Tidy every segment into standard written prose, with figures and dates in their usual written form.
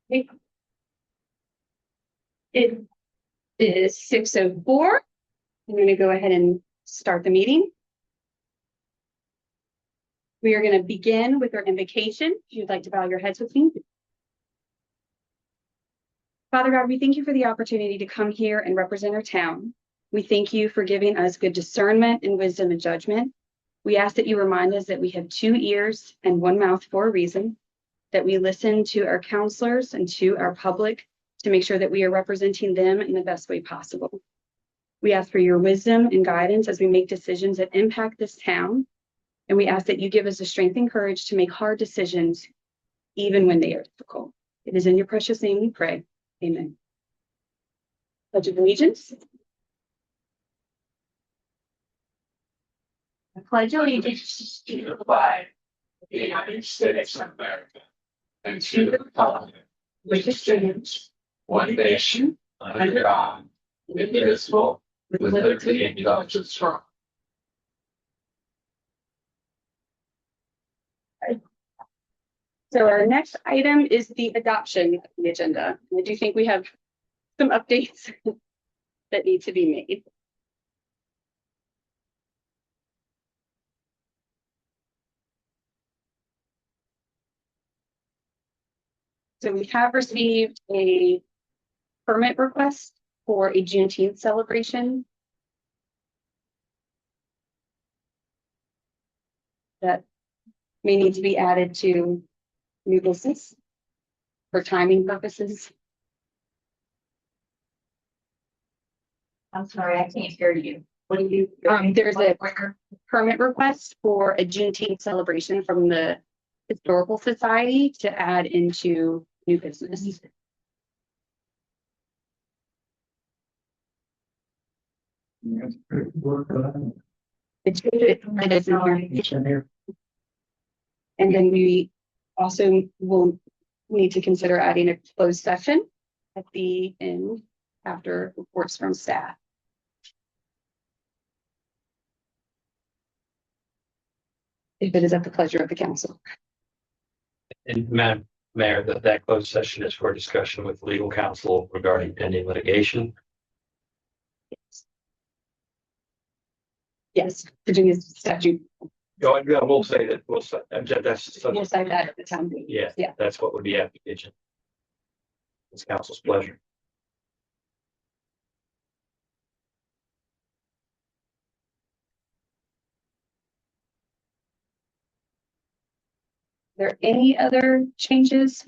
It is 6:04. I'm going to go ahead and start the meeting. We are going to begin with our invocation. If you'd like to bow your heads with me. Father God, we thank you for the opportunity to come here and represent our town. We thank you for giving us good discernment and wisdom and judgment. We ask that you remind us that we have 2 ears and 1 mouth for a reason, that we listen to our counselors and to our public to make sure that we are representing them in the best way possible. We ask for your wisdom and guidance as we make decisions that impact this town. And we ask that you give us the strength and courage to make hard decisions, even when they are difficult. It is in your precious name we pray. Amen. Pledge of Allegiance. I pledge allegiance To the flag of the United States of America and to the republic which stands one nation under God, indivisible, with liberty and justice for all. So our next item is the adoption of the agenda. I do think we have some updates that need to be made. So we have received a permit request for a Juneteenth celebration. That may need to be added to new business for timing purposes. I'm sorry, I can't hear you. What do you? There's a permit request for a Juneteenth celebration from the Historical Society to add into new business. It is in here. And then we also will need to consider adding a closed session at the end after reports from staff. If it is at the pleasure of the council. And Madam Mayor, that closed session is for discussion with legal counsel regarding pending litigation. Yes, Virginia's statute. Yeah, we'll say that. We'll say that's. We'll say that at the time. Yeah, Yeah. That's what would be application. It's council's pleasure. Are there any other changes?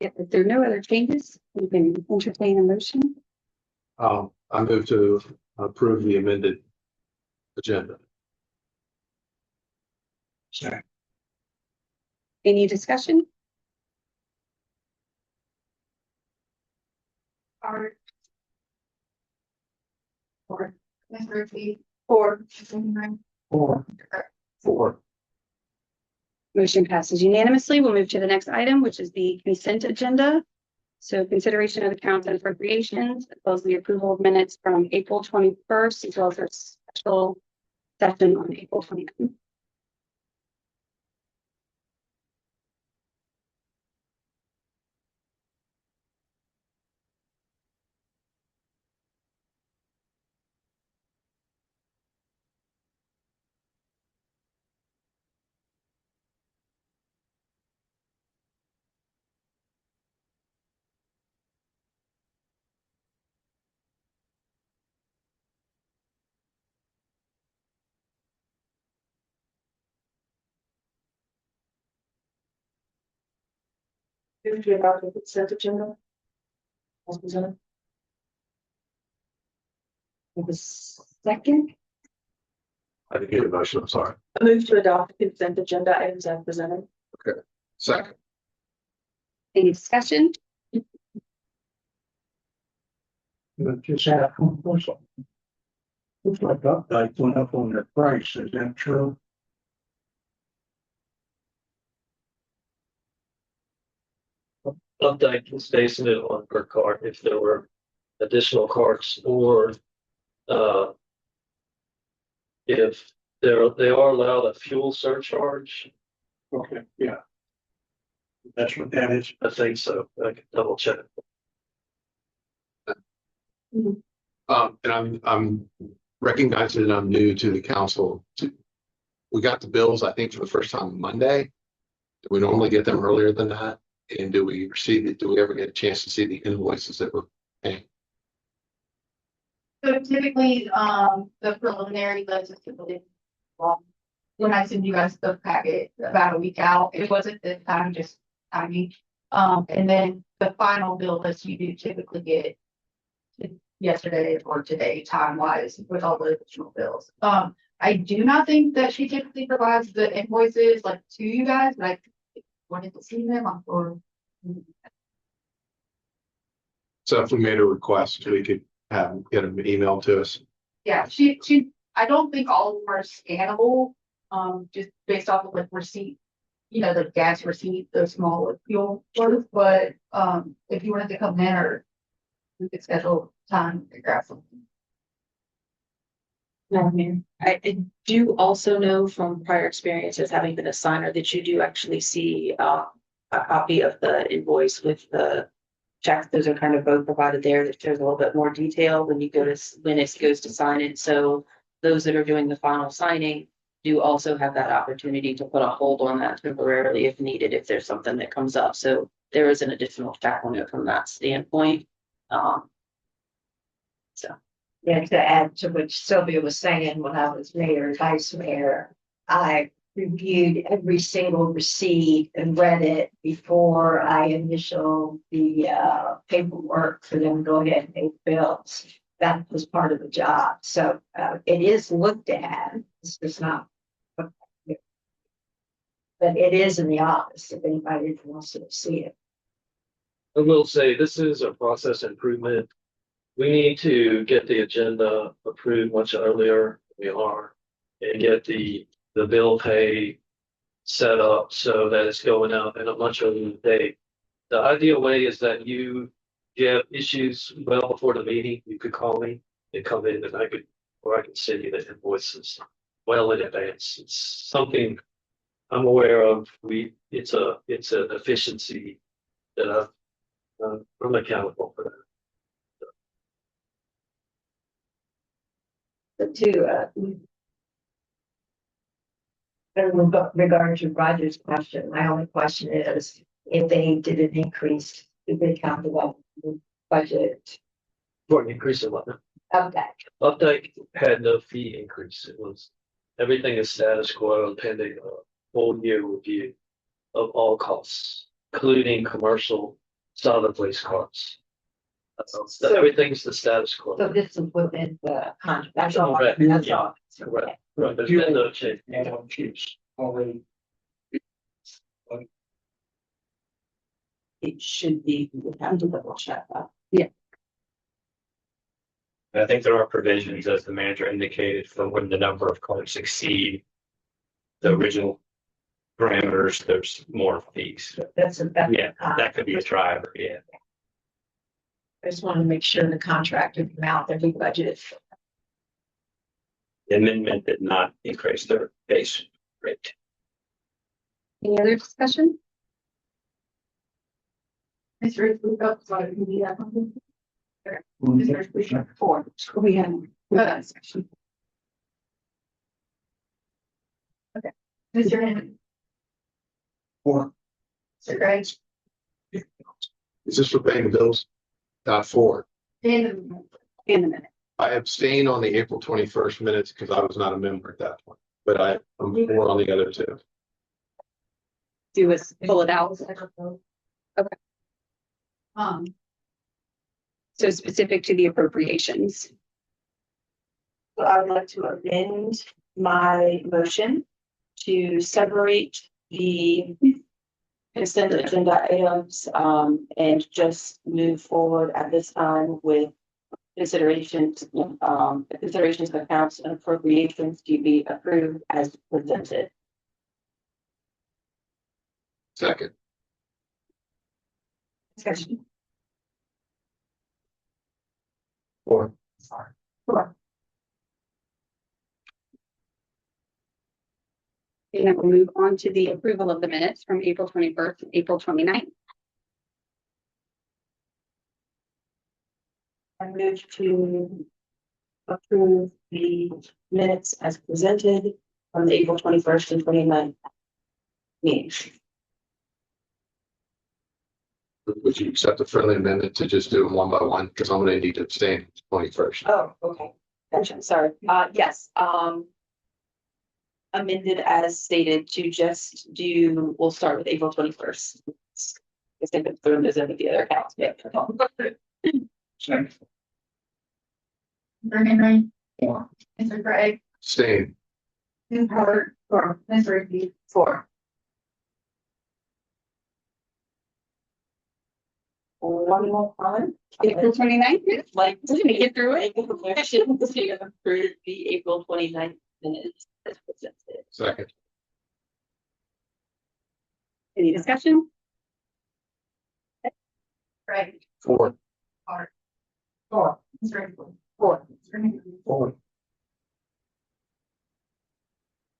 If there are no other changes, we can entertain a motion. I move to approve the amended agenda. Sure. Any discussion? Art. Or Four. motion passes unanimously. We'll move to the next item, which is the consent agenda. So consideration of accounts and appropriations, as well as the approval of minutes from April 21st, as well as our special session on April 29th. About the consent agenda. As presented. The second, I didn't get a motion, I'm sorry. I move to adopt the consent agenda items as presented. Second. any discussion? Just have one question. Looks like update went up on their price, is that true? Updike is basing it on per cart if there were additional carts or if they are allowed a fuel surcharge. Okay, yeah. That's what that is. I think so. I can double check. And I'm recognizing that I'm new to the council. We got the bills, I think, for the first time Monday. Do we normally get them earlier than that? And do we ever get a chance to see the invoices that we're paying? So typically, the preliminary list is typically, when I send you guys the packet about a week out, it wasn't this time, just timing. And then the final bill list you do typically get yesterday or today, time wise, with all the additional bills. I do not think that she typically provides the invoices like to you guys, but I wanted to see them or. So if we made a request, we could get them emailed to us. Yeah, I don't think all of them are scannable, just based off of like receipt, the gas receipt, the small like, fuel ones, but, if you wanted to come in or we could schedule time to grab something. Madam Mayor, I do also know from prior experiences, having been a signer, that you do actually see a copy of the invoice with the checks. Those are kind of both provided there. That shows a little bit more detail when you go to, when it goes to sign it. So those that are doing the final signing do also have that opportunity to put a hold on that temporarily if needed, if there's something that comes up. So there is an additional check on it from that standpoint. Yeah, to add to what Sylvia was saying, when I was mayor and vice mayor, I reviewed every single receipt and read it before I initial the paperwork for them to go ahead and pay bills. That was part of the job. So it is looked at. It's just not. But it is in the office if anybody wants to see it. I will say this is a process improvement. We need to get the agenda approved much earlier than we are and get the bill pay set up so that it's going out in a much earlier date. The ideal way is that you get issues well before the meeting. You could call me and come in and I could send you the invoices well in advance. It's something I'm aware of. It's an efficiency that I'm accountable for that. But in regard to Roger's question, my only question is if they did an increase, if they counted up the budget For an increase in what? of that. Updike had no fee increase. It was, everything is status quo pending a full year review of all costs, including commercial solid waste costs. So- Everything's the status quo. So this is within the contract. That's all. Correct. That's Yeah. all. Correct. Right, there's been no change. Already. It should be, we would have to double check that. I think there are provisions, as the manager indicated, for when the number of carts exceed the original parameters, there's more fees. That's Yeah, that could be a driver, yeah. I just want to make sure the contractor amount that we budgeted. The amendment did not increase their base rate. Any other discussion? Mr. Ruth, sorry, can you have something? Mr. Ruth, 4. We had that discussion. Mr. Henry, Or Mr. Gray, Is this for paying the bills? Not for. and In a minute. I abstain on the April 21st minutes because I was not a member at that point, but I'm for on the other two. Do is pull it out. um, So specific to the appropriations. So I would like to amend my motion to separate the consent agenda items, and just move forward at this time with considerations of accounts and appropriations to be approved as presented. Second. Discussion. Four. Four. And then we'll move on to the approval of the minutes from April 21st and April 29th. I move to approve the minutes as presented from the April 21st and 29th meetings. Would you accept the friendly amendment to just do them one by one? Because I'm gonna need to abstain 21st. Oh, okay. Gotcha. Sorry. Yes, amended as stated to just do, we'll start with April 21st. I think it's through as any of the other accounts. Yeah. Second. Mr. Henry, Four. Mr. Craig, Abstain. Ms. Howard, Ms. Ricky. Four. One more time. April 29th. Like, we're gonna get through it. Motion to approve the April 29th minutes as presented. Second. Any discussion? Craig, Four. Howard, Four. Ms. Ricky. Four. Mr. Henry. Four.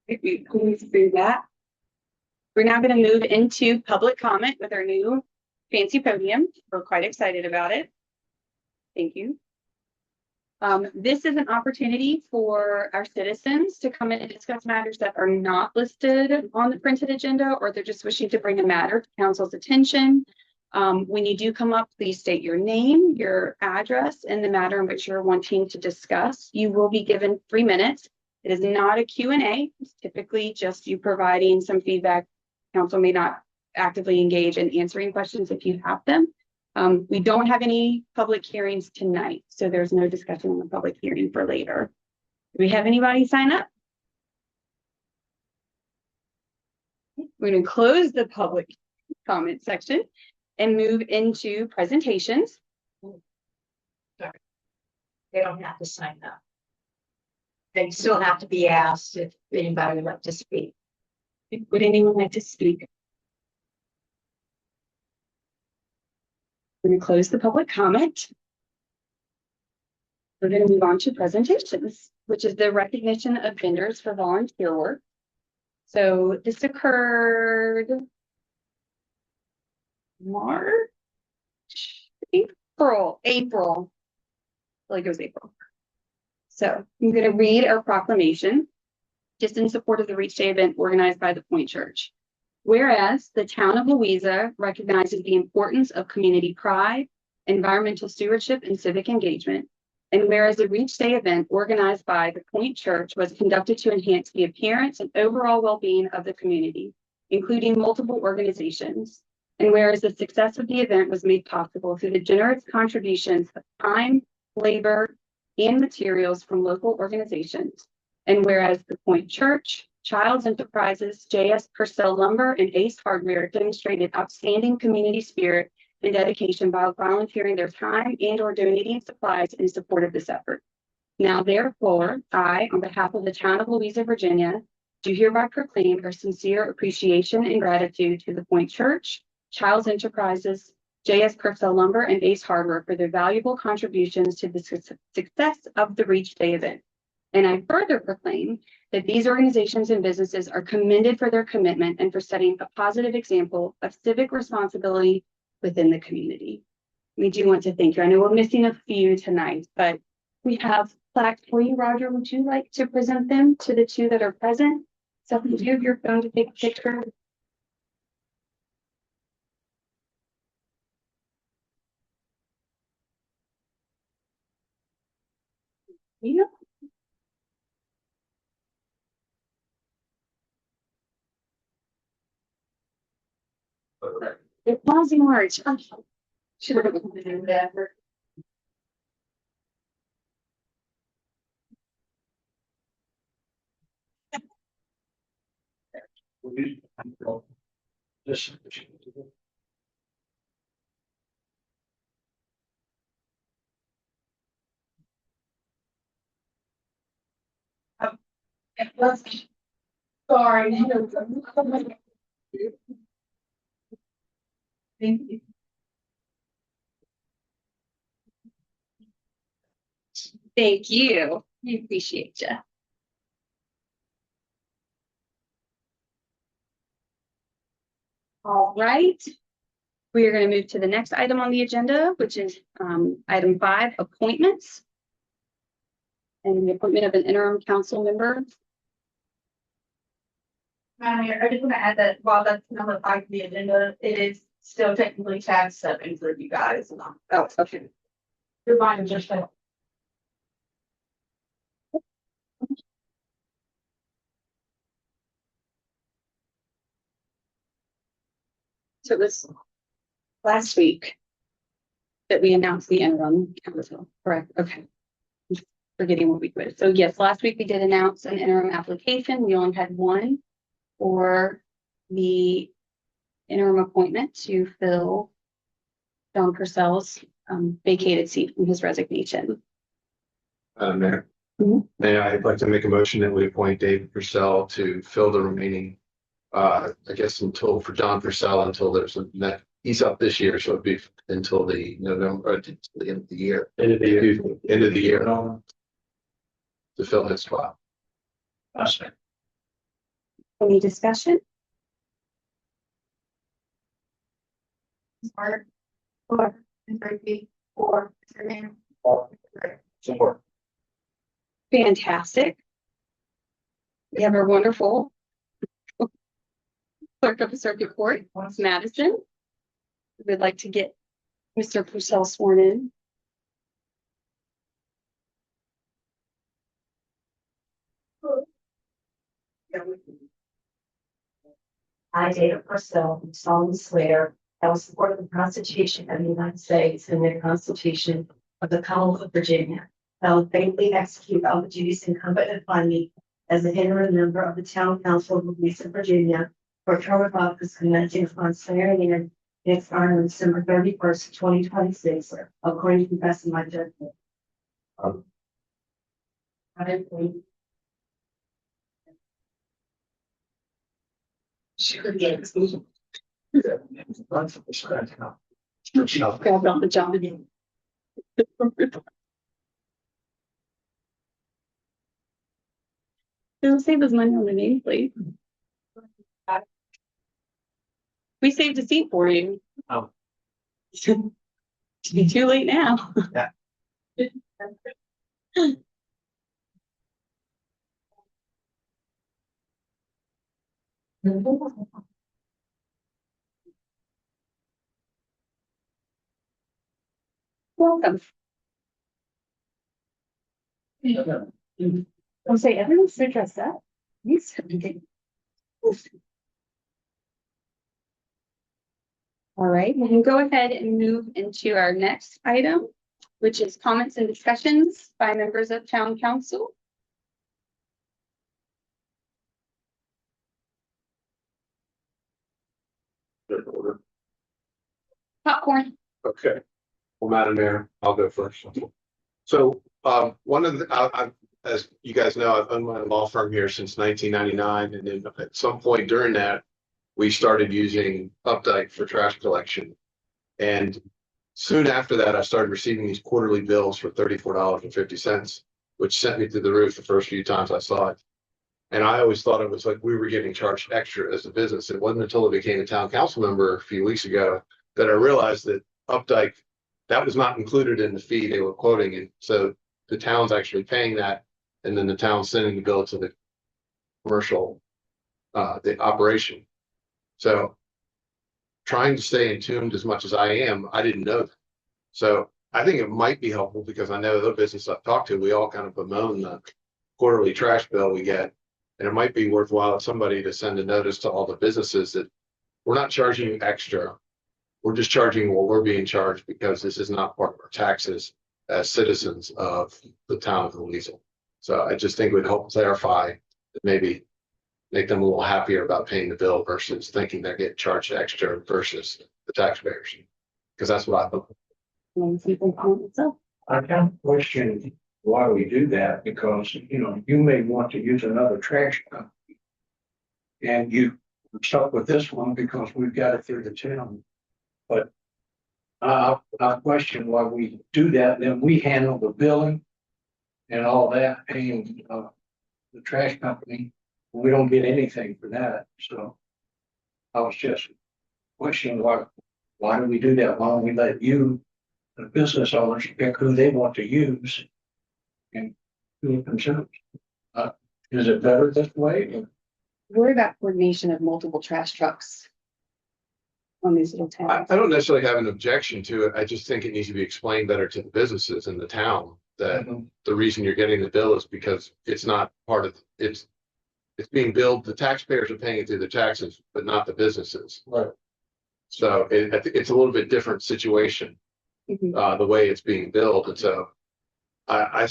If we move through that. We're now going to move into public comment with our new fancy podium. We're quite excited about it. Thank you. This is an opportunity for our citizens to come in and discuss matters that are not listed on the printed agenda, or they're just wishing to bring a matter to council's attention. When you do come up, please state your name, your address, and the matter in which you're wanting to discuss. You will be given 3 minutes. It is not a Q&A. It's typically just you providing some feedback. Council may not actively engage in answering questions if you have them. We don't have any public hearings tonight, so there's no discussion on the public hearing for later. Do we have anybody sign up? We're going to close the public comment section and move into presentations. They don't have to sign up. They still have to be asked if anybody would like to speak. Would anyone like to speak? We're going to close the public comment. We're going to move on to presentations, which is the recognition of vendors for volunteer work. So this occurred March, April. I feel like it was April. So I'm going to read our proclamation just in support of the Reach Day event organized by the Point Church. Whereas the town of Louisa recognizes the importance of community pride, environmental stewardship, and civic engagement. And whereas the Reach Day event organized by the Point Church was conducted to enhance the appearance and overall well-being of the community, including multiple organizations. And whereas the success of the event was made possible through the generous contributions of time, labor, and materials from local organizations. And whereas the Point Church, Child's Enterprises, J.S. Purcell Lumber, and Ace Hardware demonstrated outstanding community spirit and dedication by volunteering their time and or donating supplies in support of this effort. Now, therefore, I, on behalf of the town of Louisa, Virginia, do hereby proclaim our sincere appreciation and gratitude to the Point Church, Child's Enterprises, J.S. Purcell Lumber, and Ace Hardware for their valuable contributions to the success of the Reach Day event. And I further proclaim that these organizations and businesses are commended for their commitment and for setting a positive example of civic responsibility within the community. We do want to thank you. I know we're missing a few tonight, but we have plaques for you. Roger, would you like to present them to the two that are present? So if you do have your phone to take a picture. Yeah. It was in March. Should have been that. This. Sorry. Thank you. Thank you. We appreciate you. All right. We are going to move to the next item on the agenda, which is item 5, appointments. And the appointment of an interim council member. Madam Mayor, I just want to add that while that's number 5 on the agenda, it is still technically tab 7 for you guys. Oh, okay. Your mind just said. So it was last week that we announced the interim council, correct? Okay. Forgetting what we put. So yes, last week we did announce an interim application. We only had one for the interim appointment to fill John Purcell's vacated seat from his resignation. Mayor. Mhm. Mayor, I'd like to make a motion that we appoint David Purcell to fill the remaining, I guess until, for John Purcell, until there's a, he's up this year, so it'd be until the November, to the end of the year. End of the year. End of the year. To fill his spot. Any discussion? Smart. Or, and Berkeley, or, Mr. Support. Fantastic. We have our wonderful clerk of the circuit court, Madison. We'd like to get Mr. Purcell sworn in. I, David Purcell, solemnly swear I will support the Constitution of the United States and the Constitution of the Commonwealth of Virginia. I will faithfully execute all the duties incumbent upon me as an interim member of the Town Council of Louisa, Virginia, for a term of office commencing upon swearing in and expiring on December 31st, 2026, according to the best of my judgment. I agree. Grab on the job again. It'll save us money on the nameplate. We saved a seat for you. Oh. It's be too late now. Yeah. Welcome. I'll say everyone's so dressed up. Yes. All right, we can go ahead and move into our next item, which is comments and discussions by members of town council. Popcorn. Okay. Well, Madam Mayor, I'll go first. So, one of the, as you guys know, I've owned my law firm here since 1999, and then at some point during that, we started using Updike for trash collection. And soon after that, I started receiving these quarterly bills for $34.50, which sent me through the roof the first few times I saw it. And I always thought it was like we were getting charged extra as a business. It wasn't until I became a town council member a few weeks ago that I realized that Updike, that was not included in the fee they were quoting. And so the town's actually paying that, and then the town's sending the bill to the commercial, the operation. So trying to stay in tune as much as I am, I didn't know that. So I think it might be helpful because I know the business I've talked to, we all kind of bemoan the quarterly trash bill we get. And it might be worthwhile for somebody to send a notice to all the businesses that we're not charging you extra. We're just charging what we're being charged because this is not part of our taxes as citizens of the town of Louisa. So I just think it would help clarify that maybe make them a little happier about paying the bill versus thinking they're getting charged extra versus the taxpayers. Because that's what I thought. I kind of question why we do that, because, you may want to use another trash company. And you stuck with this one because we've got it through the town. But I question why we do that, then we handle the billing and all that, paying the trash company. We don't get anything for that, so I was just questioning why do we do that? Why don't we let you, the business owners, pick who they want to use and do it themselves? Is it better this way? Worry about coordination of multiple trash trucks on these little towns. I don't necessarily have an objection to it. I just think it needs to be explained better to the businesses in the town that the reason you're getting the bill is because it's not part of it's being billed. The taxpayers are paying it through the taxes, but not the businesses. Right. So I think it's a little bit different situation, the way it's being billed. And so I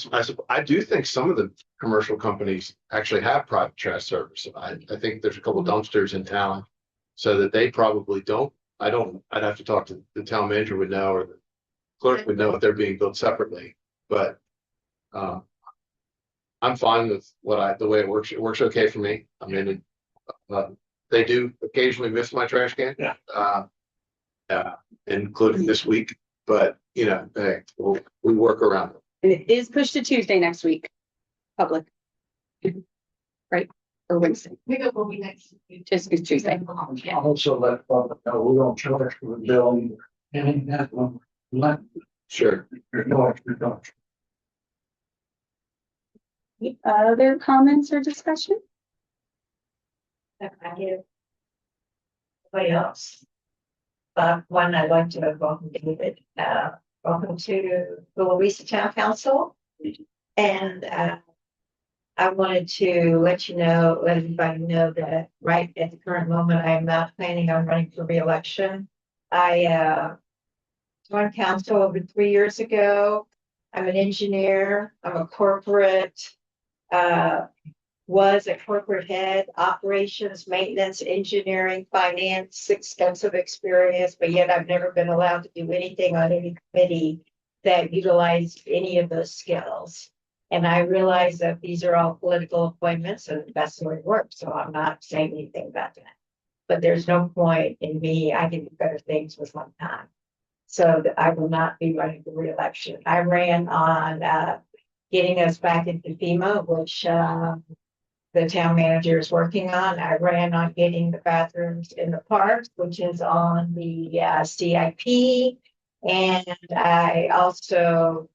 do think some of the commercial companies actually have private trash service. I think there's a couple dumpsters in town, so that they probably don't. I'd have to talk to the town manager would know, or the clerk would know if they're being billed separately. But I'm fine with the way it works. It works okay for me. I mean, they do occasionally miss my trash can, including this week. But hey, we work around it. And it is pushed to Tuesday next week, public. Right, or Wednesday, Pickup will be next. just it's Tuesday. Also let public know we don't charge for the bill, and that one, Sure. there's no extra charge. Other comments or discussion? I give. Anybody else? One, I'd like to welcome David, welcome to the Louisa Town Council. And I wanted to let everybody know that right at the current moment, I am not planning on running for reelection. I joined council over 3 years ago. I'm an engineer. I'm a corporate, was a corporate head, operations, maintenance, engineering, finance, extensive experience, but yet I've never been allowed to do anything on any committee that utilized any of those skills. And I realize that these are all political appointments and that's the way it works. So I'm not saying anything about that. But there's no point in me. I can do better things with my time. So that I will not be running for reelection. I ran on getting us back into FEMA, which the town manager is working on. I ran on getting the bathrooms in the parks, which is on the CIP. And I also,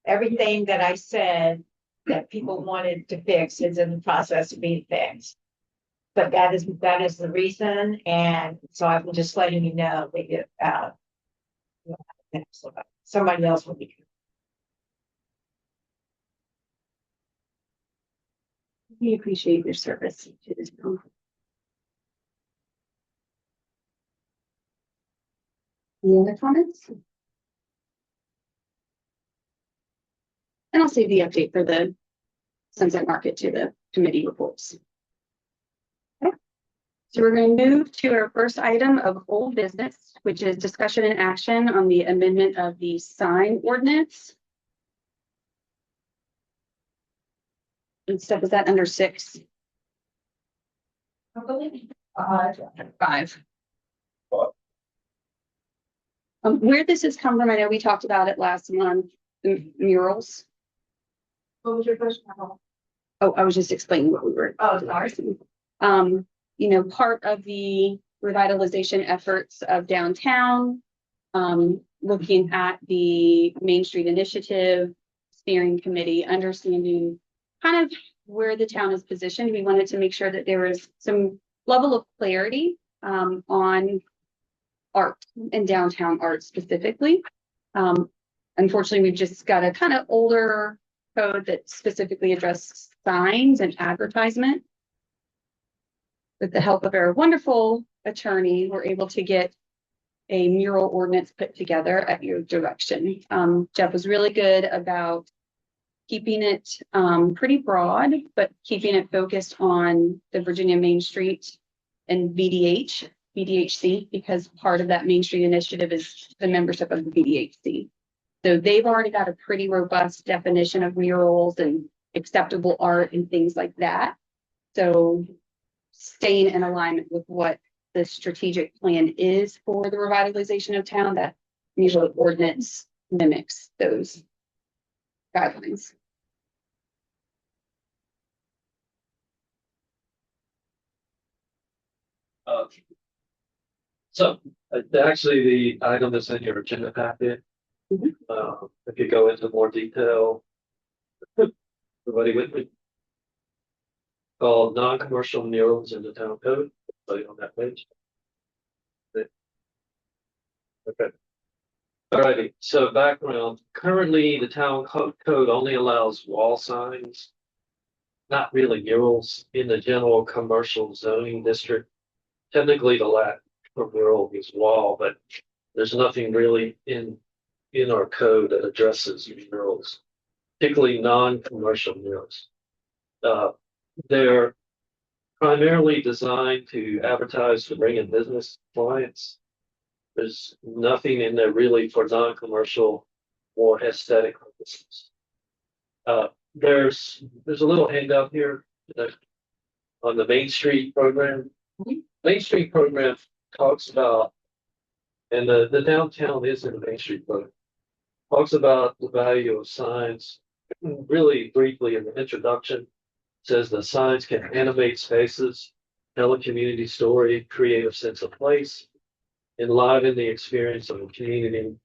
everything that I said that people wanted to fix is in the process of being fixed. But that is the reason. And so I'm just letting you know that somebody else will be. We appreciate your service to this town. Any other comments? And I'll save the update for the Sunset Market to the committee reports. Okay. So we're going to move to our first item of old business, which is discussion and action on the amendment of the sign ordinance. And stuff is that under 6? I 5. Where this has come from, I know we talked about it last month, the murals. What was your question? Oh, I was just explaining what we were. Oh, sorry. Part of the revitalization efforts of downtown, looking at the Main Street Initiative steering committee, understanding kind of where the town is positioned. We wanted to make sure that there was some level of clarity on art and downtown art specifically. Unfortunately, we've just got a kind of older code that specifically addresses signs and advertisement. With the help of our wonderful attorney, we're able to get a mural ordinance put together at your direction. Jeff was really good about keeping it pretty broad, but keeping it focused on the Virginia Main Street and VDHC, because part of that Main Street initiative is the membership of the VDHC. So they've already got a pretty robust definition of murals and acceptable art and things like that. So staying in alignment with what the strategic plan is for the revitalization of town, that mural ordinance mimics those guidelines. Uh, So, actually, the item that's in your agenda packet. Mhm. If you go into more detail. Everybody with me? Called non-commercial murals in the town code, right on that page. Okay. Alrighty, so background, currently the town code only allows wall signs. Not really murals in the general commercial zoning district. Technically, the lat for mural is wall, but there's nothing really in our code that addresses murals, particularly non-commercial murals. They're primarily designed to advertise to bring in business clients. There's nothing in there really for non-commercial or aesthetic purposes. There's a little handout here on the Main Street program. Main Street program talks about, and the downtown is in the Main Street program, talks about the value of signs really briefly in the introduction. Says the signs can animate spaces, tell a community story, create a sense of place, enliven the experience of the community. It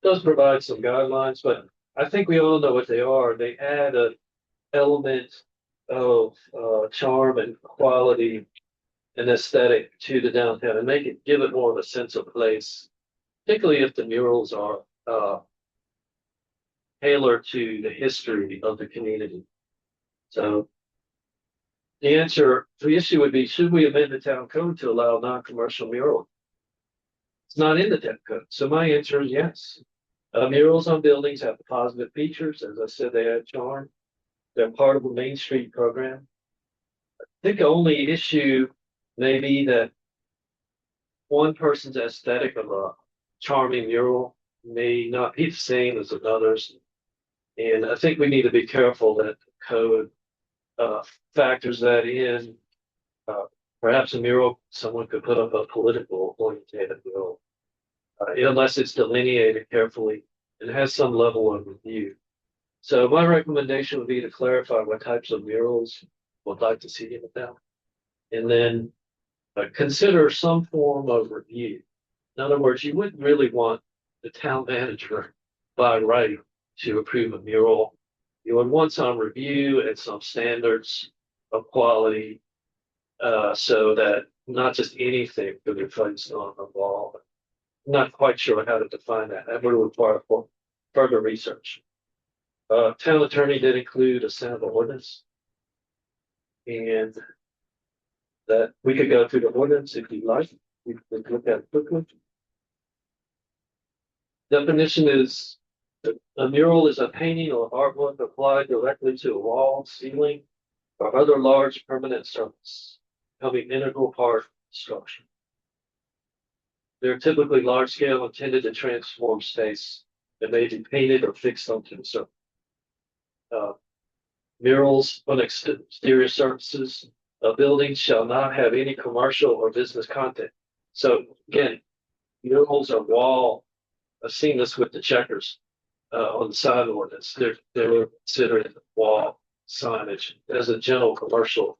does provide some guidelines, but I think we all know what they are. They add an element of charm and quality and aesthetic to the downtown and give it more of a sense of place, particularly if the murals are tailored to the history of the community. So the issue would be, should we amend the town code to allow non-commercial mural? It's not in the town code. So my answer is yes. Murals on buildings have positive features. As I said, they add charm. They're part of the Main Street program. I think the only issue may be that one person's aesthetic of a charming mural may not be the same as another's. And I think we need to be careful that the code factors that in. Perhaps a mural, someone could put up a political oriented mural, unless it's delineated carefully and has some level of review. So my recommendation would be to clarify what types of murals would like to see in the town, and then consider some form of review. In other words, you wouldn't really want the town manager by right to approve a mural. You would want some review and some standards of quality, so that not just anything could be placed on the wall. I'm not quite sure how to define that. That would require further research. Town attorney did include a sample ordinance, and that we could go through the ordinance if you'd like. We could look at it quickly. Definition is a mural is a painting or artwork applied directly to a wall, ceiling, or other large permanent surface, becoming integral part of the structure. They're typically large scale, intended to transform space that may be painted or fixed onto the surface. Murals on exterior surfaces of buildings shall not have any commercial or business content. So again, murals are wall. I've seen this with the checkers on the sign ordinance. They're considered wall signage as a general commercial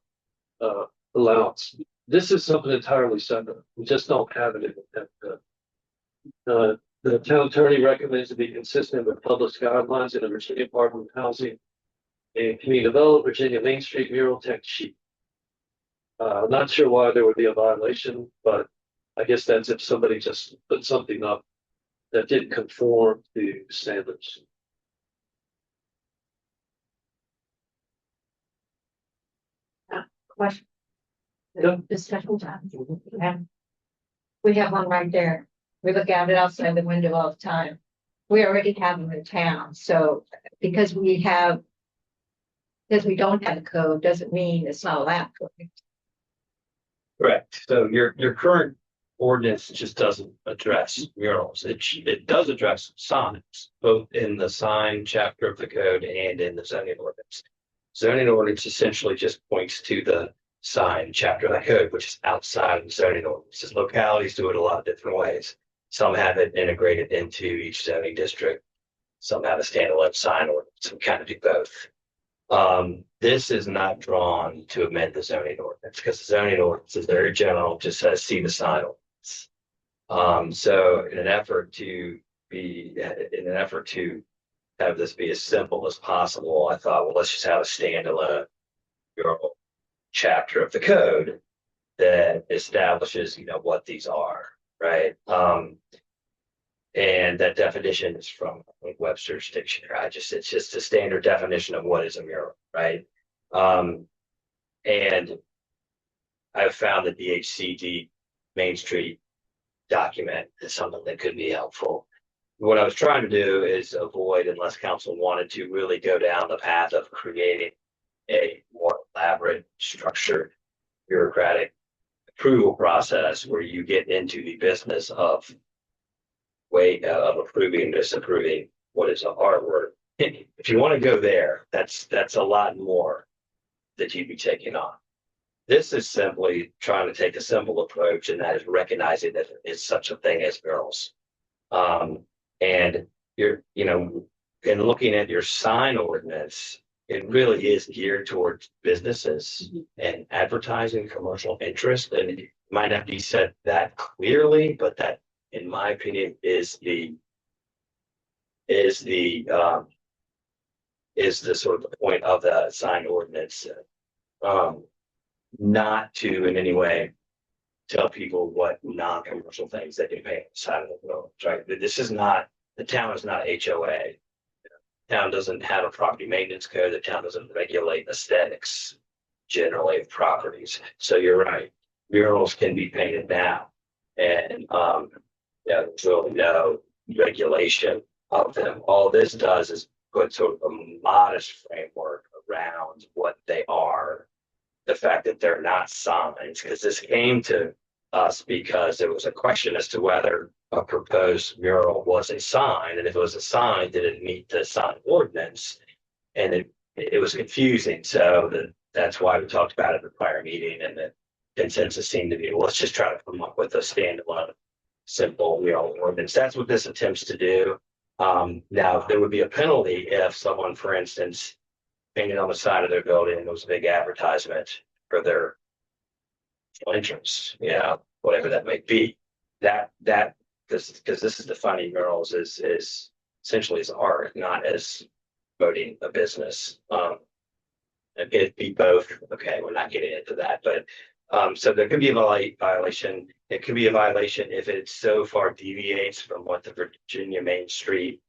allowance. This is something entirely separate. We just don't have it in the town attorney recommends to be consistent with published guidelines in the Virginia Department of Housing and Community Development Virginia Main Street mural text sheet. I'm not sure why there would be a violation, but I guess that's if somebody just put something up that didn't conform to standards. Question. Yeah. The special time. We have one right there. We look at it outside the window all the time. We already have them in town, so because we have because we don't have a code, doesn't mean it's not allowed. Correct. So your current ordinance just doesn't address murals. It does address signs, both in the sign chapter of the code and in the zoning ordinance. Zoning ordinance essentially just points to the sign chapter of the code, which is outside of the zoning ordinances. Localities do it a lot of different ways. Some have it integrated into each zoning district. Some have a standalone sign ordinance. We kind of do both. This is not drawn to amend the zoning ordinance because the zoning ordinance is very general, just says see the sign ordinance. So in an effort to have this be as simple as possible, I thought, well, let's just have a standalone mural chapter of the code that establishes, what these are, right? And that definition is from Webster's dictionary. It's just a standard definition of what is a mural, right? And I've found the DHCD Main Street document is something that could be helpful. What I was trying to do is avoid, unless council wanted to really go down the path of creating a more elaborate, structured, bureaucratic approval process where you get into the business of approving and disapproving what is an artwork. If you want to go there, that's a lot more that you'd be taking on. This is simply trying to take a simple approach, and that is recognizing that there is such a thing as murals. And in looking at your sign ordinance, it really is geared towards businesses and advertising, commercial interest, and it might not be said that clearly, but that, in my opinion, is the sort of the point of the sign ordinance. Not to in any way tell people what non-commercial things they can pay on the side of the road, right? The town is not HOA. The town doesn't have a property maintenance code. The town doesn't regulate aesthetics generally of properties. So you're right. Murals can be painted now. And there's really no regulation of them. All this does is put sort of a modest framework around what they are. The fact that they're not signs, because this came to us because there was a question as to whether a proposed mural was a sign, and if it was a sign, did it meet the sign ordinance? And it was confusing. So that's why we talked about it in the prior meeting, and the consensus seemed to be, well, let's just try to come up with a standalone, simple mural ordinance. That's what this attempts to do. Now, there would be a penalty if someone, for instance, painted on the side of their building, and it was a big advertisement for their entrance, whatever that may be. That because this is defining murals is essentially as art, not as promoting a business. It'd be both. Okay, we're not getting into that, but so there could be a violation. It could be a violation if it so far deviates from what the Virginia Main Street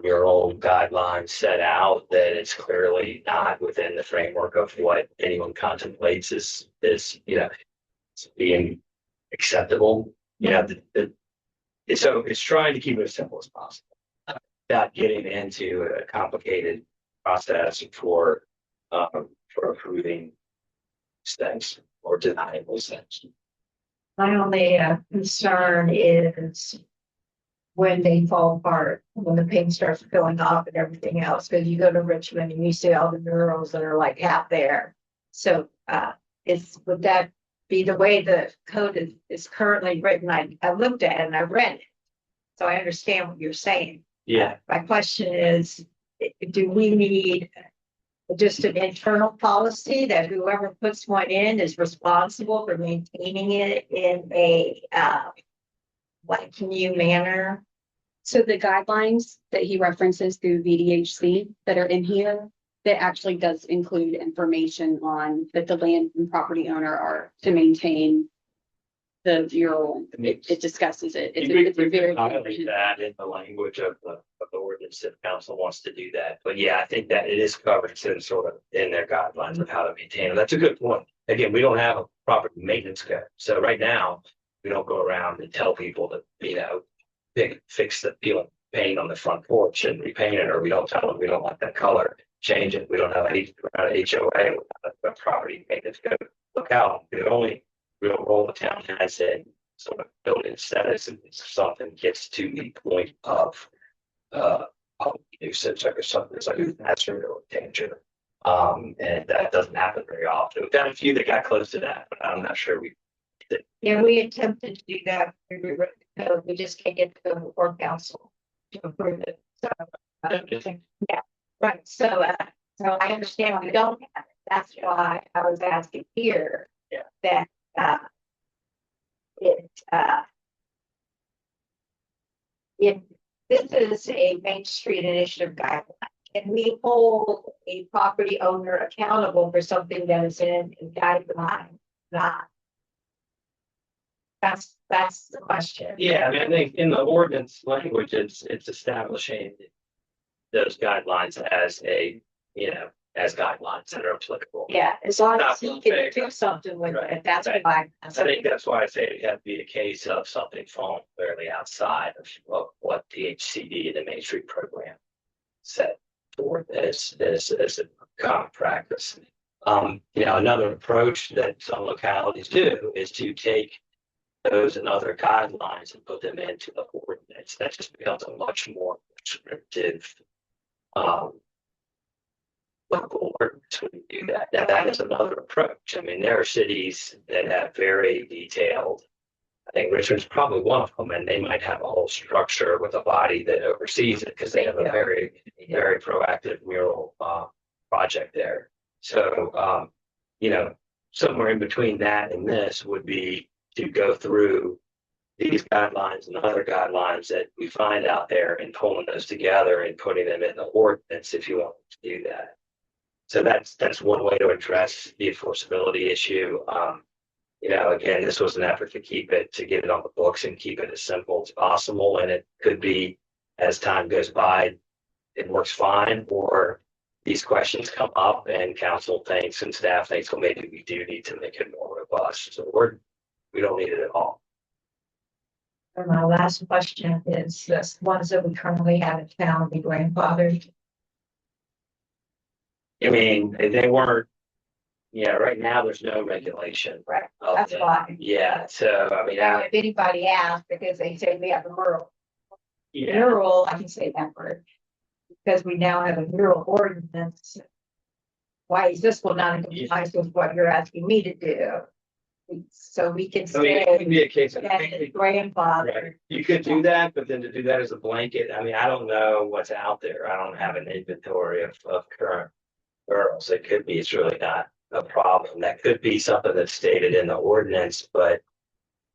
mural guidelines set out that it's clearly not within the framework of what anyone contemplates is being acceptable. So it's trying to keep it as simple as possible, without getting into a complicated process for approving things or denying those things. My only concern is when they fall apart, when the paint starts peeling off and everything else, because you go to Richmond and you see all the murals that are like half there. So would that be the way the code is currently written? I looked at it and I read it. So I understand what you're saying. Yeah. My question is, do we need just an internal policy that whoever puts one in is responsible for maintaining it in a like new manner? So the guidelines that he references through VDHC that are in here, that actually does include information on that the land and property owner are to maintain the mural. It discusses it. It's a very highlight that in the language of the ordinance if council wants to do that. But yeah, I think that it is covered in sort of in their guidelines of how to maintain it. That's a good point. Again, we don't have a property maintenance code. So right now, we don't go around and tell people to, fix the peeling paint on the front porch and repaint it, or we don't tell them we don't like that color. change it. We don't have any HOA, we have a property maintenance code. Look out, the only real role the town has in sort of building status if something gets to the point of public nuisance or something, it's like a hazard or danger. And that doesn't happen very often. We've done a few that got close to that, but I'm not sure we did. Yeah, we attempted to do that. We just can't get the work council to approve it. So, yeah, right. So I understand we don't have it. That's why I was asking here. Yeah. That, it, if this is a Main Street Initiative guideline, can we hold a property owner accountable for something that is in a guideline? Not. That's the question. Yeah, I mean, I think in the ordinance language, it's establishing those guidelines as as guidelines that are applicable. Yeah, as long as he can do something with it, that's Right. fine. I think that's why I say it had to be a case of something falling clearly outside of what the HCD, the Main Street program, set forth as a common practice. Another approach that some localities do is to take those and other guidelines and put them into the ordinance. That just becomes a much more prescriptive local ordinance when you do that. Now, that is another approach. I mean, there are cities that have very detailed, I think Richmond's probably one of them, and they might have a whole structure with a body that oversees it because they have a very, very proactive mural project there. So, somewhere in between that and this would be to go through these guidelines and other guidelines that we find out there and pulling those together and putting them in the ordinance if you want to do that. So that's one way to address the enforceability issue. Again, this was an effort to get it on the books and keep it as simple as possible. And it could be, as time goes by, it works fine, or these questions come up and council thinks and staff thinks, well, maybe we do need to make it more robust. So we don't need it at all. And my last question is, the ones that we currently have in town be grandfathered? I mean, they weren't, right now there's no regulation. Right, of that's them. why. Yeah, so I mean, Now, if anybody asks, because they say we have a mural, yeah, mural, I can say that word. Because we now have a mural ordinance. Why is this one not in compliance with what you're asking me to do? So we can I mean, it could say be a case of. that it's grandfather. Right. You could do that, but then to do that as a blanket, I mean, I don't know what's out there. I don't have an inventory of current girls. It could be, it's really not a problem. That could be something that's stated in the ordinance, but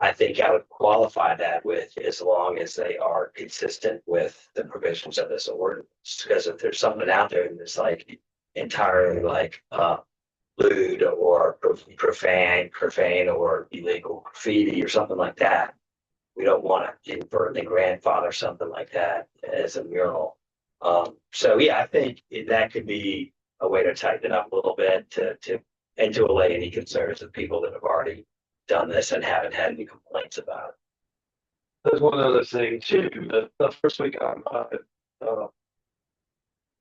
I think I would qualify that with as long as they are consistent with the provisions of this ordinance. Because if there's something out there that's like entirely like lewd or profane or illegal graffiti or something like that, we don't want to inadvertently grandfather something like that as a mural. So yeah, I think that could be a way to tighten it up a little bit and to allay any concerns of people that have already done this and haven't had any complaints about it. There's one other thing too, the first week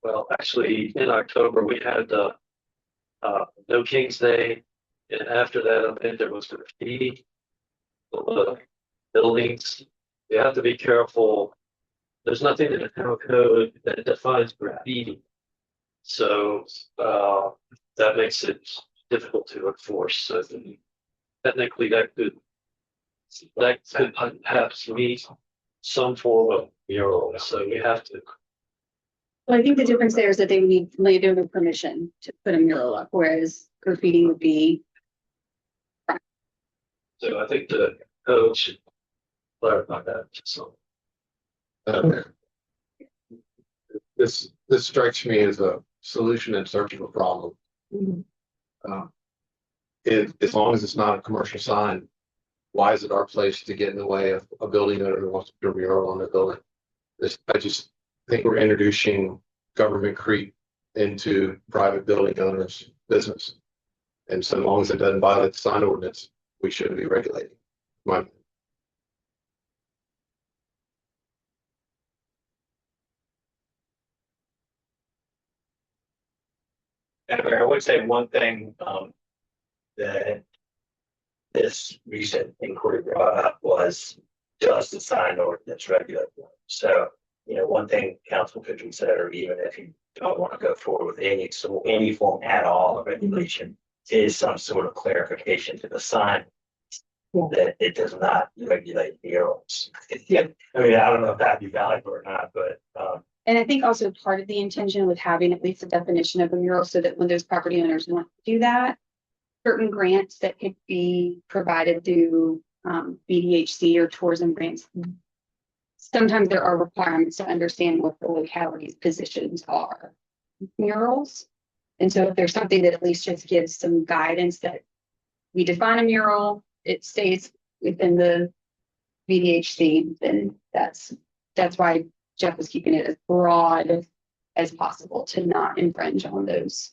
well, actually in October, we had No King's Day. And after that event, there was graffiti. The buildings, you have to be careful. There's nothing in the town code that defines graffiti. So that makes it difficult to enforce. So technically that could perhaps meet some form of mural. So we have to. Well, I think the difference there is that they would need landowner permission to put a mural up, whereas graffiti would be. So I think the code should clarify that. So This strikes me as a solution in search of a problem. As long as it's not a commercial sign, why is it our place to get in the way of a building owner who wants to put a mural on their building? I just think we're introducing government creep into private building owners' business. And so long as it doesn't violate the sign ordinance, we shouldn't be regulating. And I would say one thing, that this recent inquiry brought up was just the sign ordinance regulator. So, one thing council could consider, even if you don't want to go forward with any form at all of regulation, is some sort of clarification to the sign that it does not regulate murals. Yeah, I mean, I don't know if that'd be valuable or not, but, And I think also part of the intention with having at least a definition of a mural so that when those property owners want to do that, certain grants that could be provided through BDHC or tourism grants. Sometimes there are requirements to understand what the locality's positions are. Murals. And so if there's something that at least just gives some guidance that we define a mural, it stays within the BDHC, then that's why Jeff was keeping it as broad as possible to not infringe on those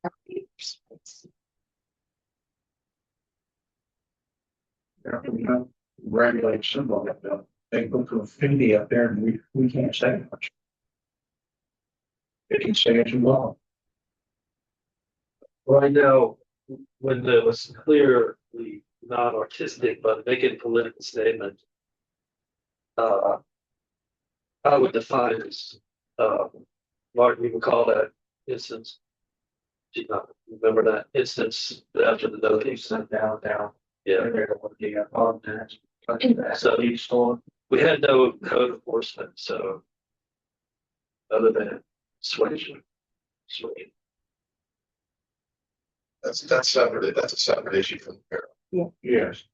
property owners. We don't regulate symbol of them. They go to affinity up there and we can't say much. They can say it too long. Well, I know when it was clearly not artistic, but making a political statement, I would define as, Martin, you would call that instance. Do you not remember that instance after the notice sent down? Yeah. So each storm, we had no code enforcement, so other than switching. That's separate. That's a separate issue from the mural. Yes.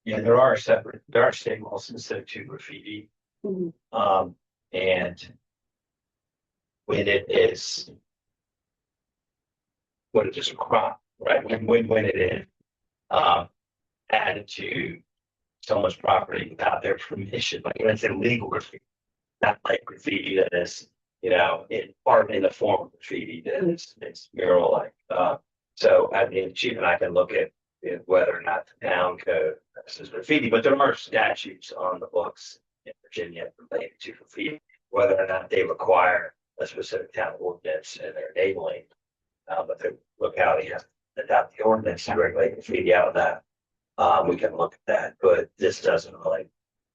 yeah, there are state laws specific to graffiti. Mhm. And when it is a crime, right? When it is added to someone's property without their permission, like when it's illegal graffiti, not like graffiti that is, in the form of graffiti that is it's mural like. So I mean, Chief and I can look at whether or not the town code says graffiti, but there are statutes on the books in Virginia related to graffiti, whether or not they require a specific town ordinance and they're enabling. But the locality has to adopt the ordinance to regulate graffiti out of that. We can look at that, but this doesn't really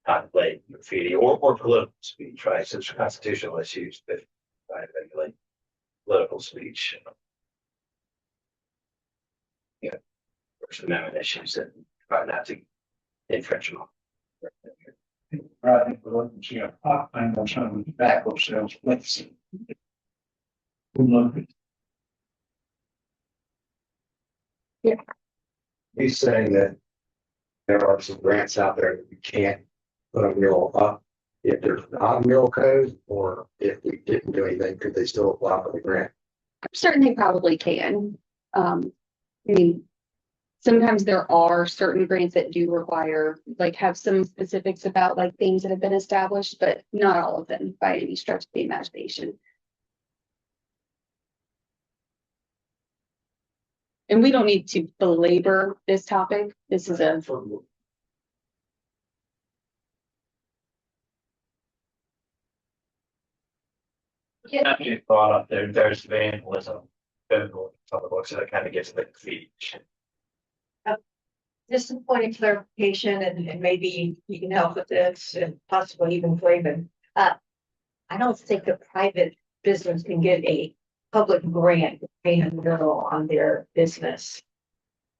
contemplate graffiti or political speech, right? So it's constitutional issues that try to regulate political speech. First Amendment issues that try not to infringe on. I think we're looking to see a pop thing on some of the tobacco sales. Let's see. We'll look at He's saying that there are some grants out there that we can't put a mural up if there's not a mural code, or if we didn't do anything, could they still apply for the grant? I'm certain they probably can. I mean, sometimes there are certain grants that do require, like, have some specifics about like things that have been established, but not all of them by any stretch of the imagination. And we don't need to belabor this topic. This is a After you brought up there's vandalism, biblical on the books, so that kind of gets the graffiti. Just a point of clarification, and maybe you can help with this and possibly even Flavin. I don't think a private business can get a public grant to paint a mural on their business.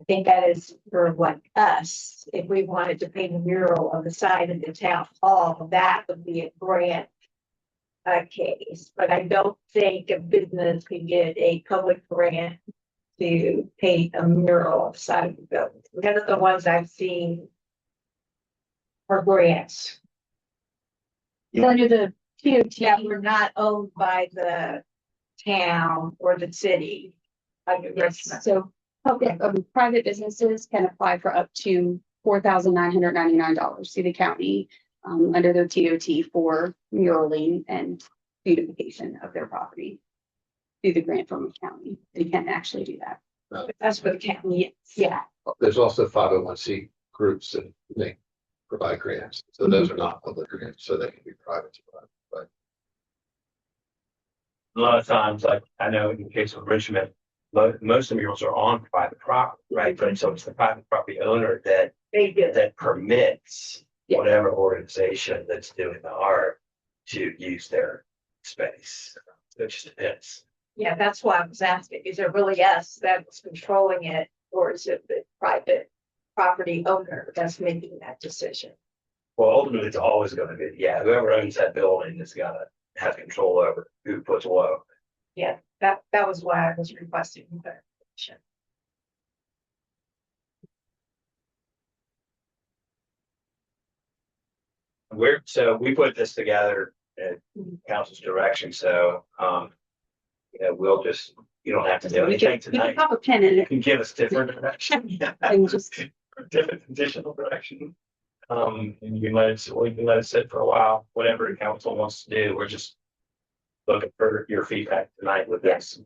I think that is for like us, if we wanted to paint a mural on the side of the town hall, that would be a grant case, but I don't think a business can get a public grant to paint a mural on the side of the building. None of the ones I've seen are grants. under the TOT. That were not owned by the town or the city. So public, private businesses can apply for up to $4,999 to the county under their TOT for muraling and beautification of their property through the grant from the county. They can actually do that. That's for the county. Yeah. There's also 501c groups that they provide grants, so those are not public grants, so they can be private. But A lot of times, like I know in the case of Richmond, most of the murals are on private property, right? But so it's the private property owner that They do. that permits Yeah. whatever organization that's doing the art to use their space. It just depends. Yeah, that's why I was asking, is it really us that's controlling it, or is it the private property owner that's making that decision? Well, ultimately, it's always going to be, yeah, whoever owns that building is going to have control over who puts what. Yeah, that was why I was requesting clarification. So we put this together at council's direction. So, we'll just, you don't have to do We anything can tonight. pop a pen in You it can give us different direction. and just, Different additional direction. And you can let us, or you can let us sit for a while, whatever the council wants to do. We're just looking for your feedback tonight with this.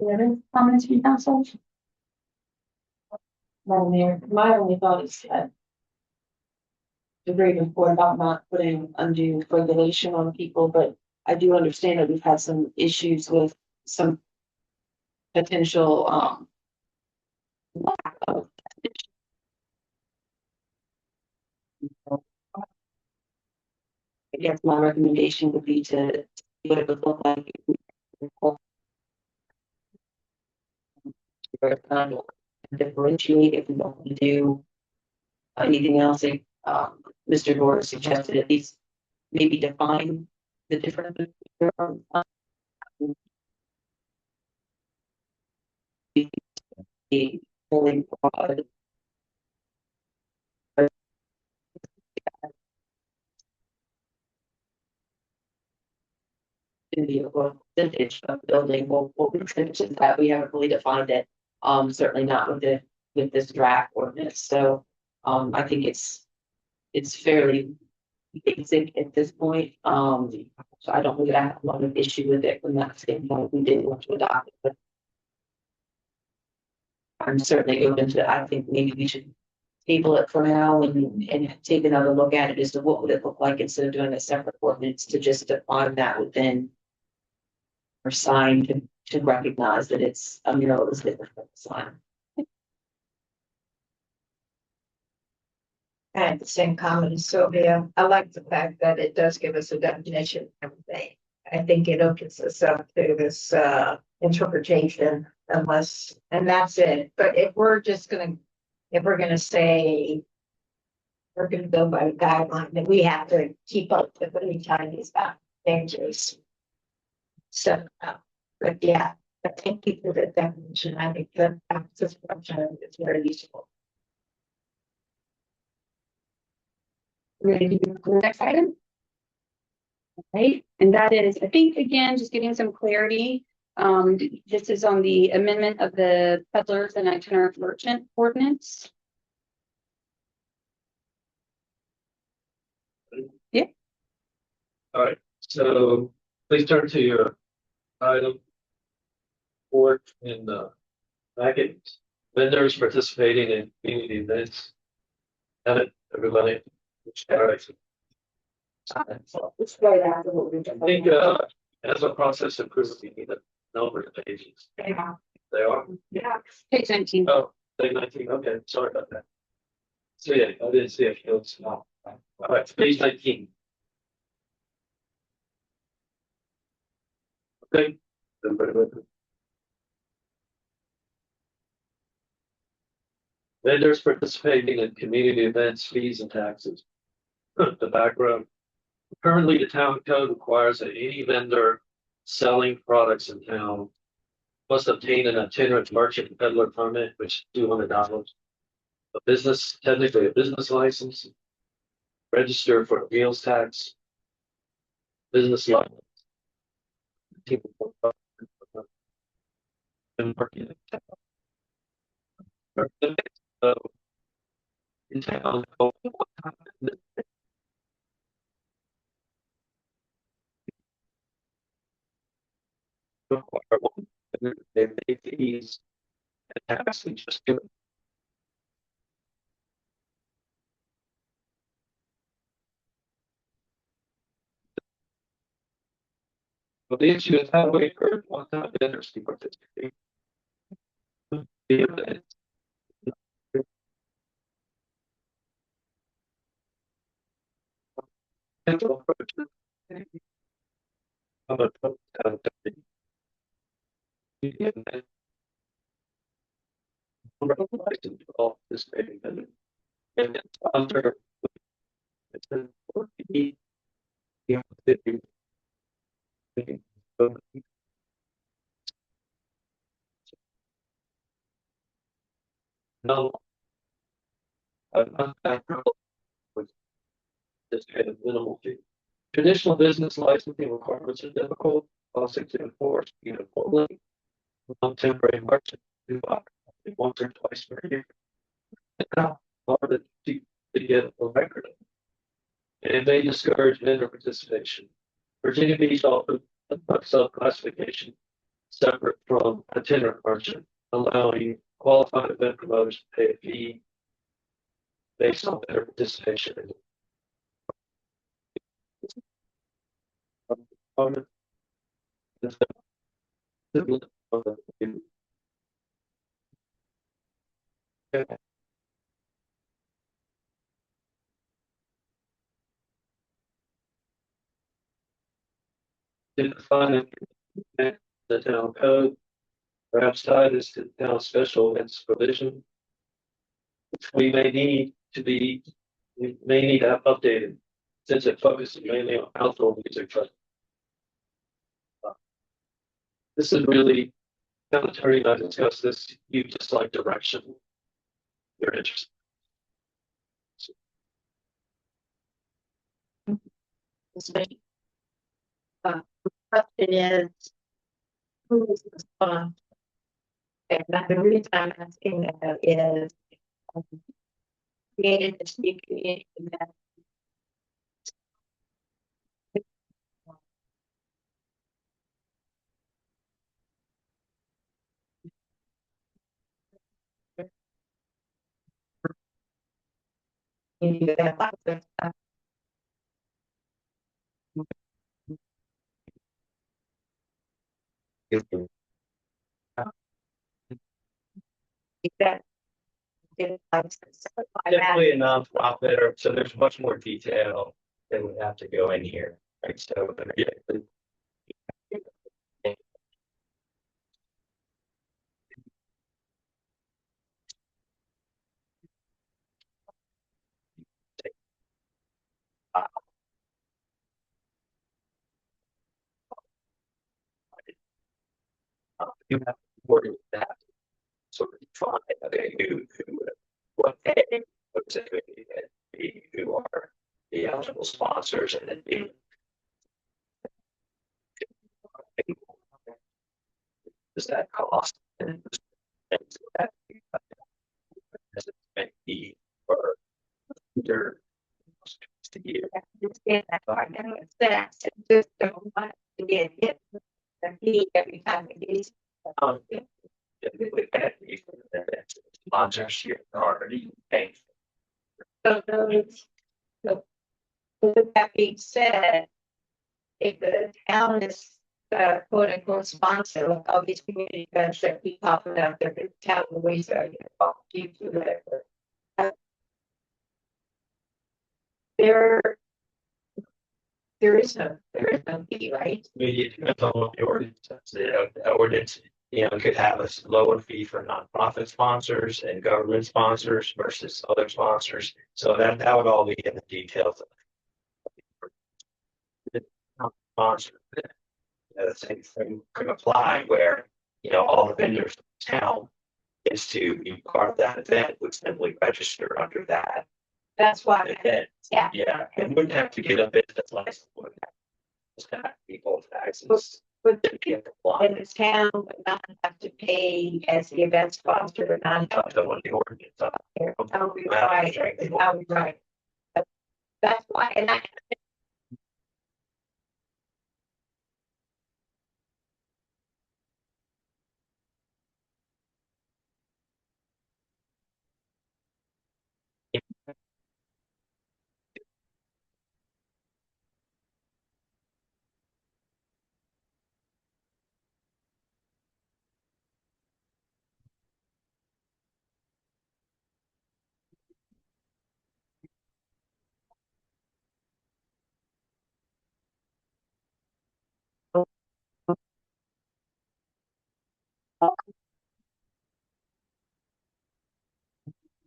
any other comments from council? Madam Mayor, my only thought is that the great report about not putting undue regulation on people, but I do understand that we've had some issues with some potential, lack of. I guess my recommendation would be to see what it would look like. If we kind of differentiate if we don't do anything else. Mr. Gore suggested at least maybe define the difference. The really broad. In the overall percentage of building, what percentage is that, we haven't really defined it. Certainly not with this draft ordinance, so, I think it's fairly basic at this point, so I don't really have a lot of issue with it from that standpoint. We didn't want to adopt it, but I'm certainly open to, I think maybe we should table it for now and take another look at it as to what would it look like instead of doing a separate ordinance, to just define that within or sign to recognize that it's a mural is different from the sign. I had the same comment as Sylvia. I like the fact that it does give us a definition of everything. I think it opens us up to this interpretation unless, and that's it. But if we're gonna say we're gonna go by the guideline, then we have to keep up with any time these changes. So, but yeah, but thank you for the definition. I think that this function is very useful. Ready to move to the next item? Right, and that is, I think, again, just getting some clarity. This is on the amendment of the peddlers and itinerant merchant ordinance. All right, so please turn to your item. Report in the packet. Vendors participating in community events. Have it, everybody. All right. It's right after what we I think, as a process improves, we need a number of pages. They are? Yeah. Page 19. Oh, page 19, okay, sorry about that. So yeah, I didn't see it. All right, page 19. Okay. Vendors participating in community events, fees and taxes. The background. Currently, the town code requires that any vendor selling products in town must obtain an itinerant merchant peddler permit, which is $200. A business, technically a business license, register for meals tax, business license. So, in town, they pay fees and taxes just do it. But the issue is how do we encourage one-time vendors to participate? The event. Potential approaches. Other event. License to all participating vendors. And it's under. It's an important. No, with this kind of minimal fee. Traditional business licensing requirements are difficult, costly to enforce uniformly. Non-temporary merchant do operate once or twice per year. Hard to get a record of. And it may discourage vendor participation. Virginia Beach offers a sub-classification separate from itinerant merchant, allowing qualified event promoters to pay a fee based on their participation in the component. To define the town code, perhaps tie this to the town special events provision, which we may need to have updated since it focuses mainly on outdoor music. But this is really, town attorney and I discussed this, you just like direction. You're interested. Question is, who is the sponsor? And the reason I'm asking that is um, created this new community that community that lots of stuff that get license. Definitely a nonprofit, or so there's much more detail that would have to go in here, right? So, yeah. You have to worry with that sort of define, okay, what they, what's it, who are the eligible sponsors, and then does that cost? And things that be for either the year. Understand that, so I know it's that, I just don't want to get hit with the fee every time it is. Typically, that be for the sponsorship already paying. So those, so with that being said, if the town is quote unquote sponsor of all these community events that keep popping up, that the town of Louisa, you do whatever. There, there is no fee, right? Maybe it depends on what the ordinance says. The ordinance, could have a lower fee for nonprofit sponsors and government sponsors versus other sponsors. So that would all be in the details. Sponsor, the same thing could apply where, all the vendors in town is to be part of that event, would simply register under that That's why, event. yeah. Yeah, and wouldn't have to get a business license. Wouldn't have to just have people taxes. But to get the in the town would not have to pay as the event sponsor, but not When the ordinance up there. That would be right, that would be right. That's why, and I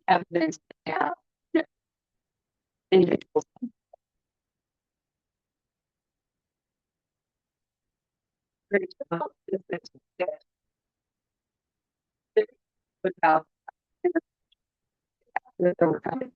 evidence now. Individuals. Without the overtime.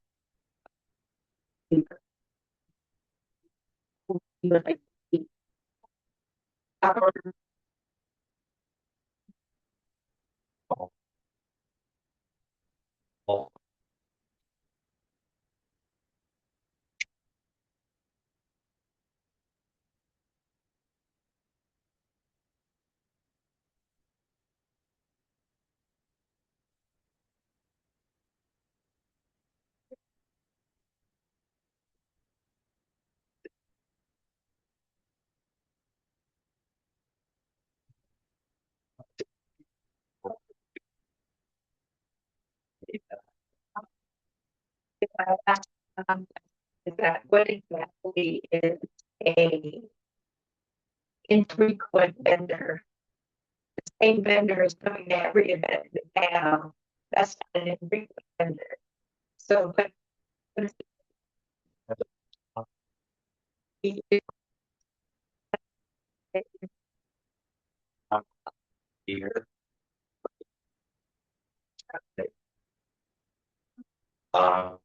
Is that what exactly is a infrequent vendor? The same vendor is coming to every event in the town. That's not an infrequent vendor. So, but Here. Um,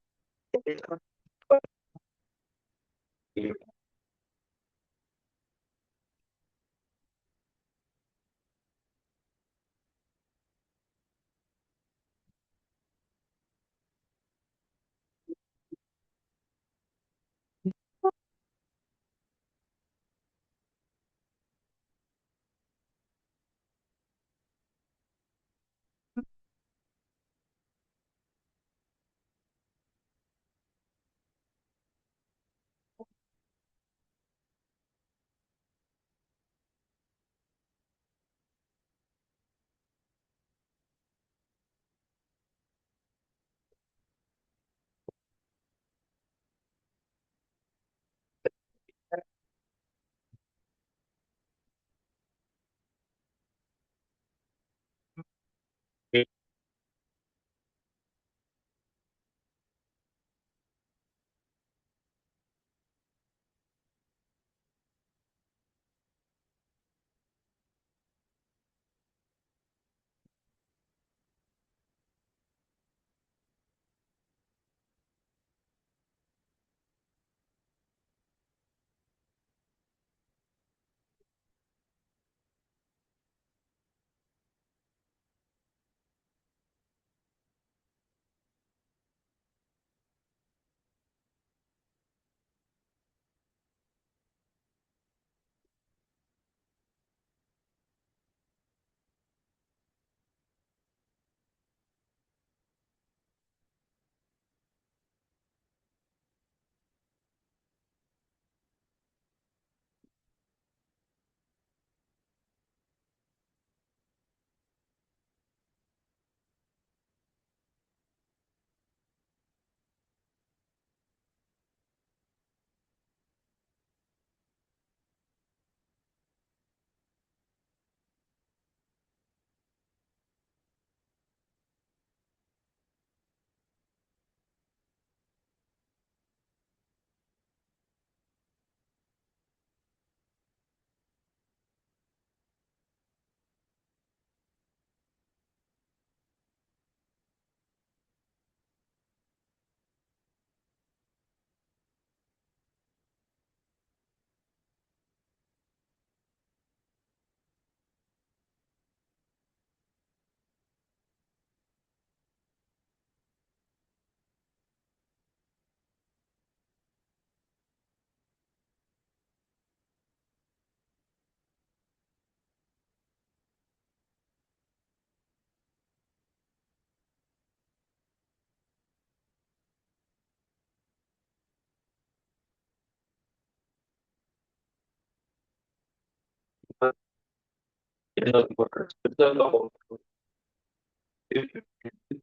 It doesn't work. It doesn't work.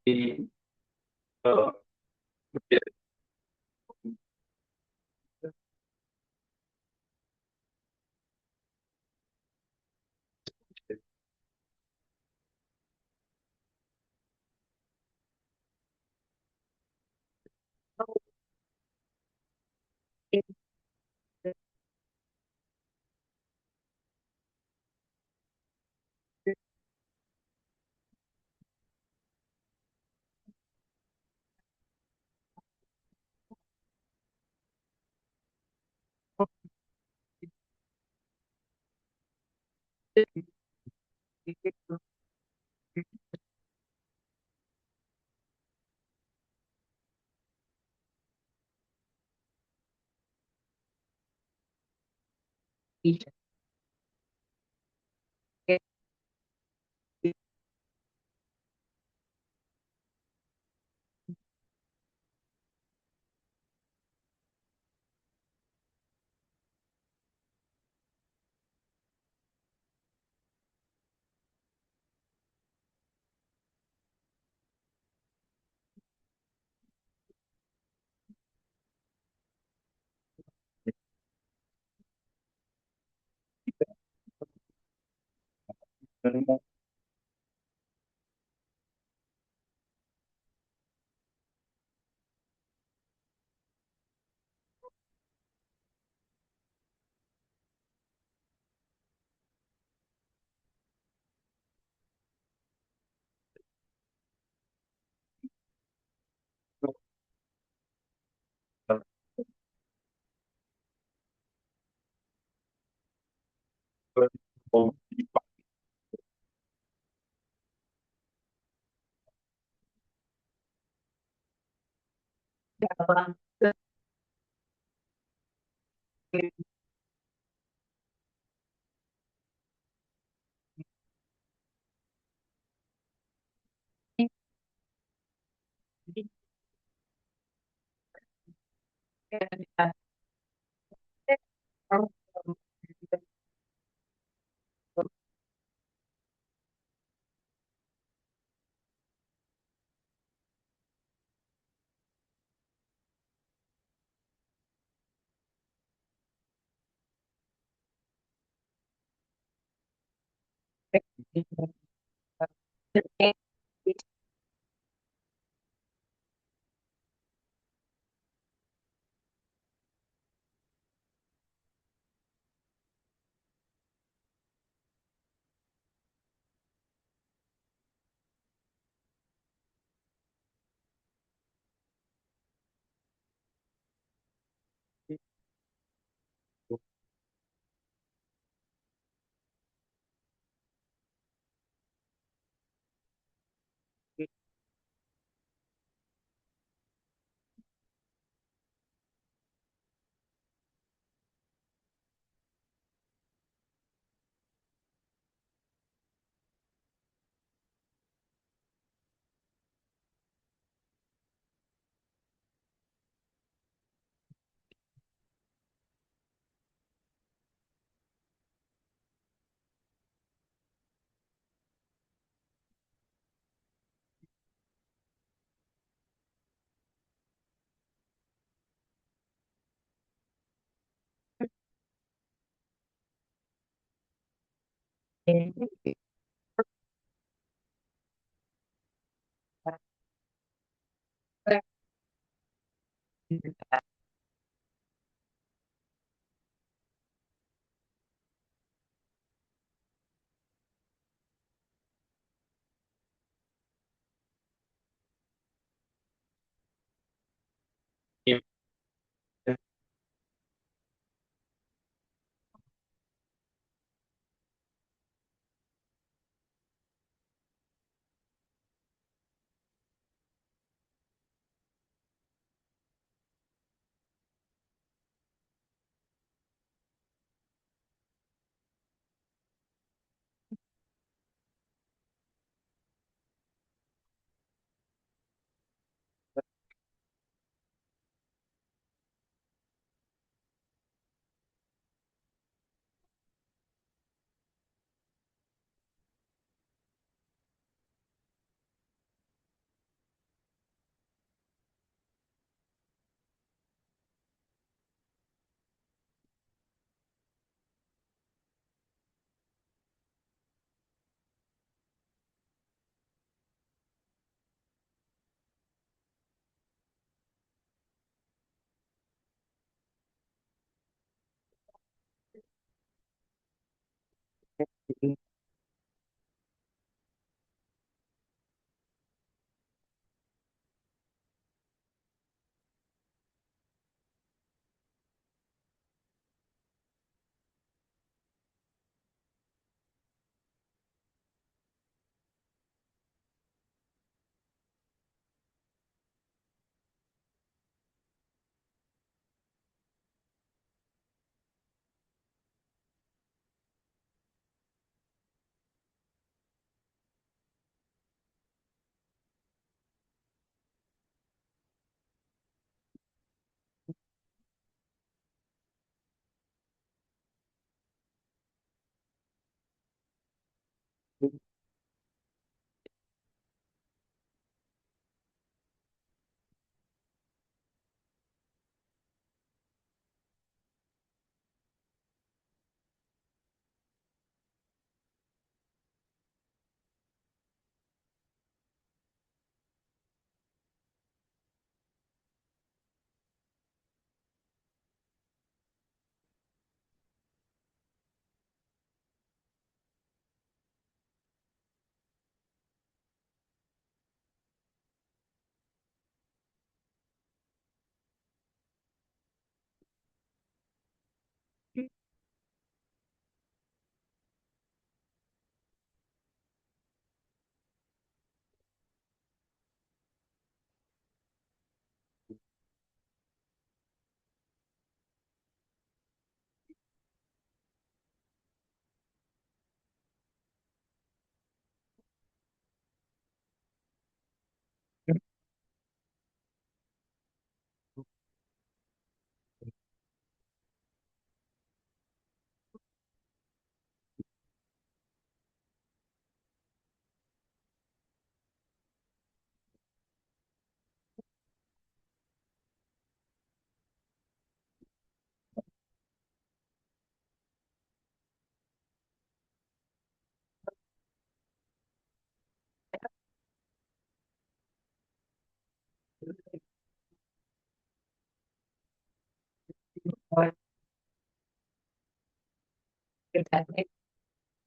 The, uh,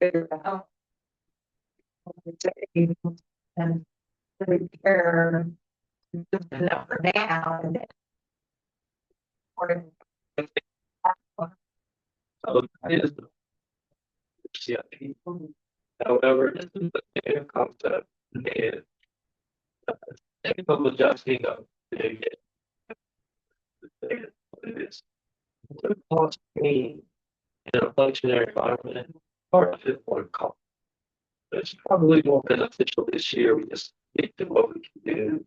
Figure out. And repair the number now and then. So that is the CIP. However, this is the same concept. And think of adjusting of it is the cost being in a inflationary environment, part of it would cost. It's probably more beneficial this year. We just stick to what we can do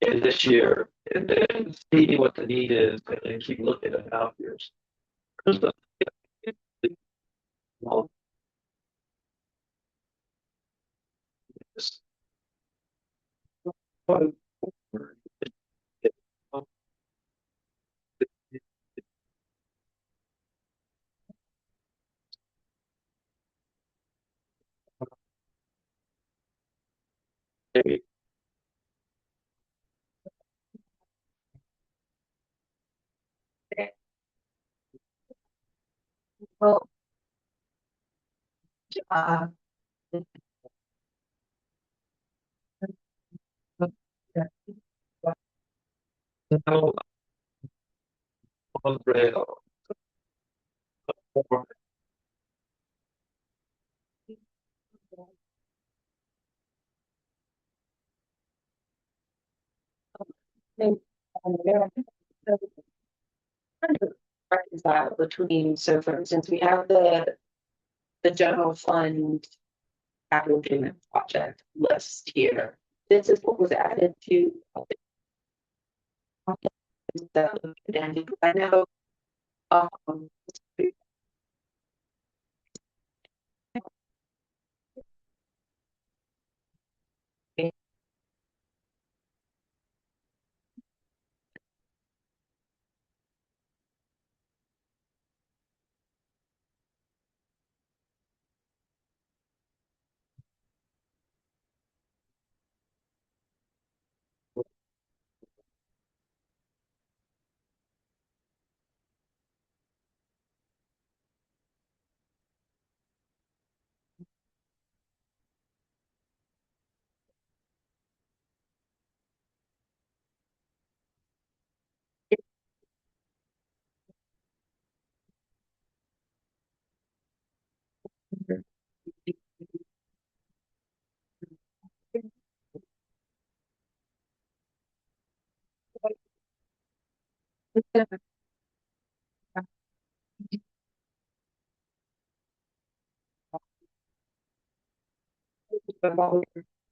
in this year and then see what the need is and then keep looking at out years. Because the- well, it's- Well, uh, no, on rail, or reconcile between, so for instance, we have the general fund capital improvement project list here. This is what was added to. That and I know, um,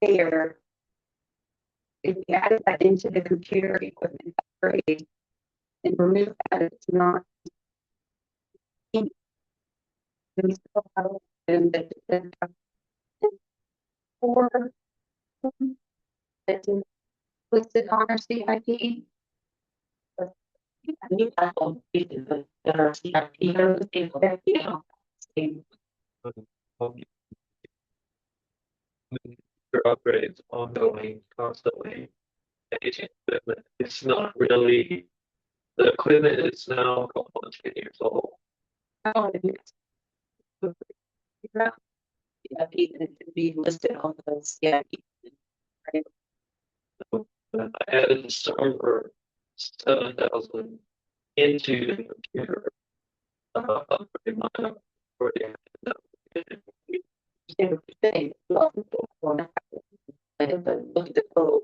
there, if we added that into the computer equipment upgrade and remove that, it's not. We still have, and for. That's listed on our CIP. New platform, that our CIP, those things that, you know. Your upgrades ongoing constantly. Aging equipment, it's not really, the equipment is now almost 10 years old. Yeah, it should be listed on the CIP. Right? I added the server 7,000 into the computer. Upgrade my for the Thing, look at the code.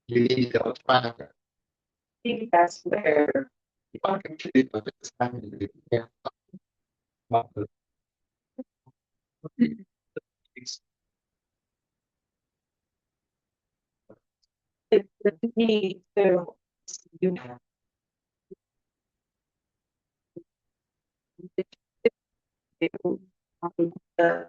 You need to find out. I think that's where You want to contribute, but it's time to do. Yeah. the need to you have the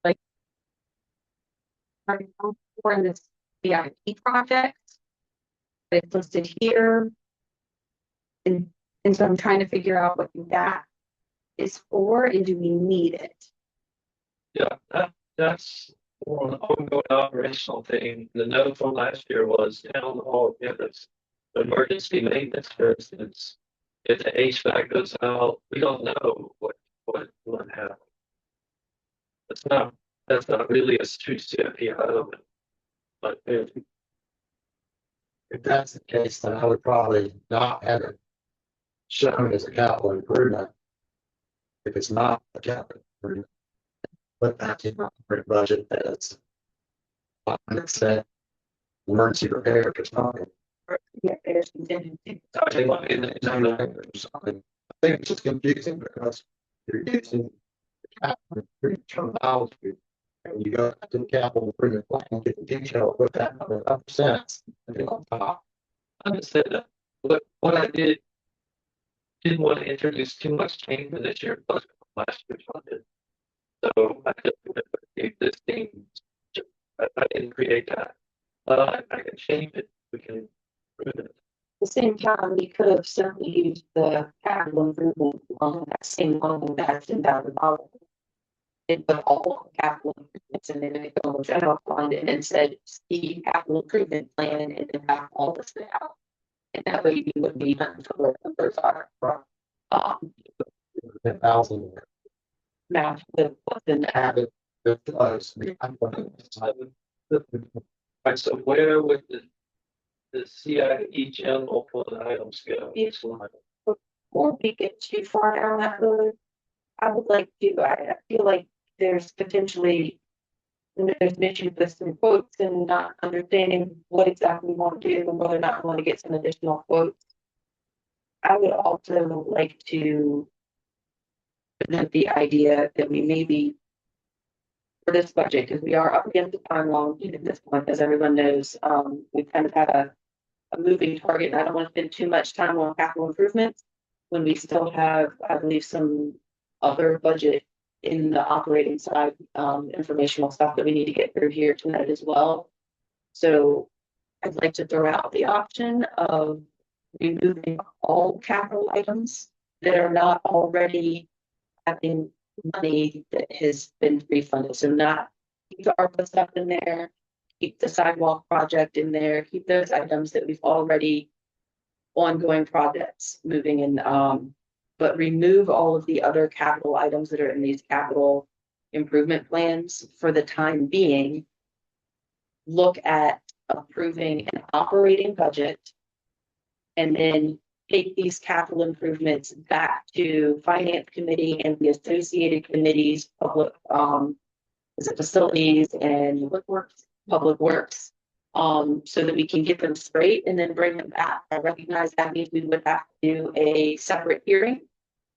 like for this VIP project. It's listed here. And, and so I'm trying to figure out what that is for and do we need it? Yeah, that's for an ongoing operational thing. The note from last year was town hall campus emergency maintenance, for instance. If the HVAC goes out, we don't know what will happen. That's not really a true CIP item, but If that's the case, then I would probably not have it shown as a capital improvement. If it's not a capital improvement, but that's in the budget that's 100% emergency repair or something. Yeah, there's contingency. I think like in the exam or something. I think it's just confusing because you're using the capital improvement terminology. And you go to the capital improvement plan and get the detail with that number of cents and then on top. I understand that. What I didn't want to introduce too much change in this year's budget from last year's budget. So I just put the existing, I didn't create that. I can change it, we can improve it. The same time, we could have certainly used the capital improvement on that same line that's $10,000. It put all capital improvements in the individual general fund and then said, see capital improvement plan and then have all this out. And that way you would be done for what the numbers are. Um, 10,000 match with what's in the added the close. Right, so where would the CIE general fund items go? Each line. Before we get too far down that road, I would like to, I feel like there's potentially And there's an issue with some quotes and not understanding what exactly we want to do and whether or not we want to get some additional quotes. I would also like to present the idea that we maybe for this budget, because we are up against the timeline at this point, as everyone knows, we've kind of had a moving target, and I don't want to spend too much time on capital improvements when we still have, I believe, some other budget in the operating side, informational stuff that we need to get through here tonight as well. So I'd like to throw out the option of removing all capital items that are not already having money that has been refunded. So not keep the ARPA stuff in there, keep the sidewalk project in there, keep those items that we've already ongoing projects moving in, but remove all of the other capital items that are in these capital improvement plans for the time being. Look at approving an operating budget and then take these capital improvements back to finance committee and the associated committees, public, is it facilities and public works, so that we can get them straight and then bring them back. I recognize that means we would have to do a separate hearing,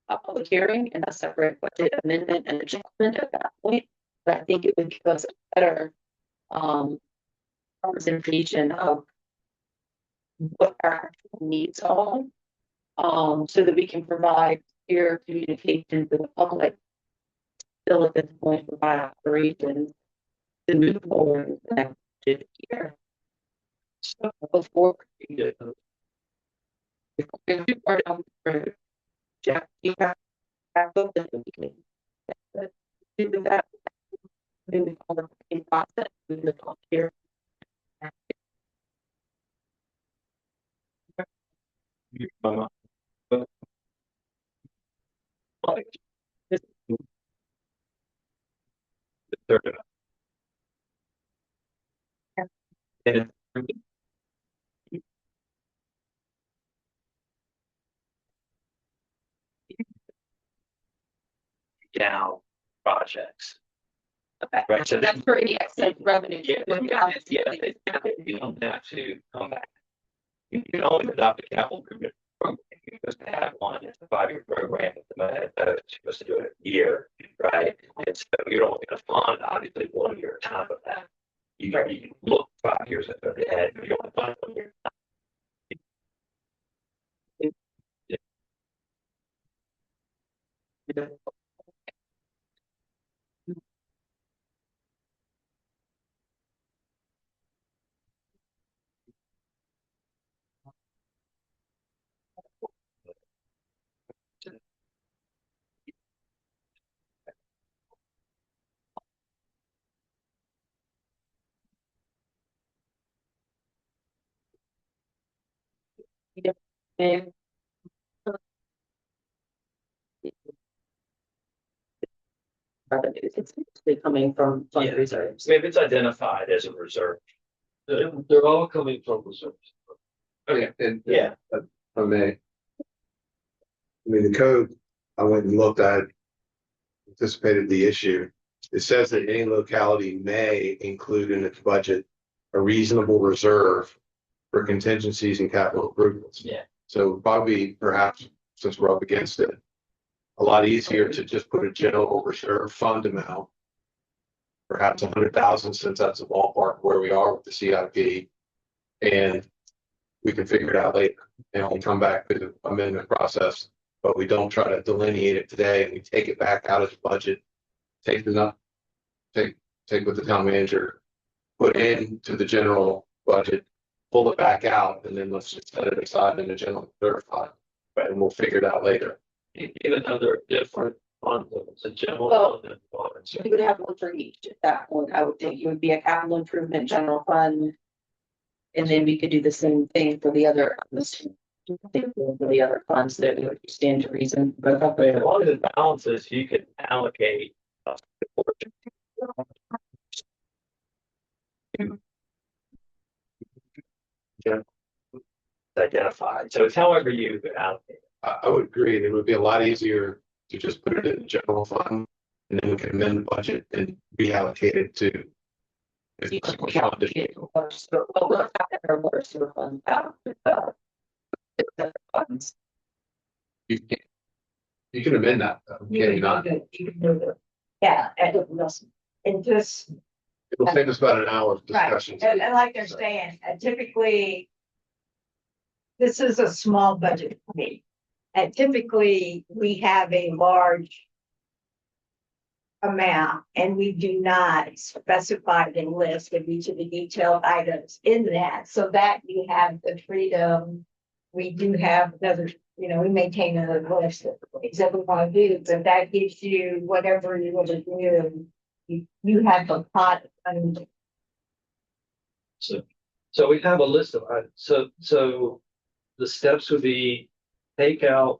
a public hearing and a separate budget amendment and adjustment at that point. But I think it would give us a better, representation of what our actual needs are, so that we can provide clear communication to the public. Still at this point, provide operations to move forward in the next year. So before we part of the Jeff, you have those that we can do that. Moving on the process, we will talk here. Down projects. Okay. Right, so That's for any excess revenue. Yeah, you don't have to come back. You can only adopt a capital improvement program. You're supposed to have one, it's a 5-year program, you're supposed to do it a year, right? And so you're only gonna fund obviously 1 year at a time of that. You can look 5 years ahead, but you only fund 1 year. And revenues, it's basically coming from fund Yeah. reserves. Maybe it's identified as a reserve. They're all coming from reserves. Okay, and Yeah. if I may. I mean, the code, I went and looked at, anticipated the issue. It says that any locality may include in its budget a reasonable reserve for contingencies and capital improvements. Yeah. So probably perhaps, since we're up against it, a lot easier to just put a general reserve fund amount. Perhaps 100,000, since that's the ballpark where we are with the CIP. And we can figure it out later and we'll come back to the amendment process, but we don't try to delineate it today and we take it back out of the budget. Take what the town manager put into the general budget, pull it back out, and then let's just set it aside in the general reserve fund. Right, and we'll figure it out later. Even though they're different funds, it's a general Well, fund and bonds. We would have one for each at that point. I would think it would be a capital improvement general fund. And then we could do the same thing for the other, for the other funds that would stand to reason. But As long as it balances, you can allocate. Identified, so it's however you allocate. I would agree. It would be a lot easier to just put it in the general fund and then we can amend the budget and reallocate it to You can count the vehicle. So, well, we'll have to have water sewer fund out. The funds. You can, you can amend that, though, can you not? You can do it. Yeah, and just, It'll take us about an hour of right, discussion. and like they're saying, typically. This is a small budget for me. And typically, we have a large amount, and we do not specify the list of each of the detailed items in that, so that you have the freedom. We do have another, we maintain another list of things that we want to do, but that gives you whatever you want to do. You have the pot, and So we have a list of items. So the steps would be take out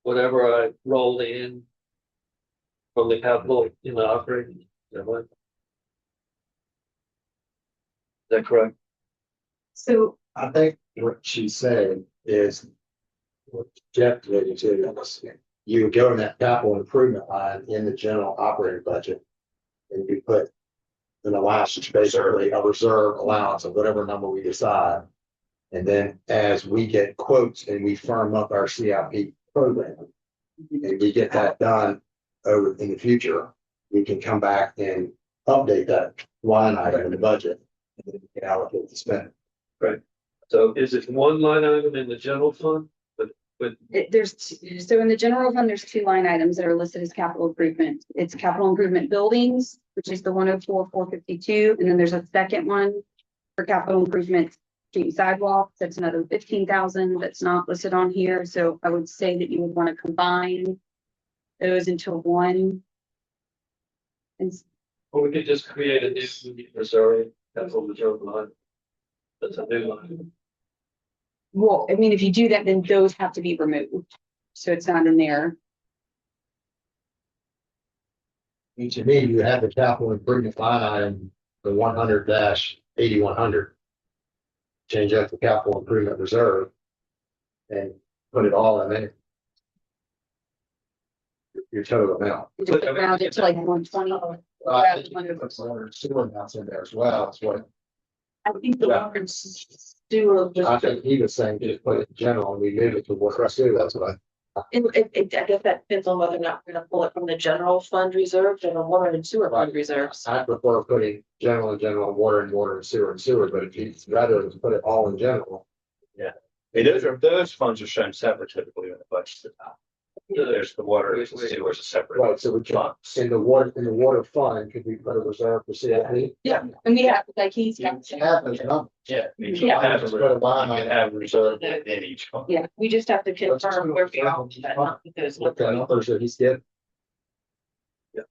whatever I rolled in from the capital in the operating. Is that what? Is that correct? so I think what she's saying is what Jeff related to is you would go in that capital improvement line in the general operating budget. And you put an allowance, basically a reserve allowance of whatever number we decide. And then as we get quotes and we firm up our CIP program, and we get that done over in the future, we can come back and update that line item in the budget. And then we can allocate the spending. So is it one line item in the general fund? But So in the general fund, there's two line items that are listed as capital improvement. It's capital improvement buildings, which is the 104,452, and then there's a second one for capital improvement street and sidewalk. That's another 15,000 that's not listed on here. So I would say that you would want to combine those into one. And or we could just create a new reserve, that's what the general line. That's a new line. well, I mean, if you do that, then those have to be removed. So it's not in there. And to me, you have the capital improvement line item, the 100-8100. Change out the capital improvement reserve. And put it all in there. Your total amount. Just round it to like 120. I think you put some other sewer amounts in there as well, that's what I think the Yeah. water and sewer I was, think he was saying, just put it in general and we move it to water sewer, that's what I guess that depends on whether or not we're gonna pull it from the general fund reserve or the water and sewer fund reserves. I prefer putting general and general, water and sewer, but if you rather than put it all in general. Hey, those funds are shown separate typically in the budget. There's the water, there's the sewer is a separate. Right, so we can, in the water fund, could we put a reserve for CIP? Yeah, and we have, like, he's got. Have those numbers. Yeah. You Yeah. can have a reserve in each fund. Yeah, we just have to confirm where we are with that, not because. What the numbers that he's getting.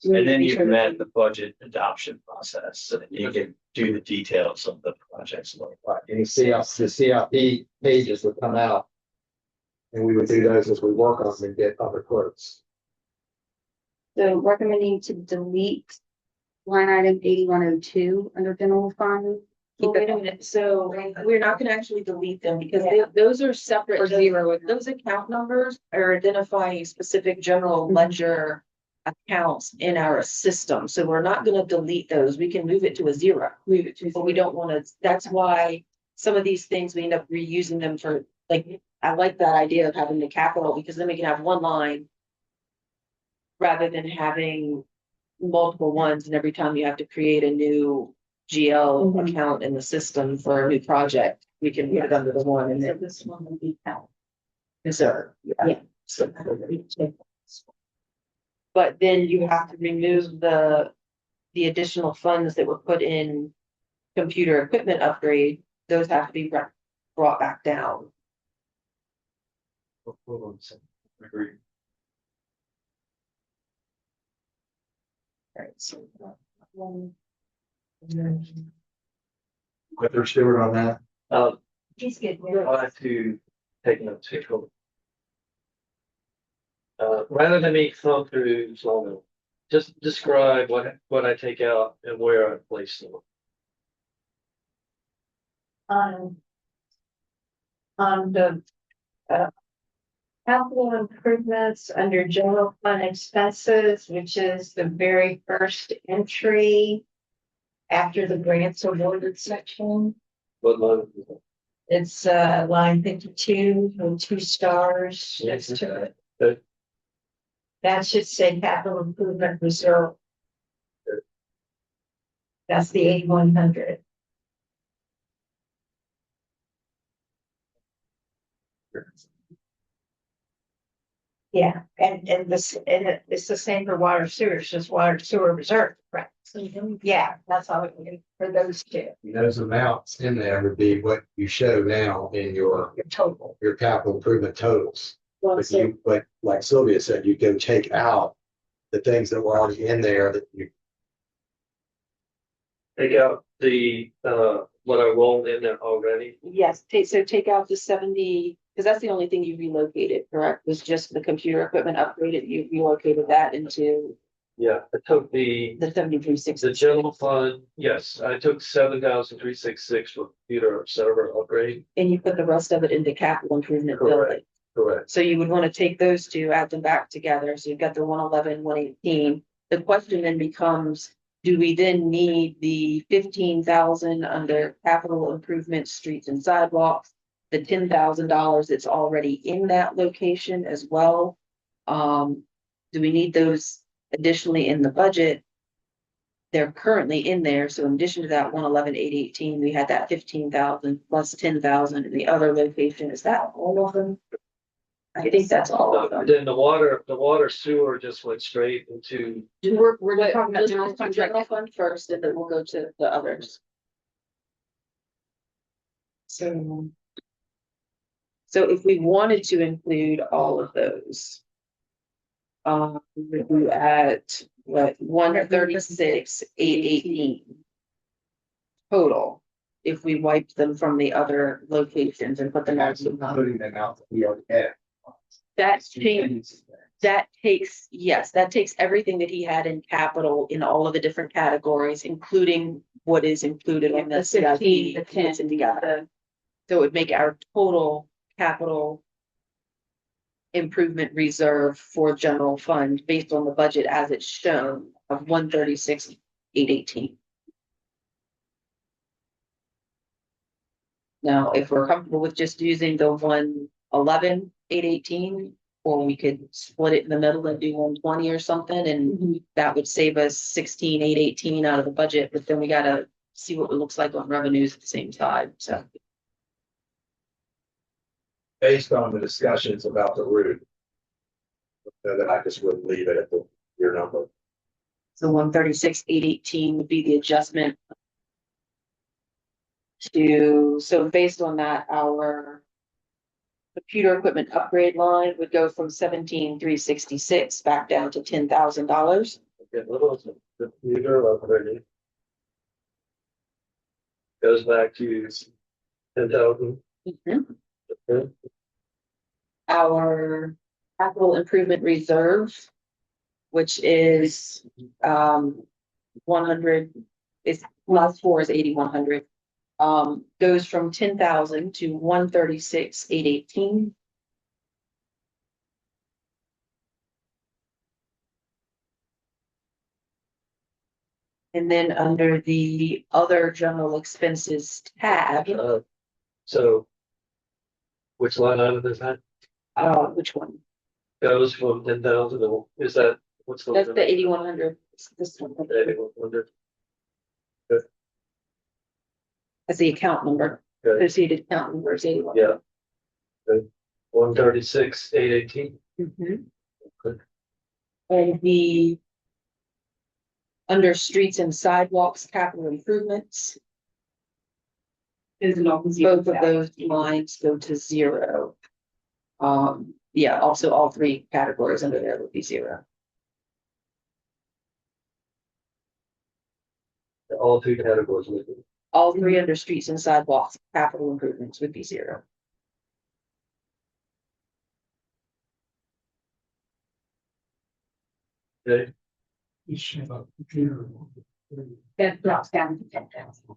And then you can add the budget adoption process, so that you can do the details of the projects. Right, and you see us, the CIP pages would come out. And we would do those as we work on them and get other quotes. So recommending to delete line item 8102 under general fund. Well, wait a minute, so we're not gonna actually delete them because those are separate. Or zero. Those account numbers are identifying specific general ledger accounts in our system. So we're not gonna delete those. We can move it to a zero. Move it to. But we don't wanna, that's why some of these things, we end up reusing them for, like, I like that idea of having the capital because then we can have one line. Rather than having multiple ones and every time you have to create a new GL account in the system for a new project, we can put it under the one and then. This one will be count. Reserve. Yeah. So. But then you have to remove the additional funds that were put in computer equipment upgrade. Those have to be brought back down. Hold on a second. Agree. Right, so. Whether Stewart on that. He's getting I'll have to take notes here. Rather than me thumb through, so just describe what I take out and where I place them. On the capital improvements under general fund expenses, which is the very first entry. after the grants awarded section. What line? It's line 52 with 2 stars next to it. Okay. That should say capital improvement reserve. That's the 8100. Yeah, and this, and it's the same for water sewer, it's just water sewer reserve, right? So, yeah, that's all it is for those two, Those amounts in there would be what you show now in your total. your capital improvement totals. Well, But so you, but like Sylvia said, you can take out the things that were already in there that you, Take out the, what I rolled in there already. yes, take out the 70, because that's the only thing you relocated, correct? Was just the computer equipment upgraded, you relocated that into Yeah, I took the the 7360. the general fund, yes, I took 7,366 for computer server upgrade. And you put the rest of it into capital improvement Correct. building. Correct. So you would want to take those two, add them back together. So you've got the 111, 118. The question then becomes, do we then need the 15,000 under capital improvement, streets and sidewalks? The $10,000 that's already in that location as well? Do we need those additionally in the budget? They're currently in there. So in addition to that 111, 818, we had that 15,000 plus 10,000 in the other location. Is that all of them? I think that's all of them. Then the water sewer just went straight into, We're talking about general fund first, and then we'll go to the others. So if we wanted to include all of those, we at what, 136, 818 total, if we wiped them from the other locations and put them out. putting them out that we already have. That takes everything that he had in capital in all of the different categories, including what is included on the The 15, CIP, the 10, puts it together. So it would make our total capital improvement reserve for general fund based on the budget as it's shown of 136, 818. Now, if we're comfortable with just using the 111, 818, or we could split it in the middle and do 120 or something, and that would save us 16, 818 out of the budget, but then we gotta see what it looks like on revenues at the same time, so. Based on the discussions about the route. That I just wouldn't leave it at your number. So 136, 818 would be the adjustment. So based on that, our computer equipment upgrade line would go from 17,366 back down to $10,000. okay, what was it? The computer upgrade. Goes back to 10,000. Okay. Our capital improvement reserve, which is 100, is last four is 8,100. Goes from 10,000 to 136, 818. And then under the other general expenses tab, So. Which line item is that? which one? Goes from 10,000, is that, what's the? That's the 8,100. This one. 8,100. That's the account number. Okay, Associated account number is 81. yeah. Okay. 136, 818. Mhm. Good. And the under streets and sidewalks capital improvements, both of those lines go to zero. Yeah, also all three categories under there would be zero. All three categories with it. All three under streets and sidewalks capital improvements would be zero. Okay, That drops down to 10,000.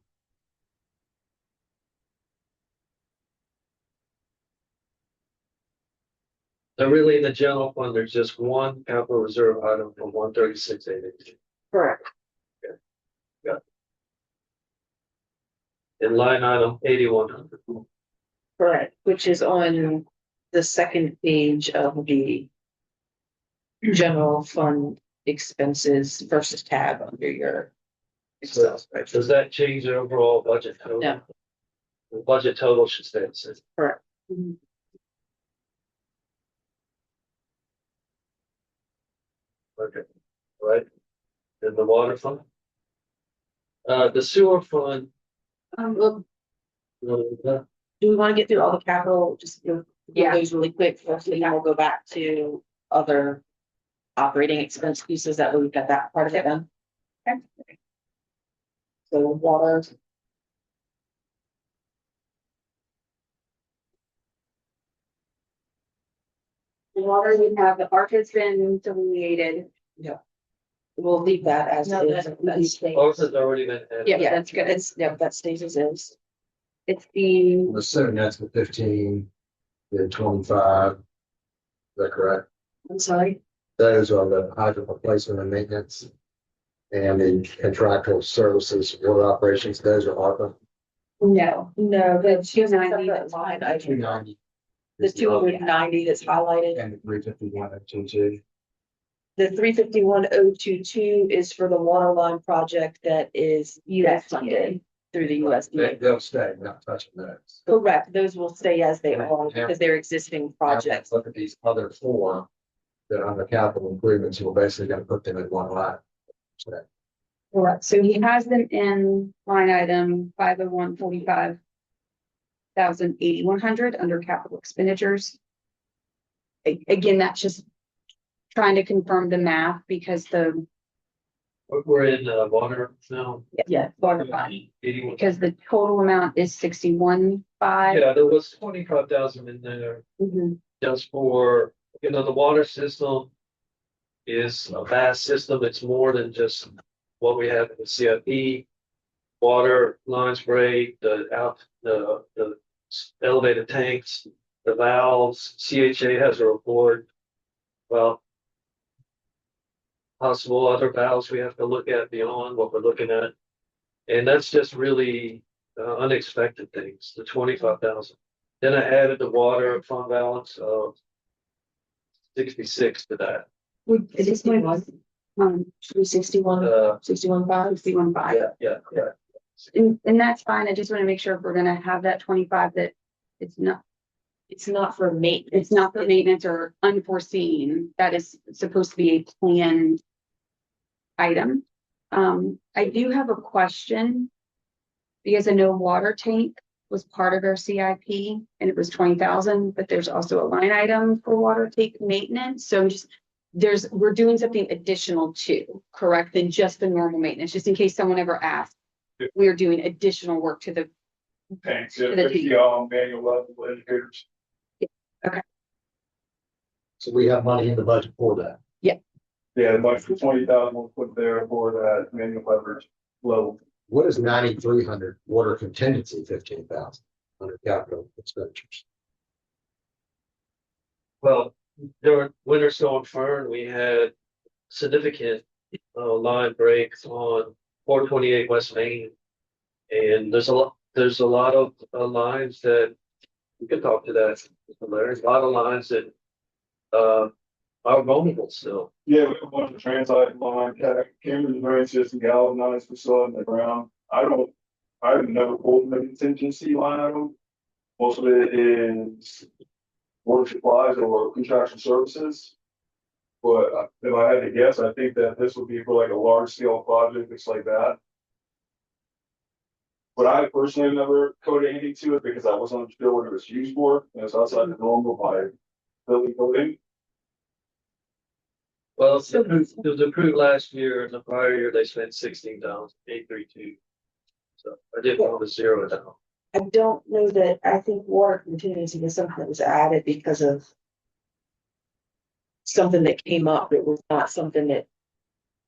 so really in the general fund, there's just one capital reserve item from 136, 818. Correct. Okay. Got it. in line item 8100. Correct, which is on the second page of the general fund expenses versus tab under your Excel spreadsheet. Does that change the overall budget total? No. The budget total should stay the same. Correct. Okay, right. And the water fund? The sewer fund, Well, uh, do we want to get through all the capital, just go Yeah. those really quick first, and then we'll go back to other operating expense pieces that way we've got that part of it done. Okay. So water. The water, we have, the ARC has been delineated. We'll leave that as No, is. that's- ours has already been added. Yeah, that's good. It's, yeah, that stays as is. It's the, I'm assuming that's the 15, the 25. Is that correct? I'm sorry. Those are the hydrant replacement and maintenance. And the contractual services, water operations, those are ARPA. no, No, the 290. line item, 290. the 290 that's highlighted. And the 351 The 351,022 is for the water line project that is US funded through the USDA. They'll stay, not touching those. Correct, those will stay as they are because they're existing Now, projects. Look at these other four that are under capital improvements, we're basically gonna put them in one line. So, Correct. So he has them in line item 501,45,081 under capital expenditures. Again, that's just trying to confirm the math because We're in water now. Yeah. water fund, 81. because the total amount is 61,500. Yeah, there was 25,000 in there just for, the water system is a vast system. It's more than just what we have in the CIP. Water lines break, the elevated tanks, the valves, CHA has a report. Well, possible other valves we have to look at beyond what we're looking at. And that's just really unexpected things, the 25,000. Then I added the water fund balance of 66 to that. It is 361, Uh, 61.5. 61,500. yeah. And that's fine. I just want to make sure if we're gonna have that 25, that it's not for maintenance. It's not for maintenance or unforeseen. That is supposed to be a planned item. I do have a question. Because I know water tank was part of our CIP and it was 20,000, but there's also a line item for water tank maintenance. So we're doing something additional too, correct, than just the normal maintenance, just in case someone ever asks. We are doing additional work to the Thanks. To the team. Manual level educators. So we have money in the budget for that. Yeah, like for 20,000, we'll put there for that manual leverage level. What is 9,300 water contingency, 15,000 under capital expenditures? Well, during Winter Storm Fern, we had significant line breaks on 428 West Main. And there's a lot of lines that we could talk to that. There's a lot of lines that are vulnerable still. Yeah, we have a bunch of transite line, Cameron drain system, galvanized facade in the ground. I've never pulled the contingency line item. Most of it is water supplies or contractual services. But if I had to guess, I think that this would be for like a large scale project, it's like that. But I personally have never coded anything to it because I wasn't sure what it was used for, and it's outside the normal by building coding. Well, it was approved last year, and the prior year they spent 16,832. So I did want to zero it out. I don't know that, I think water contingency is something that was added because of something that came up. It was not something that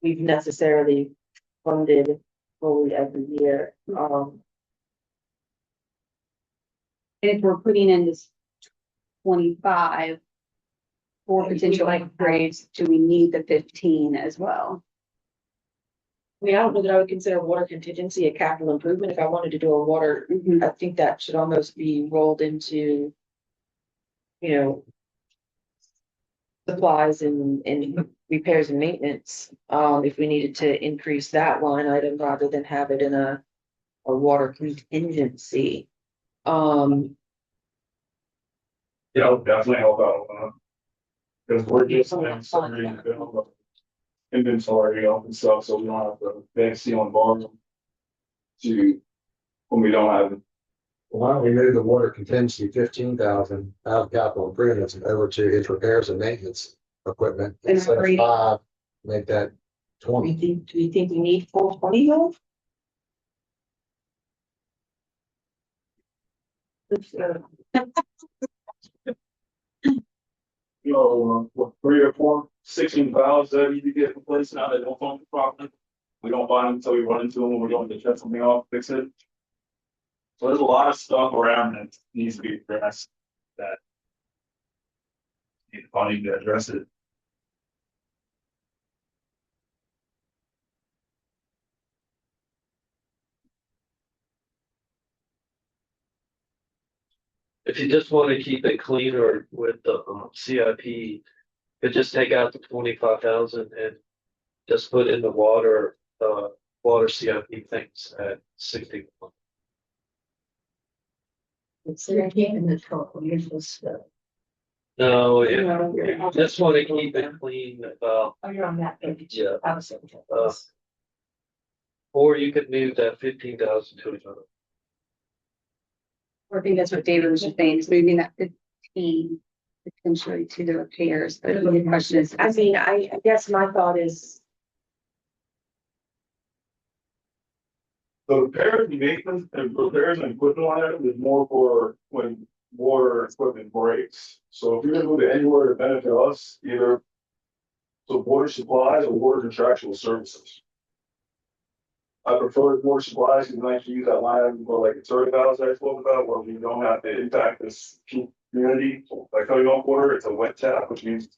we've necessarily funded fully every year. And if we're putting in this 25 for potential upgrades, do we need the 15 as well? mean, I don't know that I would consider water contingency a capital improvement. If I wanted to do a water, I think that should almost be rolled into, you know, supplies and repairs and maintenance. If we needed to increase that line item rather than have it in a water contingency. Yeah, it'll definitely help out. Because we're just inventory up and stuff, so we don't have to fancy on volume to when we don't have it. Why don't we move the water contingency 15,000 out of capital improvements and over to its repairs and maintenance equipment? And Instead of agree. 5, make that 20. Do you think we need full 20 though? You know, what, 3 or 4, 16 valves that need to get replaced now that don't function properly. We don't buy them until we run into them when we're going to shut something off, fix it. So there's a lot of stuff around that needs to be addressed that need funding to address it. If you just want to keep it cleaner with the CIP, could just take out the 25,000 and just put in the water, water CIP things at 60. So you're keeping the total, you're just, No, yeah, just want to keep it clean, oh, you're on that page. Yeah. I was thinking. or you could move that 15,000 to another. I think that's what David was just saying, is moving that 15 potentially to the repairs, but the question is. I mean, I guess my thought is, The repairs and maintenance and repairs and equipment on it is more for when water equipment breaks. So if you're gonna move it anywhere to benefit us, either so water supplies or water contractual services. I prefer water supplies because I can use that line item for like the 30,000 I spoke about, where we don't have to impact this community by cutting off water. It's a wet tap, which means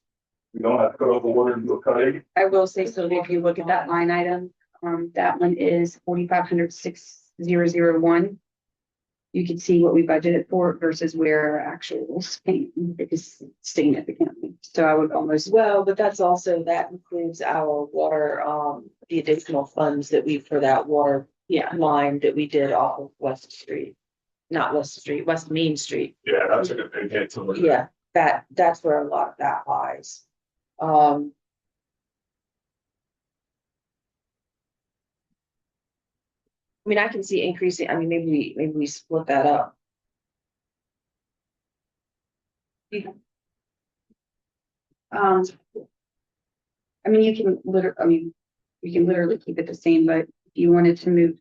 we don't have to cut off the water and do a cutting. I will say, so if you look at that line item, that one is 4,500,6,001. You can see what we budgeted for versus where our actuals came, it is significantly. So I would almost, well, but that's also, that includes our water, the additional funds that we, for that water line that we did off of West Street. Not West Street, West Main Street. Yeah, that's a good big hit to it. Yeah, that's where a lot of that lies. I mean, I can see increasing, I mean, maybe we split that up. I mean, you can we can literally keep it the same, but if you wanted to move.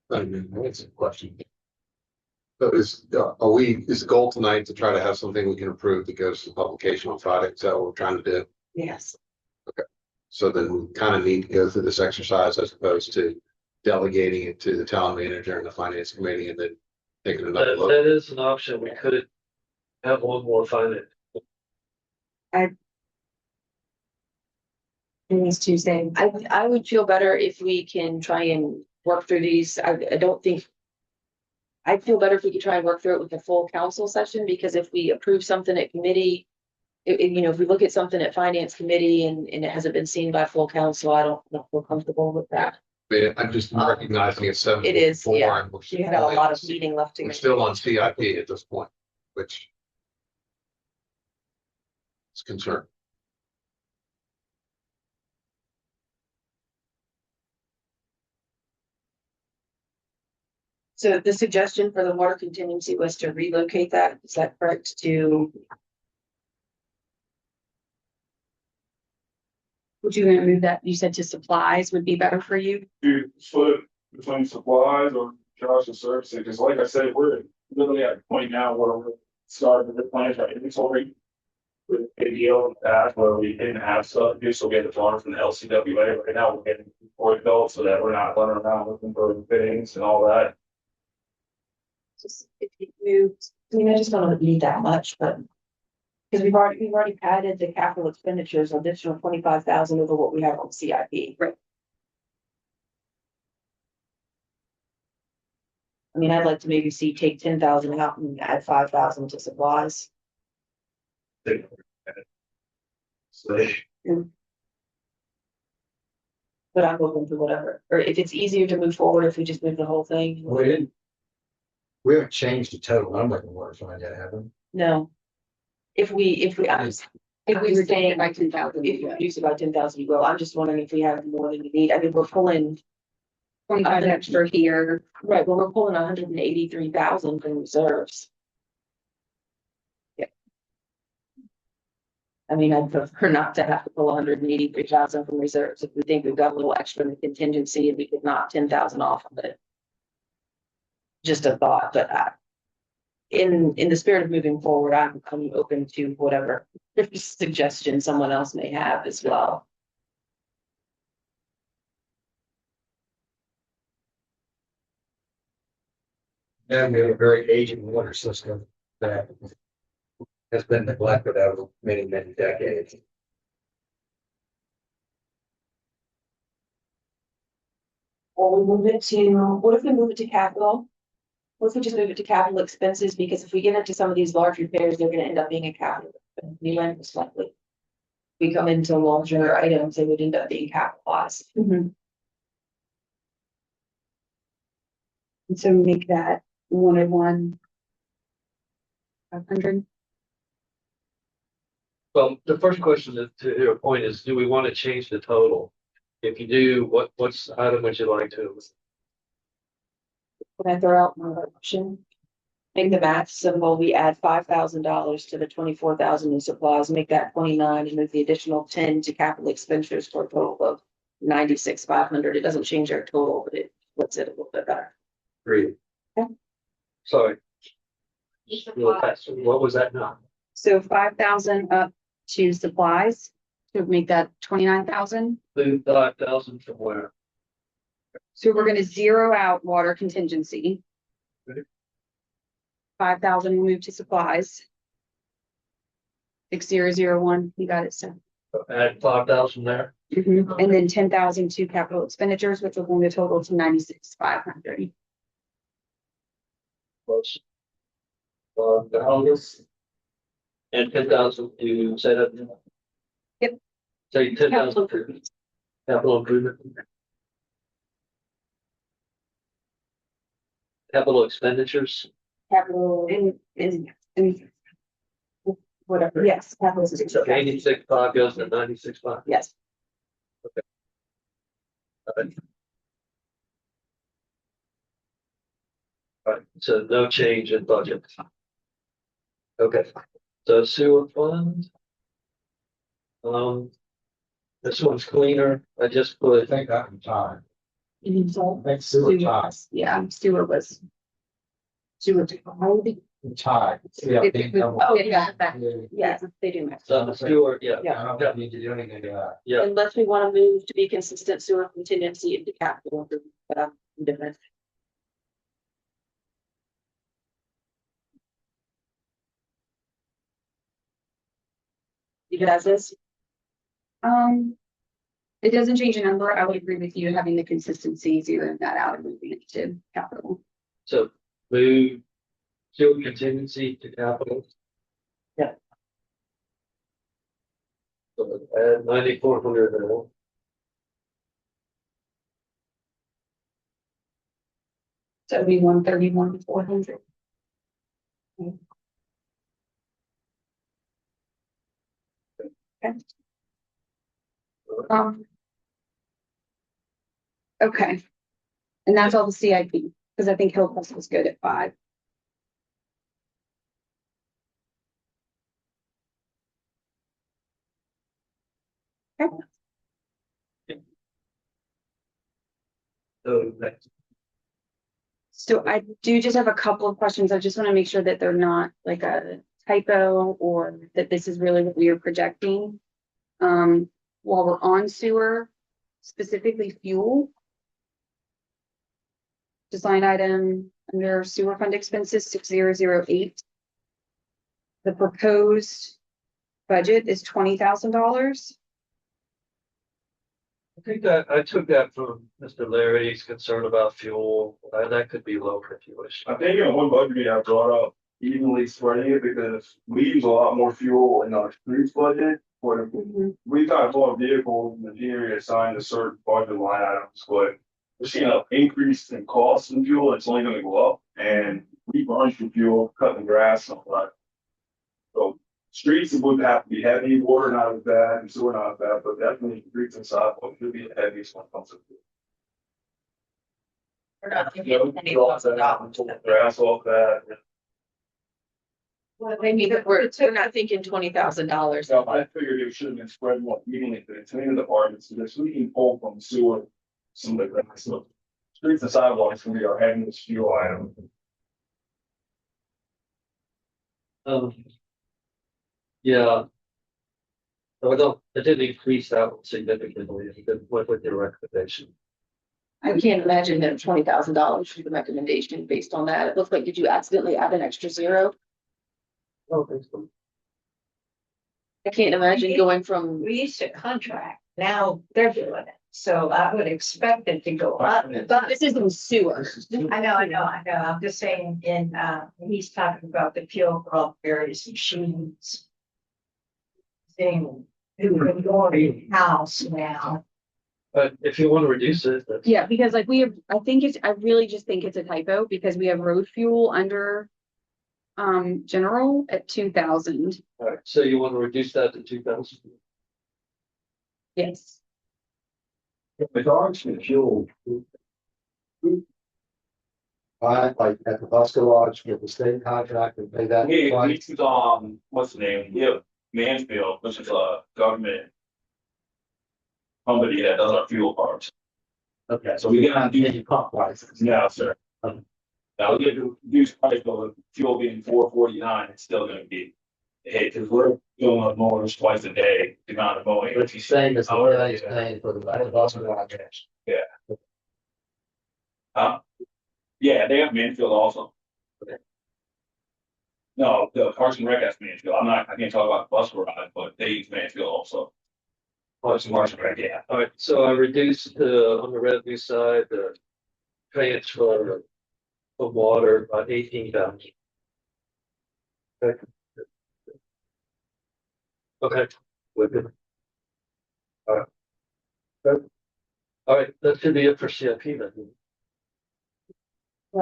That's a question. So is the goal tonight to try to have something we can approve that goes to publication on Friday? Is that what we're trying to do? Yes. So then we kind of need to go through this exercise as opposed to delegating it to the town manager and the finance committee and then taking another look. That is an option. We could have one more finance. It's Tuesday. I would feel better if we can try and work through these. I don't think. I'd feel better if we could try and work through it with a full council session, because if we approve something at committee, if we look at something at finance committee and it hasn't been seen by full council, I don't feel comfortable with that. But I'm just recognizing it's 7. It is, yeah. And You have a lot of meeting left to we're go. still on CIP at this point, which is concerned. So the suggestion for the water contingency was to relocate that. Is that correct? Would you want to move that? You said to supplies would be better for you? To split between supplies or jobs and services, because like I said, we're literally at a point now where we're starting to replenish our inventory. With a deal in the past where we didn't have stuff to do, so we had to farm from the LCWA. Right now, we're getting for built so that we're not running around looking for fittings and all that. Just if you moved, I mean, I just don't need that much, but Because we've already added the capital expenditures, additional 25,000 over what we have on CIP. Right. I mean, I'd like to maybe see take 10,000 out and add 5,000 to supplies. So But I'm open to whatever, or if it's easier to move forward, if we just move the whole thing. We haven't changed the total. I'm looking for it yet, have we? No. If we, I'm just, if we were saying, by 10,000. if you reduce it by 10,000, you will, I'm just wondering if we have more than we need. I mean, we're pulling, 25 extra here. right, well, we're pulling 183,000 from reserves. Yeah. I mean, I'd prefer not to have to pull 183,000 from reserves if we think we've got a little extra in the contingency and we could knock 10,000 off of it. Just a thought, but in the spirit of moving forward, I'm open to whatever suggestion someone else may have as well. And we have a very aging water system that has been neglected over many, many decades. Or we move it to, what if we move it to capital? What if we just move it to capital expenses? Because if we get into some of these large repairs, they're gonna end up being a capital. Anyway, most likely. We come into larger items, they would end up being capitalized. And so make that 101. 500. Well, the first question to your point is, do we want to change the total? If you do, what's the item would you like to? When I throw out my option. Make the math simple, we add $5,000 to the 24,000 in supplies, make that 29 and move the additional 10 to capital expenditures for a total of 96,500. It doesn't change our total, but it puts it a little bit better. Three. Okay. Sorry. What was that now? So 5,000 up to supplies to make that 29,000. Move 5,000 from where? So we're gonna zero out water contingency. Okay. 5,000 will move to supplies. 6001, you got it, so. Add 5,000 there. And then 10,000 to capital expenditures, which will bring the total to 96,500. Plus. $5,000. And 10,000 to set up. Yep. Say 10,000. Capital improvement. Capital expenditures. Capital And whatever. yes, Capital So expenditures. 86.5 goes to 96.5. Yes. Right, so no change in budget. Okay, so sewer fund. This one's cleaner. I just I put, think that was time. So, I think sewer time. yeah, Stewart was. Stewart. Tie. Oh, yeah, yes, they do. mix. sewer, yeah. Yeah. I don't need to do anything to that. Yeah. Unless we want to move to be consistent sewer contingency into capital improvement, but I'm indifferent. You guys, this, It doesn't change the number. I would agree with you having the consistency, zeroing that out and moving it to capital. So move sewer contingency to capital. Yeah. So add 9,400 there. So it'd be 131, 400. Okay. Okay. And that's all the CIP, because I think Hillcrest was good at 5. Okay. So next. So I do just have a couple of questions. I just want to make sure that they're not like a typo or that this is really what we are projecting. While we're on sewer, specifically fuel. Design item under sewer fund expenses 6008. The proposed budget is $20,000. I think that I took that from Mr. Larry's concern about fuel. That could be lower if you wish. I think in one budget meeting I brought up evenly spreading it because we use a lot more fuel in our streets budget. For the, we got more vehicles, machinery assigned to certain budget line items, but we're seeing an increase in costs in fuel. It's only going to go up, and we burn for fuel, cutting grass, and all that. So streets would have to be heavy, water not as bad, and sewer not as bad, but definitely streets and sidewalks should be the heaviest when it comes to fuel. We're not thinking You know, $20,000. grass off that. Well, Maybe we're not thinking $20,000. So I figured it should have been spread more evenly between the departments, so this we can pull from sewer, some of the grass, so streets and sidewalks can be our heaviest fuel item. Yeah. So it didn't increase that one significantly. It went with your recommendation. I can't imagine that $20,000 should be the recommendation based on that. It looks like, did you accidentally add an extra zero? Oh, thanks. So. I can't imagine going from, We used to contract, now they're doing it, so I would expect it to go up. but this isn't sewer. I know, I'm just saying he's talking about the fuel for all various machines. Thing, who can go in house now. But if you want to reduce it, that's. Yeah, because like we have, I really just think it's a typo because we have road fuel under general at 2,000. All right, so you want to reduce that to 2,000? Yes. With ours, the fuel. Like at the bus garage with the state contract and pay that. Yeah, we price. use, what's the name? Yeah, Mansfield, which is a government company that does our fuel cards. Okay, So we gotta do any pump prices. now, sir. Now we get to use price of fuel being $4.49, it's still gonna be a hit, because we're doing on mowers twice a day, the amount of mowing. But it's the same as what I was paying for the bus garage. Yeah, they have Mansfield also. No, the Parks and Rec has Mansfield. I can't talk about the bus garage, but they use Mansfield also. Parks and Rec, yeah. All right, so I reduced on the revenue side, the transfer of water by 18,000. Okay. Okay. With it. All right. Good. All right, that should be it for CIP then.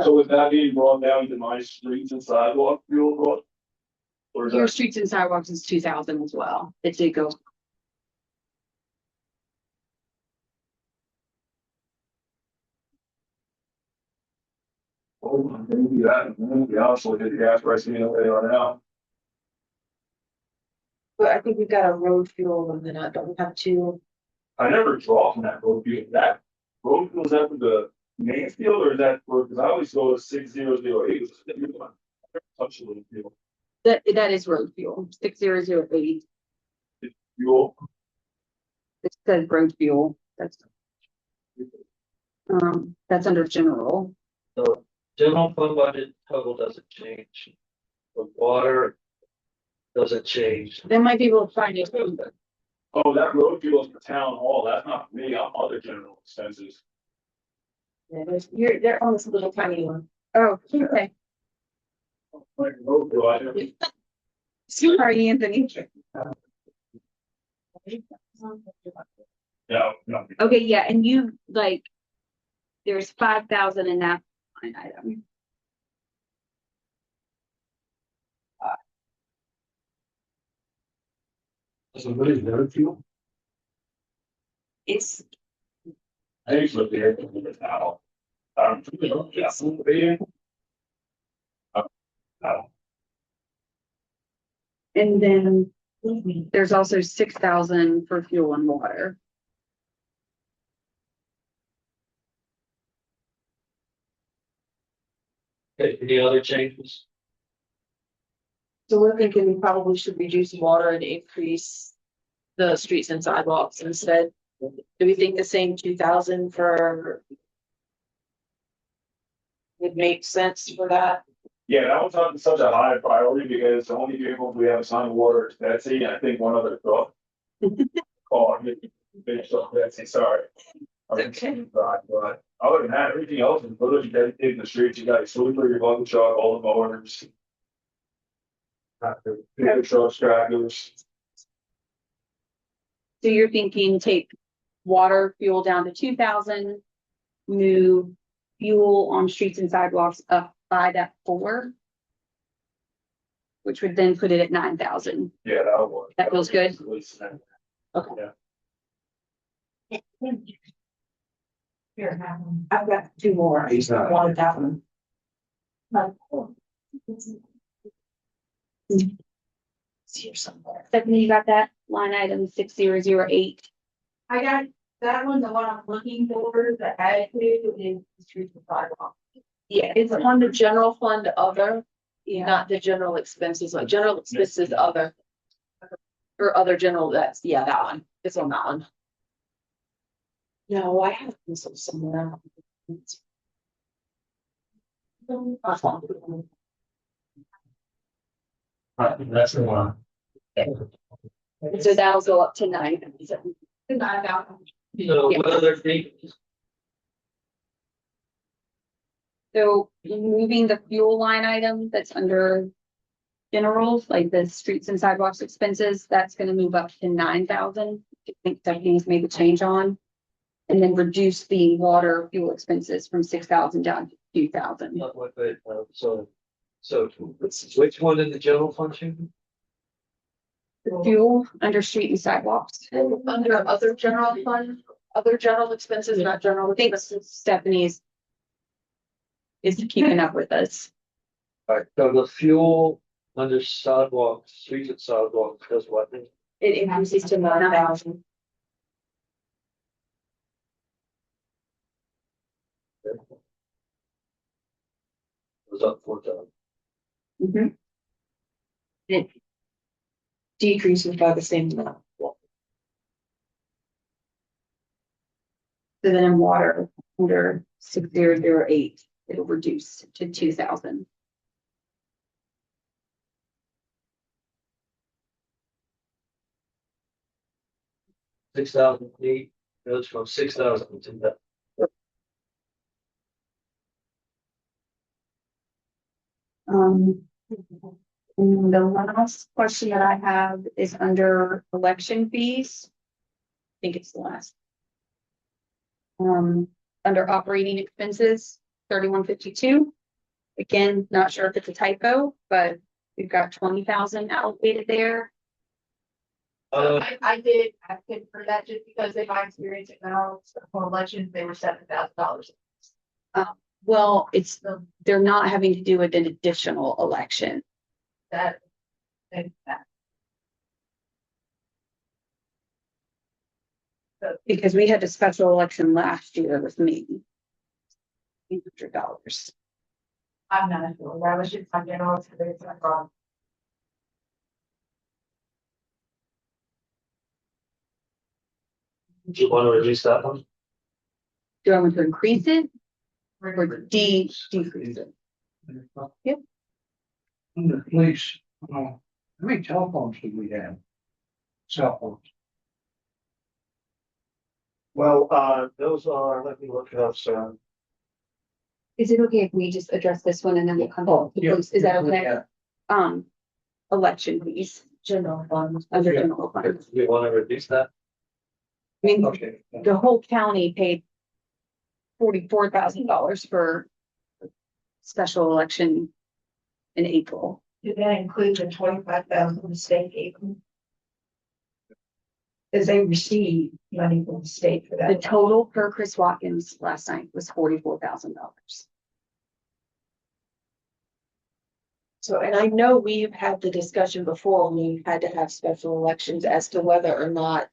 So with that being brought down to my streets and sidewalk fuel cost? Or is Your that, streets and sidewalks is 2,000 as well. It did go. maybe also did the gas price being the way they are now. But I think we've got a road fuel and then I don't have to. I never draw from that road fuel. That road fuel, is that for the Mansfield or is that for, because I always go to 6008. Touch the road fuel. That is road fuel, 6008. Fuel. It says road fuel. That's under general. So general fund budget total doesn't change. The water doesn't change. They might be able to find it. Oh, that road fuel is for town hall. That's not for me. I'm other general expenses. They're on this little tiny one. Oh, okay. Like road fuel, I Sorry, Anthony. no, no. Okay, yeah, and you like, there's 5,000 in that line item. So what is road fuel? It's, I usually be able to do it now. Yeah, And then there's also 6,000 for fuel and water. Okay, any other changes? so we're thinking we probably should reduce water and increase the streets and sidewalks instead. Do we think the same 2,000 for would make sense for that? Yeah, that one's not such a high priority because the only vehicles we have assigned to water is Betsy and I think one other truck. Oh, I mean, big truck, Betsy, sorry. Okay. But other than that, everything else is literally dedicated to the streets. You got your sweeper, your bucket truck, all the mowers. Big trucks, tractors. So you're thinking take water, fuel down to 2,000, move fuel on streets and sidewalks up by that 4, which would then put it at 9,000. Yeah, that'll work. That feels good? Okay. Here, have them. I've got 2 more. He's not. One that one. It's here somewhere. Stephanie, you got that line item 6008? I got, that one's the one I'm looking for, the attitude is the streets and sidewalk. Yeah, it's on the general fund other, not the general expenses, like general expenses other. Or other general, that's, yeah, that one, it's on that one. No, I have this somewhere. That's the one. So that'll go up to 9. And I got them. So what other things? So moving the fuel line item that's under generals, like the streets and sidewalks expenses, that's gonna move up to 9,000. I think Stephanie's made the change on. And then reduce the water fuel expenses from 6,000 down to 2,000. Wait, so which one in the general function? Fuel under street and sidewalks. Under other general fund, other general expenses, not general I think expenses. Stephanie's is keeping up with us. Alright, so the fuel under sidewalks, streets and sidewalks, does what? It increases to 9,000. Was up 4,000. Mhm. It decreases by the same amount. So then in water under 6008, it'll reduce to 2,000. $6,008 goes from 6,000 to that. And the last question that I have is under election fees. I think it's the last. Under operating expenses, 3152. Again, not sure if it's a typo, but we've got 20,000 allocated there. I did for that just because in my experience at now, for elections, they were $7,000. Well, they're not having to do an additional election. That. And that. Because we had a special election last year with me. $800. I'm not sure, that was just my general experience. Do you want to reduce that one? Do I want to increase it or decrease it? Yep. Under police, how many telephones do we have? Cell phones. Well, those are, let me look it up, sir. Is it okay if we just address this one and then we'll come back? Yeah. Is that okay? Yeah. Election fees, General fund. under Yeah. general fund. Do you want to reduce that? I mean, Okay. the whole county paid $44,000 for special election in April. Did that include the 25,000 the state gave them? Because they received money from the state for The that. total per Chris Watkins last night was $44,000. So, and I know we've had the discussion before, when we've had to have special elections as to whether or not.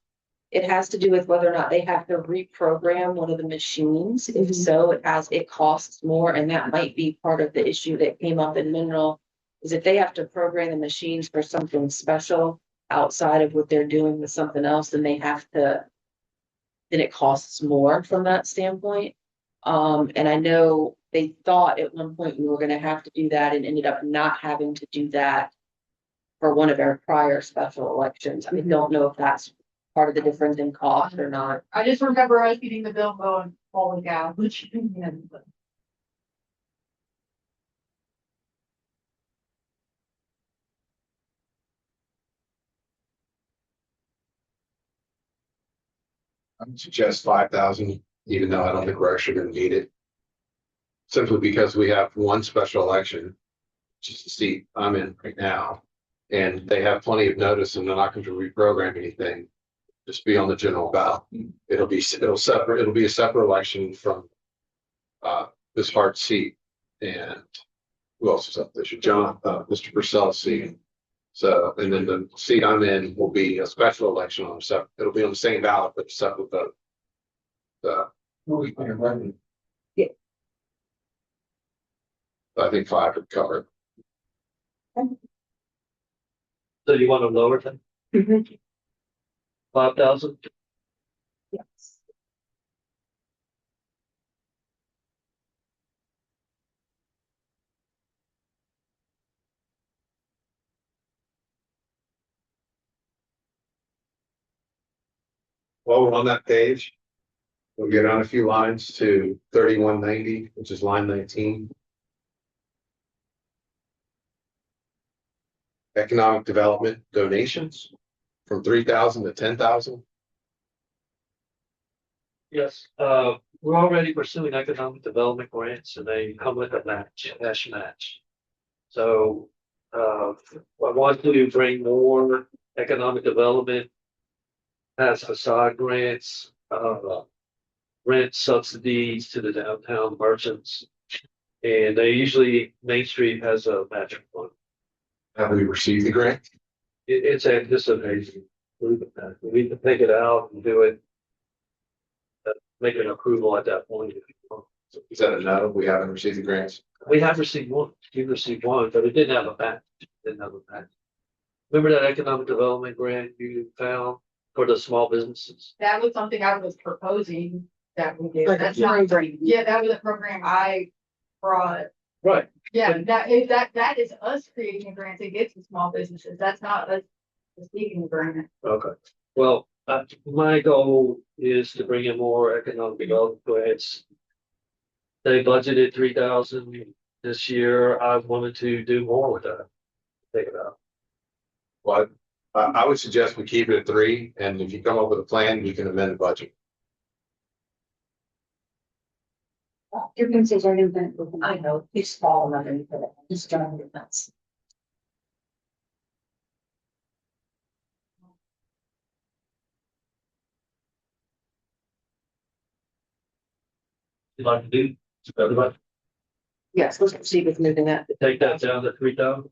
It has to do with whether or not they have to reprogram one of the machines. If so, it costs more, and that might be part of the issue that came up in mineral. Is if they have to program the machines for something special outside of what they're doing with something else, then they have to. Then it costs more from that standpoint. And I know they thought at one point we were gonna have to do that and ended up not having to do that for one of our prior special elections. I don't know if that's part of the difference in cost or not. I just remember us getting the bill going, holy cow, which, you know, I would suggest 5,000, even though I don't think we're actually gonna need it. Simply because we have one special election, which is the seat I'm in right now. And they have plenty of notice and they're not going to reprogram anything. Just be on the general ballot. It'll be a separate election from this Hart seat. And who else is up there? Mr. Purcell's seat. So, and then the seat I'm in will be a special election on a separate, it'll be on the same ballot, but separate vote. I think 5 would cover it. So you want to lower them? 5,000? Yes. While we're on that page, we'll get on a few lines to 3190, which is line 19. Economic development donations from 3,000 to 10,000. Yes, we're already pursuing economic development grants and they come with a cash match. So, I want to bring more economic development as facade grants, rent subsidies to the downtown merchants. And they usually, Main Street has a matching fund. Have we received the grant? It's anticipated. We can take it out and do it. Make an approval at that point. If you want. Is that a no? We haven't received the grants. We have received one. We received one, but it didn't have a match. Remember that economic development grant you found for the small businesses? that was something I was proposing that we did. Like a That's not, program. yeah, that was a program I brought. Right. Yeah, that is us creating a grant to get to small businesses. That's not us receiving a grant. Okay. Well, my goal is to bring in more economic development grants. They budgeted 3,000 this year. I wanted to do more with that. Take it out. Well, I would suggest we keep it at 3, and if you come up with a plan, you can amend the budget. Your pencils are in. I know, he's small enough and for that. Just trying to get that. You'd like to do, everybody, Yes, let's proceed with moving that. take that down to 3,000?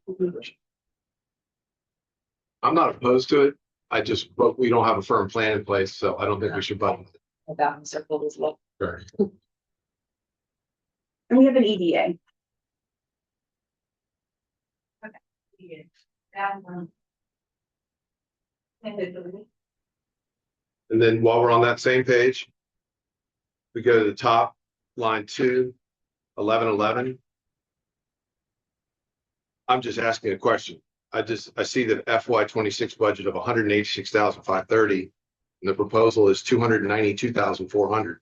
I'm not opposed to it. But we don't have a firm plan in place, so I don't think we should budget. About the circle as well. Sure. And we have an EDA. And then while we're on that same page, we go to the top, line 2, 1111. I'm just asking a question. I see the FY26 budget of 186,530, and the proposal is 292,400,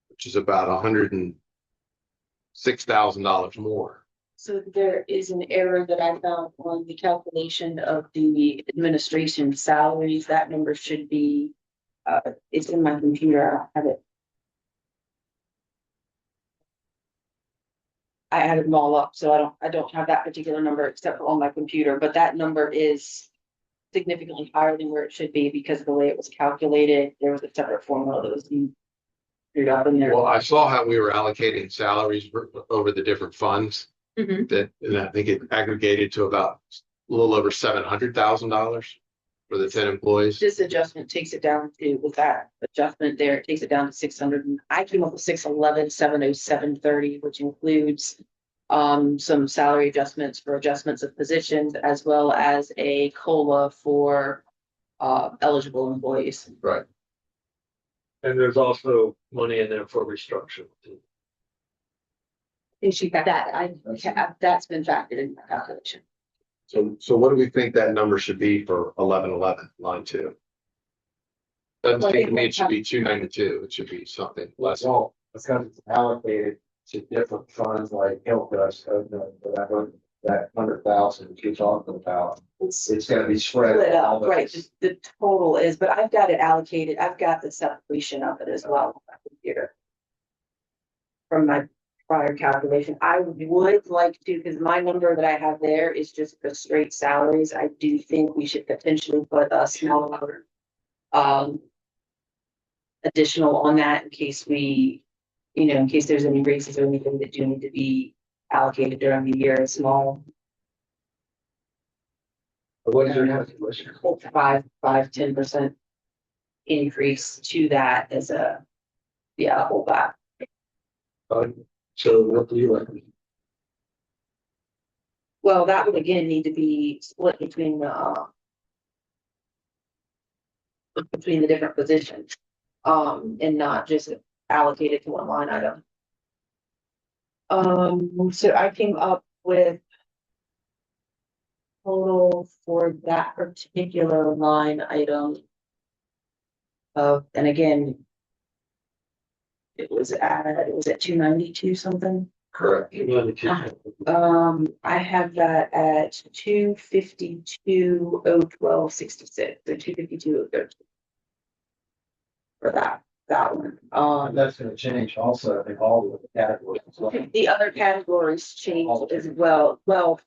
which is about $106,000 more. So there is an error that I found on the calculation of the administration salaries. That number should be, it's in my computer. I have it. I added them all up, so I don't have that particular number except for on my computer, but that number is significantly higher than where it should be because of the way it was calculated. There was a separate formula that was screwed up in there. Well, I saw how we were allocating salaries over the different funds. Mhm. And I think it aggregated to about a little over $700,000 for the 10 employees. This adjustment takes it down to, with that adjustment there, it takes it down to 600. I came up with 611, 707.30, which includes some salary adjustments for adjustments of positions as well as a COLA for eligible employees. Right. And there's also money in there for restructuring. issue that. That's been factored in my calculation. So what do we think that number should be for 1111 line 2? Doesn't seem to me it should be 292. It should be something less. Well, because it's allocated to different funds like help us, that 100,000 you're talking about. It's gonna be spread. Split up, out. right, just the total is, but I've got it allocated, I've got the separation of it as well on my computer. From my prior calculation, I would like to, because my number that I have there is just the straight salaries, I do think we should potentially put a smaller. Additional on that in case we, in case there's any raises or anything that do need to be allocated during the year, a small. What is your calculation? 10% increase to that as a, hold back. So what do you recommend? Well, that would again need to be split between the different positions. And not just allocated to one line item. So I came up with total for that particular line item of, and again, it was at 292 something. Correct. I have that at 252,012.66, so 252,013. For that one. That's gonna change also, I think, all of the categories. as well. The other categories changed as well. Well,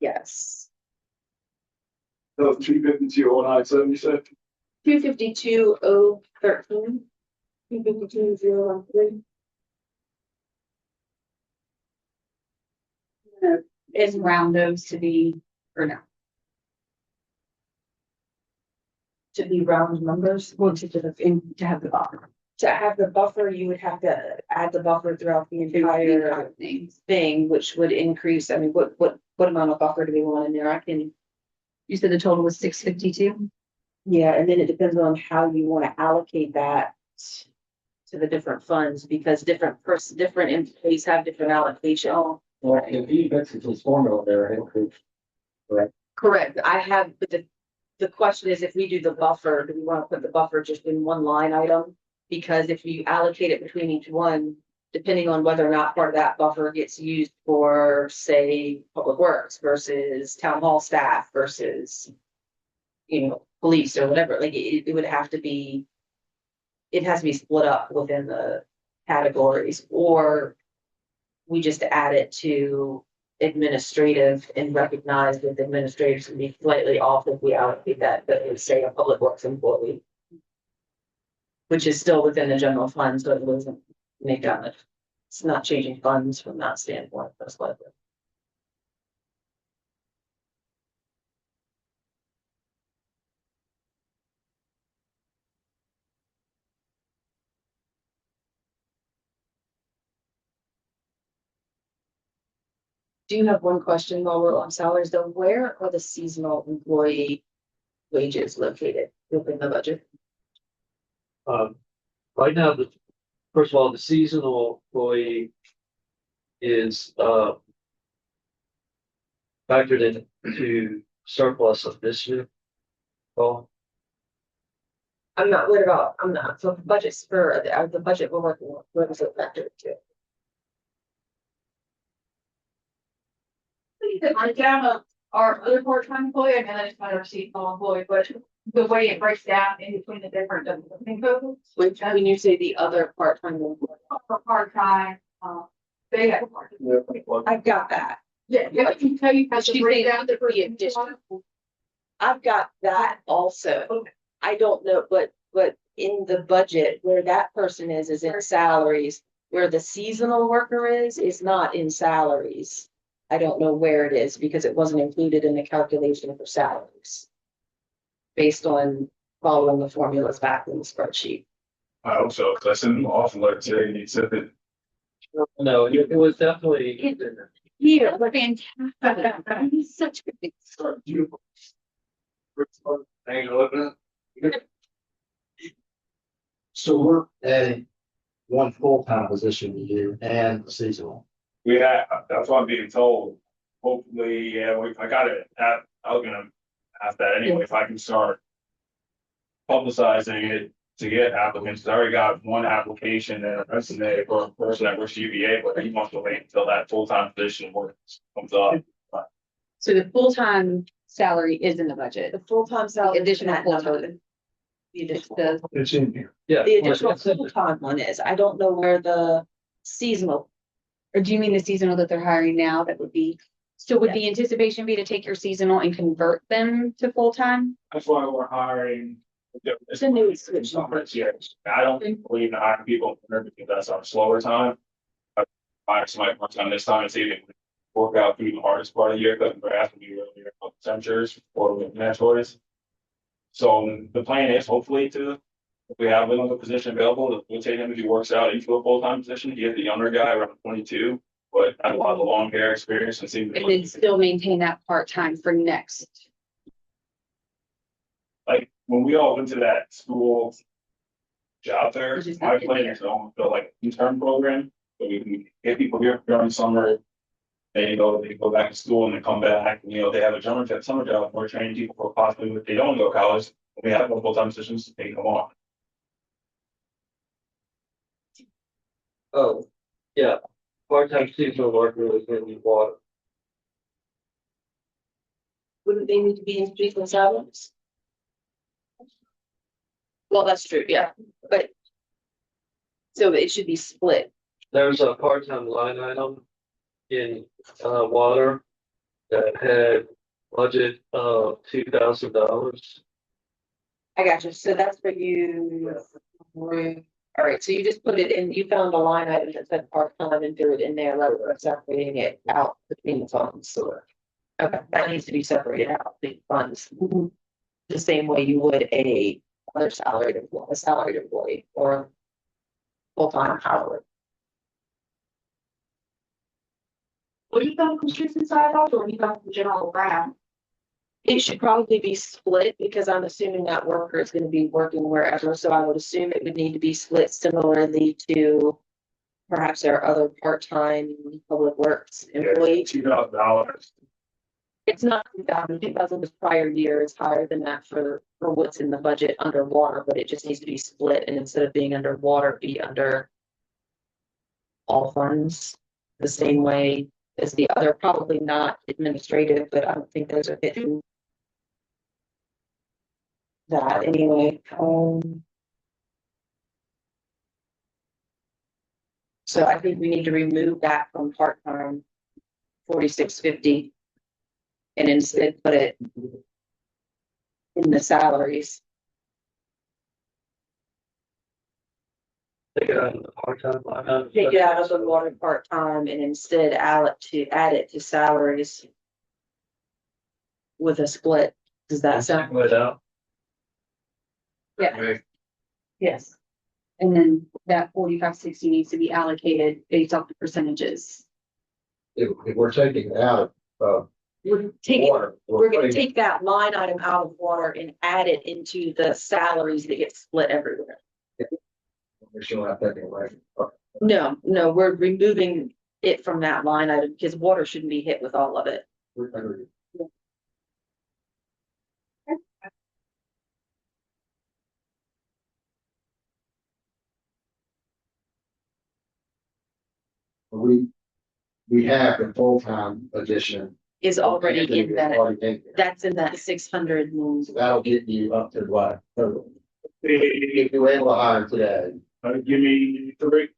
yes, So 252,0970, 252,013. 252,013. Is round those to be, or no? To be round numbers, Well, to have the buffer. to have the buffer, you would have to add the buffer throughout the entire thing, which would increase, I mean, what amount of buffer do we want in there? I can, You said the total was 652? yeah, and then it depends on how you want to allocate that to the different funds, because different employees have different allocation. Well, if he fixes his formula there, it'll increase. Correct, I have, but the question is, if we do the buffer, do we want to put the buffer just in one line item? Because if you allocate it between each one, depending on whether or not part of that buffer gets used for, say, public works versus town hall staff versus, police or whatever, like it would have to be, it has to be split up within the categories, or we just add it to administrative and recognize that the administrators can be slightly off if we allocate that, but it's say a public works employee, which is still within the general fund, so it doesn't make that much. It's not changing funds from that standpoint, most likely. Do you have one question while we're on salaries though? Where are the seasonal employee wages located within the budget? Right now, first of all, the seasonal employee is factored into surplus of this year. Well, I'm not, so the budgets for the budget we're working on, where is it factored to? The breakdown of our other part-time employee, and then I just want to receive full employee, but the way it breaks down in between the different codes. When you say the other part-time employee, For part-time, they have. I've got that. Yeah, I can tell you how She's to break saying down the the additional. I've got that also. I don't know, but in the budget, where that person is in salaries. Where the seasonal worker is not in salaries. I don't know where it is because it wasn't included in the calculation for salaries. Based on following the formulas back in the spreadsheet. I hope so, because I sent him off letter today and he said that. no, it was definitely. Here, but fantastic. He's such a big. So we're adding one full-time position to you and seasonal. We had, that's what I'm being told. Hopefully, yeah, I gotta have, I was gonna ask that anyway, if I can start publicizing it to get applicants. I already got one application and a resume for a person that works at UVA, but he wants to wait until that full-time position work comes up. So the full-time salary is in the budget. The full-time salary. Additional that number, full-time. The additional, It's in here. Yeah. the additional full-time one is, I don't know where the seasonal, Or do you mean the seasonal that they're hiring now that would be? So would the anticipation be to take your seasonal and convert them to full-time? That's why we're hiring. It's a new switch. I don't believe in hiring people because that's our slower time. I hire somebody part-time this time and see if it can work out through the hardest part of the year, because we're asking you earlier about the temperatures or the mandatories. So the plan is hopefully to, if we have another position available, we'll take him if he works out into a full-time position. He is the younger guy around 22, but has a lot of long hair experience and seems. And then still maintain that part-time for next. Like when we all went to that school job fair, Which is my not in plan here. is to almost build like an intern program. So we can get people here during summer. They go back to school and they come back, and, they have a summer job, we're training people for possibly if they don't go to college. We have full-time positions, they come on. Oh, yeah, part-time seasonal worker is in the water. wouldn't they need to be in seasonal salaries? Well, that's true, yeah, but. So it should be split. There's a part-time line item in water that had budget of $2,000. I got you. So that's for you. All right, so you just put it in, you found a line item that said part-time and threw it in there, rather than separating it out between the funds. So, okay, that needs to be separated out, the funds. The same way you would a other salaried employee or full-time hourly. What do you think from streets and sidewalks, or what do you think from general ground? It should probably be split because I'm assuming that worker is going to be working wherever, so I would assume it would need to be split similarly to perhaps our other part-time public works employees. $2,000. It's not 2,000 was prior year, it's higher than that for what's in the budget underwater, but it just needs to be split, and instead of being underwater, be under all funds the same way as the other, probably not administrative, but I don't think those are hitting that anyway. So I think we need to remove that from part-time 4650 and instead put it in the salaries. Take it out of the part-time line item. Take it out of the water part-time and instead add it to salaries with a split. Does that sound? It out. Yeah. Yes. And then that 4560 needs to be allocated based off the percentages. If we're taking it out of We're taking, water. we're gonna take that line item out of water and add it into the salaries that get split everywhere. We still have that away. No, we're removing it from that line item because water shouldn't be hit with all of it. We have the full-time edition. Is already in that, Already in there. that's in that 600 and So that'll get you up to what? If you were able to hire today, Give me three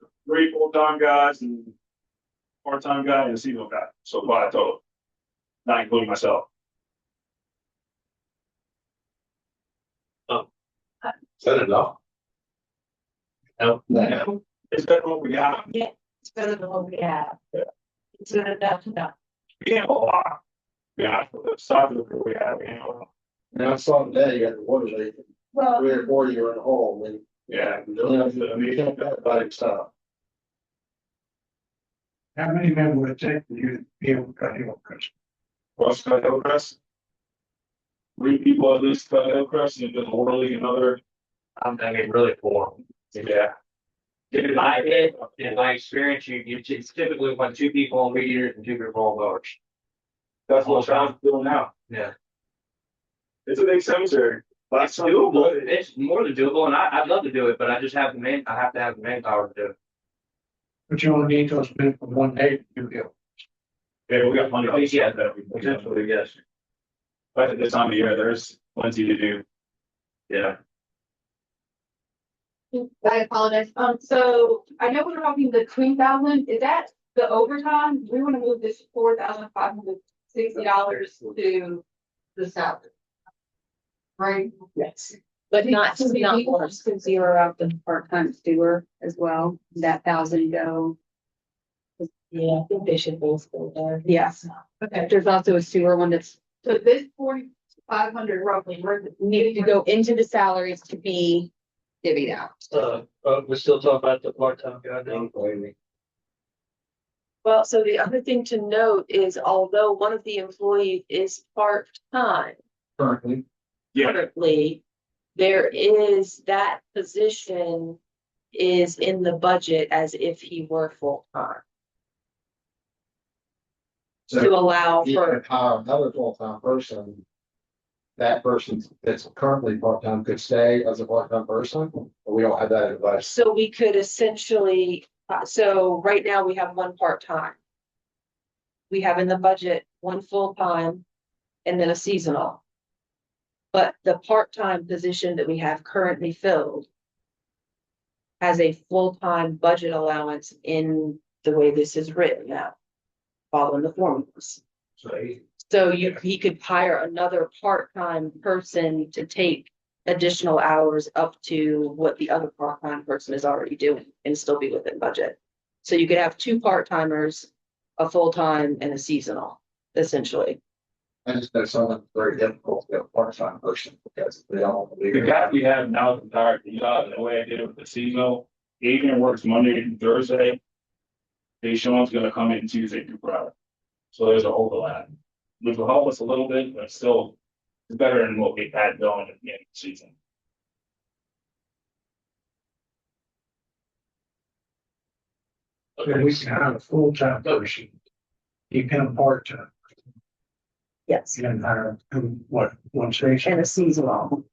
full-time guys and part-time guy and a seasonal guy, so 5 total. Not including myself. Is that enough? No. It's better what we got. It's better than what we have. Yeah. It's better than that. We can't hold on. Yeah, the size of the we have, now I saw today, you got the water leak, Well, 3 or 4 you're in a hole, and yeah. you can't everybody stop. How many men would it take for you to be able to cut Hillcrest? What's cut Hillcrest? 3 people at least cut Hillcrest and just orderly another. I mean, really 4. Yeah. In my experience, you typically want 2 people on weed eaters and 2 people on mowers. That's what I'm doing now. Yeah. It's a big cemetery. It's doable, it's more than doable, and I'd love to do it, but I just have I have to have the manpower to do it. But you only need those men for one day to do it. Yeah, we got plenty of these, yeah, that we Potentially, yes. but at this time of year, there's plenty to do. Yeah. I apologize. So I know we're talking the 20,000, is that the overtime? We want to move this $4,560 to the salary. Right? Yes. But not more. To zero out the part-time sewer as well, that 1,000 go. Yeah, I think they should both go there. Yes, Okay, there's also a sewer one that's so this 4,500 roughly, we're needed to go into the salaries to be divvied out. We're still talking about the part-time guy now. Well, so the other thing to note is although one of the employees is part-time Currently. Yeah, currently, there is that position is in the budget as if he were full-time. To allow You for, could hire another full-time person. That person that's currently part-time could stay as a part-time person, but we don't have that advice. so we could essentially, so right now we have one part-time. We have in the budget one full-time and then a seasonal. But the part-time position that we have currently filled has a full-time budget allowance in the way this is written now, following the formulas. So he could hire another part-time person to take additional hours up to what the other part-time person is already doing and still be within budget. So you could have 2 part-timers, a full-time and a seasonal, essentially. I just know someone's very difficult to get a part-time person because they don't believe. the guy we have now is retired, the way I did it with the seasonal, Adrian works Monday and Thursday. Sean's gonna come in Tuesday through Friday. So there's an overlap, which will help us a little bit, but still it's better than what we had going at the end of the season. And we can have a full-time person. Keep him part-time Yes. and hire him, what, one station? And a seasonal.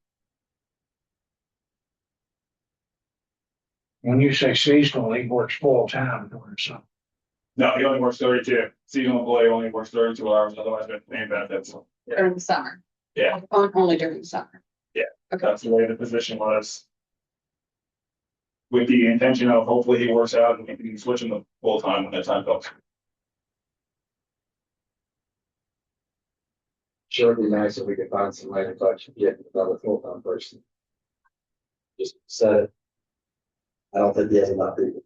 When you say seasonal, he works full-time or something. No, he only works 32. Seasonal employee only works 32 hours, otherwise they're paying benefits. During the summer. Yeah. Only during the summer. That's the way the position was. With the intention of hopefully he works out and we can switch him to full time when that time comes. Sure, it'd be nice if we could find somebody to get another full-time person. Just said it. I don't think he has enough people.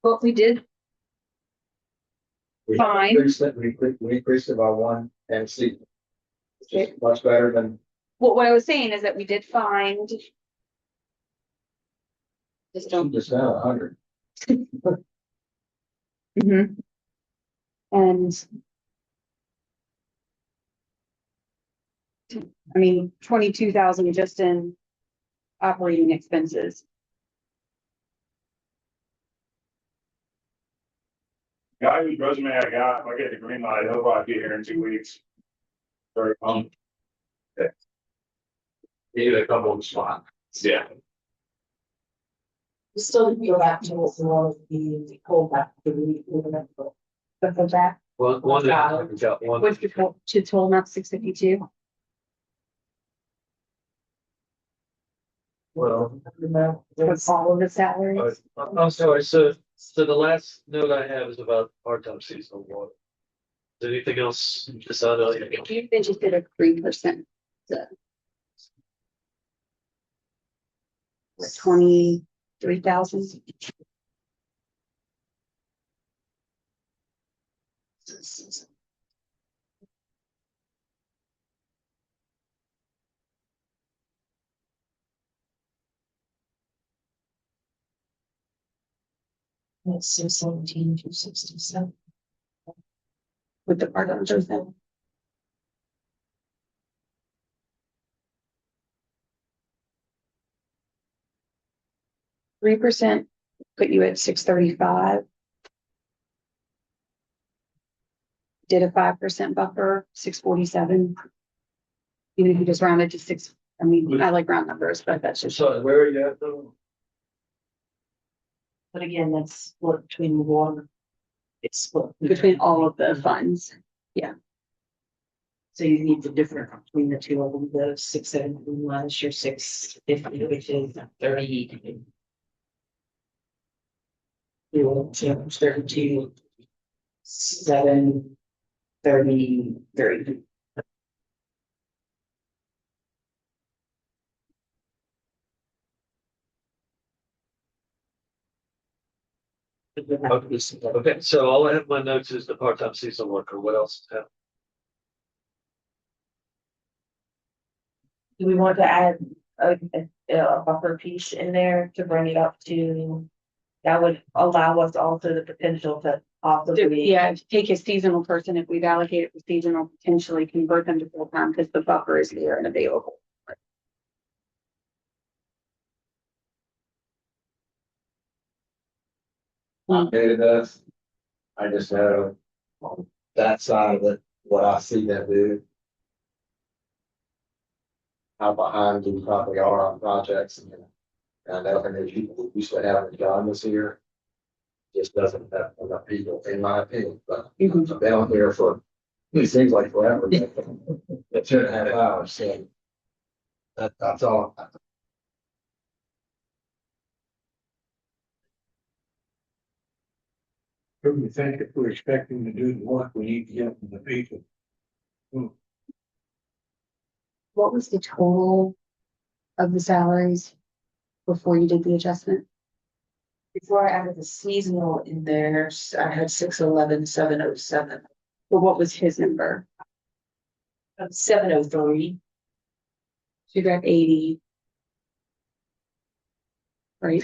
What we did We Fine. increased it, we increased it by 1 MC. It's just much better than. Well, what I was saying is that we did find. Just don't. Just now 100. Mhm. And. I mean, 22,000 just in operating expenses. Guy whose resume I got, if I get the green light, he'll probably be here in 2 weeks. Very Need a couple of spots. yeah. We still go back to what we want to be pulled back to the. But for that, One that we got one. What's the total amount 652? Well, What's all of the salaries? I'm sorry, so the last note I have is about part-time seasonal water. Is there anything else you decided? They just did a 3%. So. 23,000. It's 617 to 67. With the part-time person. 3% put you at 635. Did a 5% buffer, 647. Even if you just rounded to six, I mean, I like round numbers, but that's just. So where are you at though? But again, that's split between the water. It's split Between all of the funds. So you need the difference between the two of them, the 617 minus your 650, which is 30. You want to 32, 7, 30, 30. Okay, so all I have in my notes is the part-time seasonal worker. What else? Do we want to add a buffer piece in there to bring it up to, that would allow us also the potential to possibly. Yeah, take a seasonal person, if we've allocated for seasonal, potentially convert them to full-time because the buffer is there and available. It does. I just know on that side of it, what I see them do. How behind we probably are on projects and I know how many people who used to have a job this year. Just doesn't have enough people, in my opinion, but I've been on here for, it seems like forever. But 2.5 hours, so. That's all. Who do you think if we're expecting to do the work, we need to get from the people? What was the total of the salaries before you did the adjustment? Before I added the seasonal in there, I had 611, 707. Well, what was his number? 703. So you got 80. Right?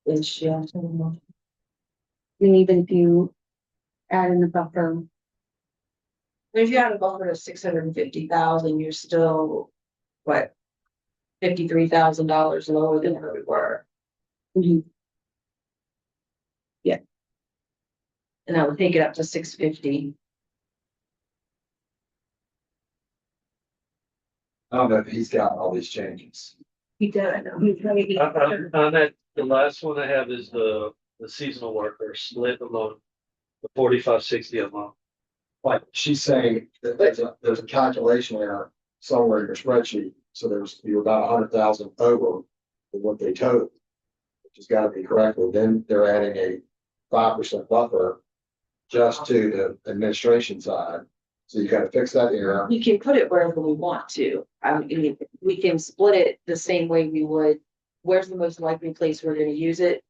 Which, yeah. And even if you add in the buffer, If you had a buffer of 650,000, you're still, what? $53,000 lower than where we were. mhm, And that would take it up to 650. I don't know if he's got all these changes. He did, I know. On that, the last one I have is the seasonal worker split among the 45-60 a month. Like she's saying that there's a calculation error somewhere in your spreadsheet. So you're about 100,000 over what they totaled, which has got to be corrected. Then they're adding a 5% buffer just to the administration side. So you got to fix that error. We can put it wherever we want to. I mean, we can split it the same way we would. Where's the most likely place we're going to use it?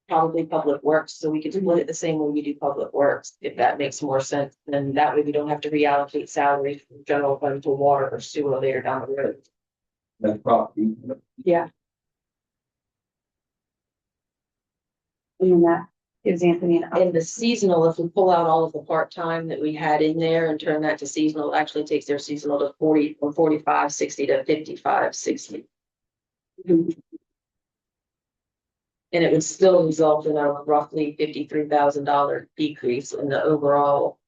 Probably public works. So we could split it the same way we do public works, if that makes more sense. Then that way we don't have to reallocate salaries from general fund to water or sewer later down the road. That's probably. yeah. And that gives Anthony an And the seasonal, if we pull out all of the part-time that we had in there and turn that to seasonal, it actually takes their seasonal to 40 from 45-60 to 55-60. And it would still result in a roughly $53,000 decrease in the overall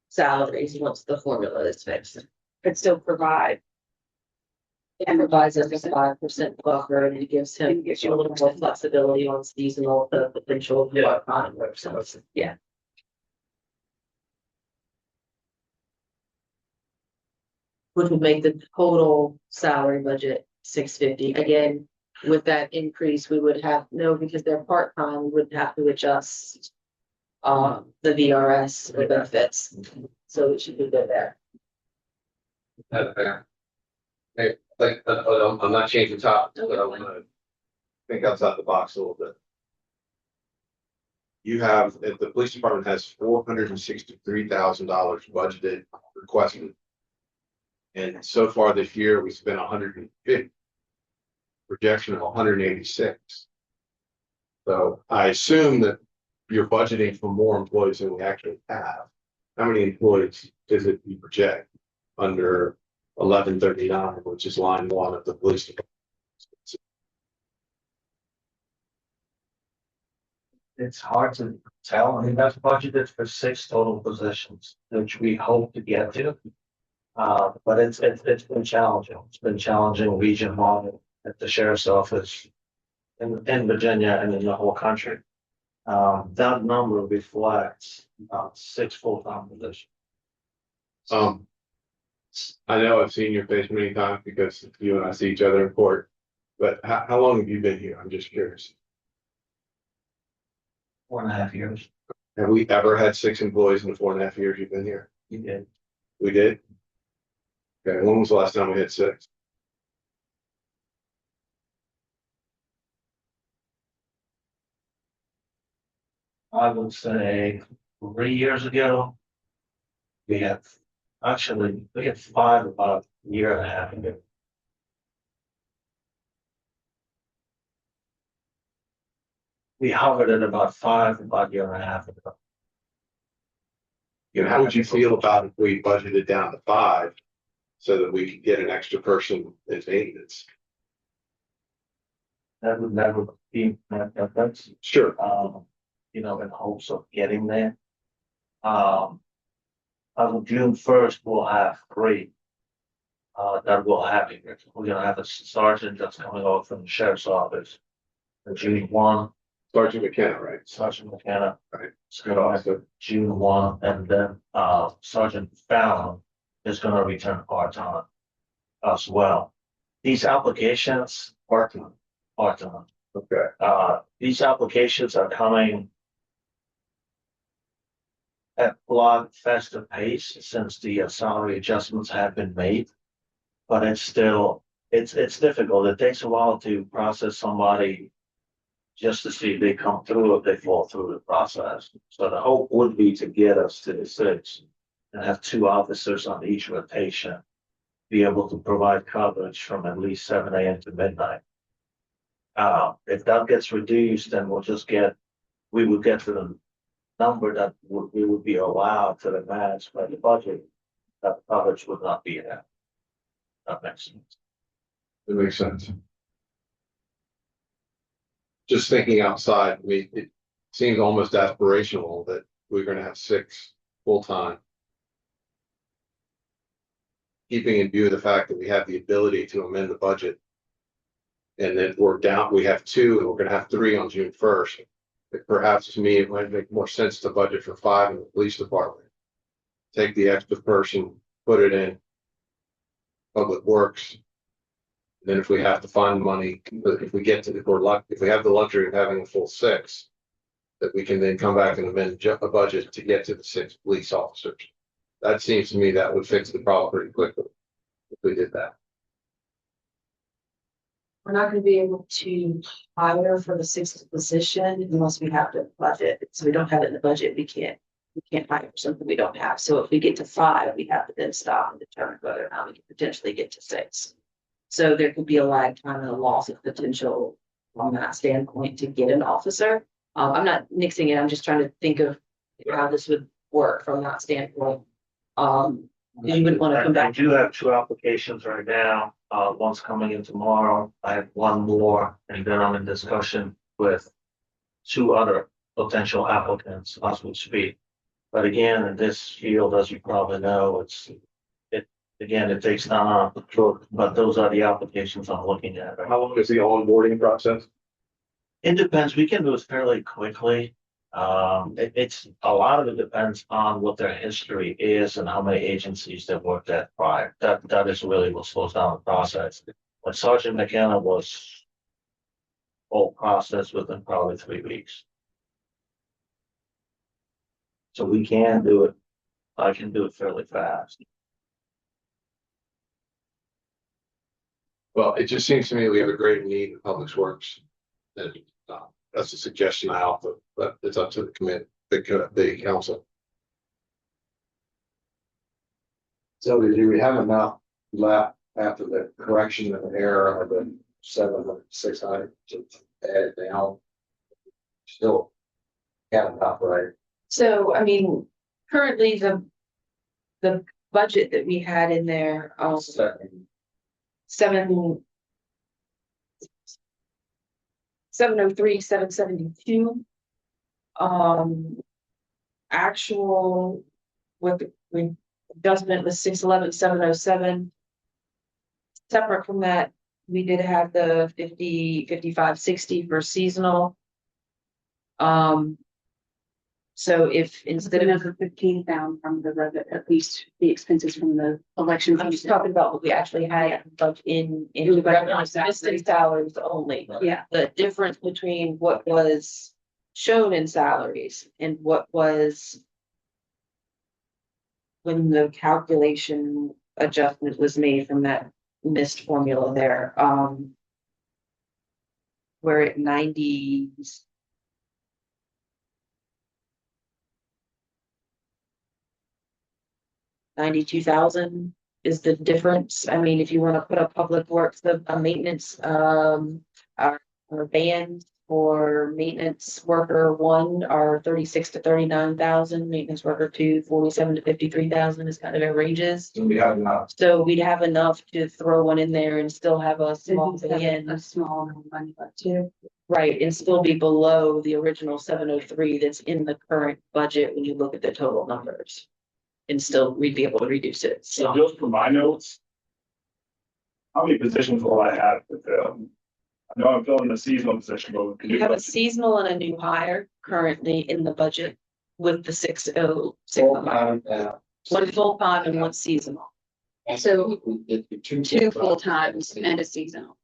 salaries once the formula is fixed. But still provide. It provides us a 5% buffer and it gives him a little more flexibility on seasonal, the potential. Yeah. Yeah. Which would make the total salary budget 650. Again, with that increase, we would have, no, because they're part-time, we would have to adjust the VRS or benefits. So it should be good there. That's fair. Hey, like, I'm not changing topics, but I want to think outside the box a little bit. You have, if the police department has $463,000 budgeted requested. And so far this year, we spent 150. Projection of 186. So I assume that you're budgeting for more employees than we actually have. How many employees does it you project under 1139, which is line 1 of the police department? It's hard to tell. I mean, that's budgeted for 6 total positions, which we hope to get to. But it's been challenging. It's been challenging region one at the sheriff's office in Virginia and in the whole country. That number reflects about 6 full-time positions. Um, I know I've seen your face many times because you and I see each other in court, but how long have you been here? I'm just curious. 4.5 years. Have we ever had 6 employees in the 4.5 years you've been here? We did. We did? Okay, when was the last time we had 6? I would say 3 years ago. We had 5 about a year and a half ago. We hovered at about 5 about a year and a half ago. You know, how would you feel about if we budgeted down to 5 so that we could get an extra person in maintenance? That would be, that's, Sure. in hopes of getting there. As of June 1st, we'll have 3. That will happen. We're gonna have a sergeant that's coming over from the sheriff's office. June 1, Sergeant McKenna, right? Sergeant McKenna. Right. Good officer. June 1, and then Sergeant Fallon is gonna return part-time as well. These applications, part-time. Okay. These applications are coming at a lot faster pace since the salary adjustments have been made. But it's still, it's difficult. It takes a while to process somebody just to see if they come through, if they fall through the process. So the hope would be to get us to the 6 and have 2 officers on each rotation, be able to provide coverage from at least 7 a.m. to midnight. If that gets reduced, then we would get to the number that we would be allowed to the match by the budget. That coverage would not be there. That makes sense. That makes sense. Just thinking outside, I mean, it seems almost aspirational that we're gonna have 6 full-time. Keeping in view the fact that we have the ability to amend the budget. And then we have 2 and we're gonna have 3 on June 1st. Perhaps to me, it might make more sense to budget for 5 in the police department. Take the extra person, put it in public works. Then if we have to find money, if we have the luxury of having a full 6, that we can then come back and amend a budget to get to the 6 police officers. That seems to me that would fix the problem pretty quickly if we did that. We're not gonna be able to hire for the 6th position unless we have the budget. So we don't have it in the budget, we can't hire for something we don't have. So if we get to 5, we have to then stop and determine whether or not we can potentially get to 6. So there could be a lag time and a loss of potential from that standpoint to get an officer. I'm not nixing it, I'm just trying to think of how this would work from that standpoint. You wouldn't want to come I back. do have 2 applications right now. One's coming in tomorrow. I have 1 more, and then I'm in discussion with 2 other potential applicants as we speak. But again, in this field, as you probably know, it takes time. But those are the applications I'm looking at. How long is the onboarding process? It depends. We can do it fairly quickly. It's a lot of it depends on what their history is and how many agencies they've worked at prior. That is really what slows down the process. When Sergeant McKenna was whole process within probably 3 weeks. So we can do it. I can do it fairly fast. Well, it just seems to me we have a great need in public works. And that's a suggestion I offer, but it's up to the council. So do we have enough left after the correction of an error of the 700, 600 to add it down? Still have enough, right? So, I mean, currently the budget that we had in there, 703, 772. Actual with the adjustment was 611,707. Separate from that, we did have the 50, 55, 60 for seasonal. So if instead of, Another 15 down from the revenue, at least the expenses from the election. I'm just talking about what we actually had in In the revenue revenue, just in salaries only. Yeah, The difference between what was shown in salaries and what was when the calculation adjustment was made from that missed formula there, we're at 92,000 is the difference. I mean, if you want to put a public works, a maintenance, our band for maintenance worker one are 36 to 39,000, maintenance worker two, 47 to 53,000 is kind of their ranges. So we have enough. So we'd have enough to throw one in there and still have a small a band, small amount of money left too. right, and still be below the original 703 that's in the current budget when you look at the total numbers. And still, we'd be able to reduce it, So so. just for my notes. How many positions will I have to fill? I know I'm filling the seasonal position, but can You you have a seasonal and a new hire currently in the budget with the 606. One full-time and one seasonal. So two full-time. full-times and a seasonal.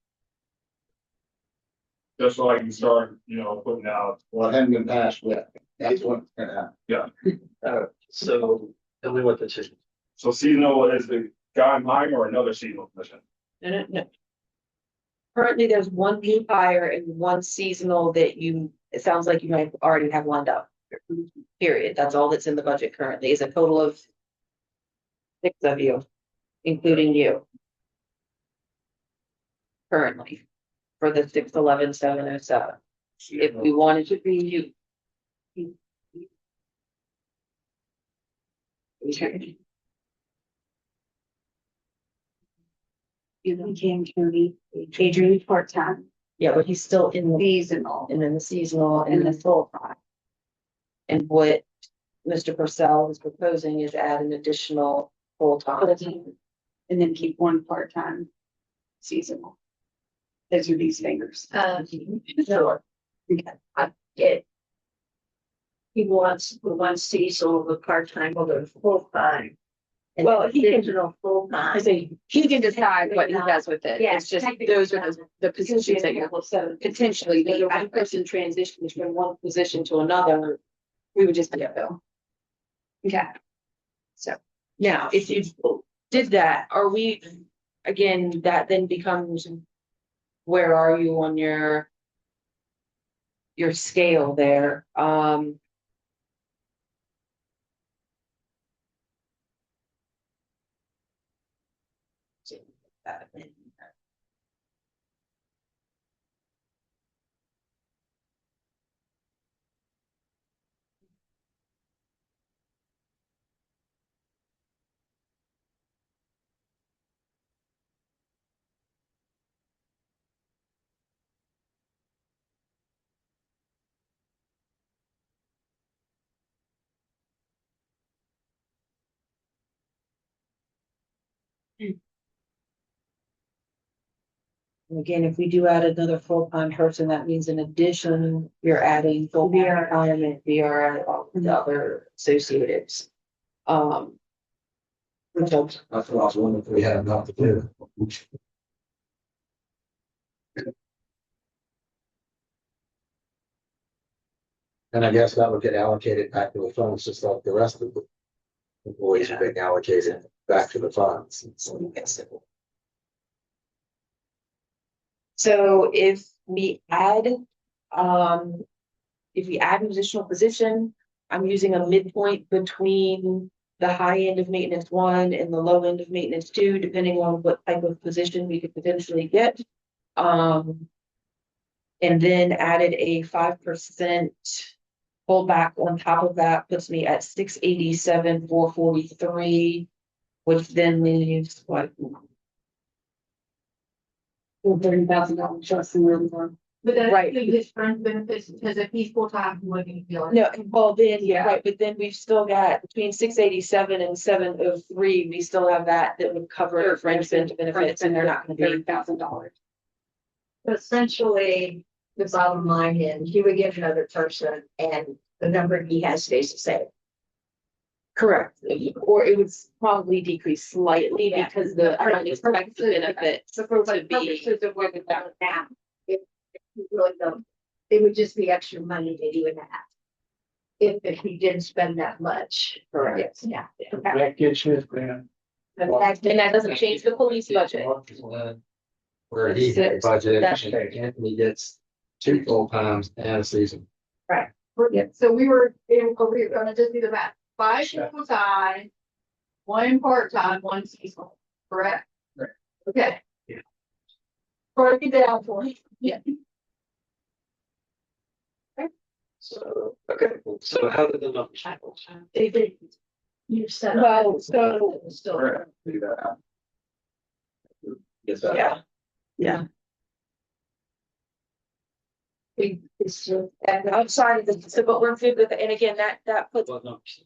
just so I can start, putting out. Well, it hadn't been passed yet. That's what's gonna happen. So tell me what this is. So seasonal is the guy I'm hiring or another seasonal position? No. Currently, there's one new hire and one seasonal that it sounds like you might already have lined up. Period. That's all that's in the budget currently is a total of 6 of you, including you. Currently, for the 611,707. If we wanted to be you. You came to Adrian part-time, Yeah, but he's still in the seasonal, and then the seasonal and and the the full-time. and what Mr. Purcell is proposing is add an additional full-time. And then keep one part-time seasonal. Those are these fingers. Sure. Okay. I get. He wants the one seasonal, the part-time, or the full-time. And Well, he can- seasonal full-time. He can decide what he does with it. Yeah, It's just, those are the positions that you're potentially, Whether one person transitions from one position to another, we would just, yeah, Bill. Okay. now, if you did that, are we, again, that then becomes. Where are you on your scale there? And again, if we do add another full-time person, that means in addition, you're adding full-time retirement, VR, all the other associates. That's what I was wondering if we had enough to do. And I guess that would get allocated back to the funds, just like the rest of the employees are being allocated back to the funds. So if we add an additional position, I'm using a midpoint between the high end of maintenance one and the low end of maintenance two, depending on what type of position we could potentially get. And then added a 5% pullback on top of that puts me at 687,443, which then leaves what? $30,000 just in room for. But that's Right. his friend benefits, because if he's full time, he wouldn't feel it. No, well, then, Yeah. right, but then we've still got between 687 and 703, we still have that would cover fringe benefits, and they're not gonna be. $30,000. Essentially, the bottom line is you would get another person and the number he has stays the same. Correct, or it would probably decrease slightly Yeah. because the, I don't expect the benefit So for to like be. purposes of what we're doing now, if you really don't, it would just be extra money that he would have. If he didn't spend that much. Correct. Yeah. That gets his grant. And that doesn't change the police budget. Where he had budgeted, That's- Anthony gets 2 full times and a season. So we were gonna just do the math, 5 full time, 1 part time, 1 seasonal, correct? Right. Okay. Yeah. Break it down for me. Yeah. So, okay, so how did the numbers? They did. You said. Well, so- Still. Do that. Yes, Yeah. Yeah. It's, And I'm sorry, so, but we're good with, and again, that puts, What numbers?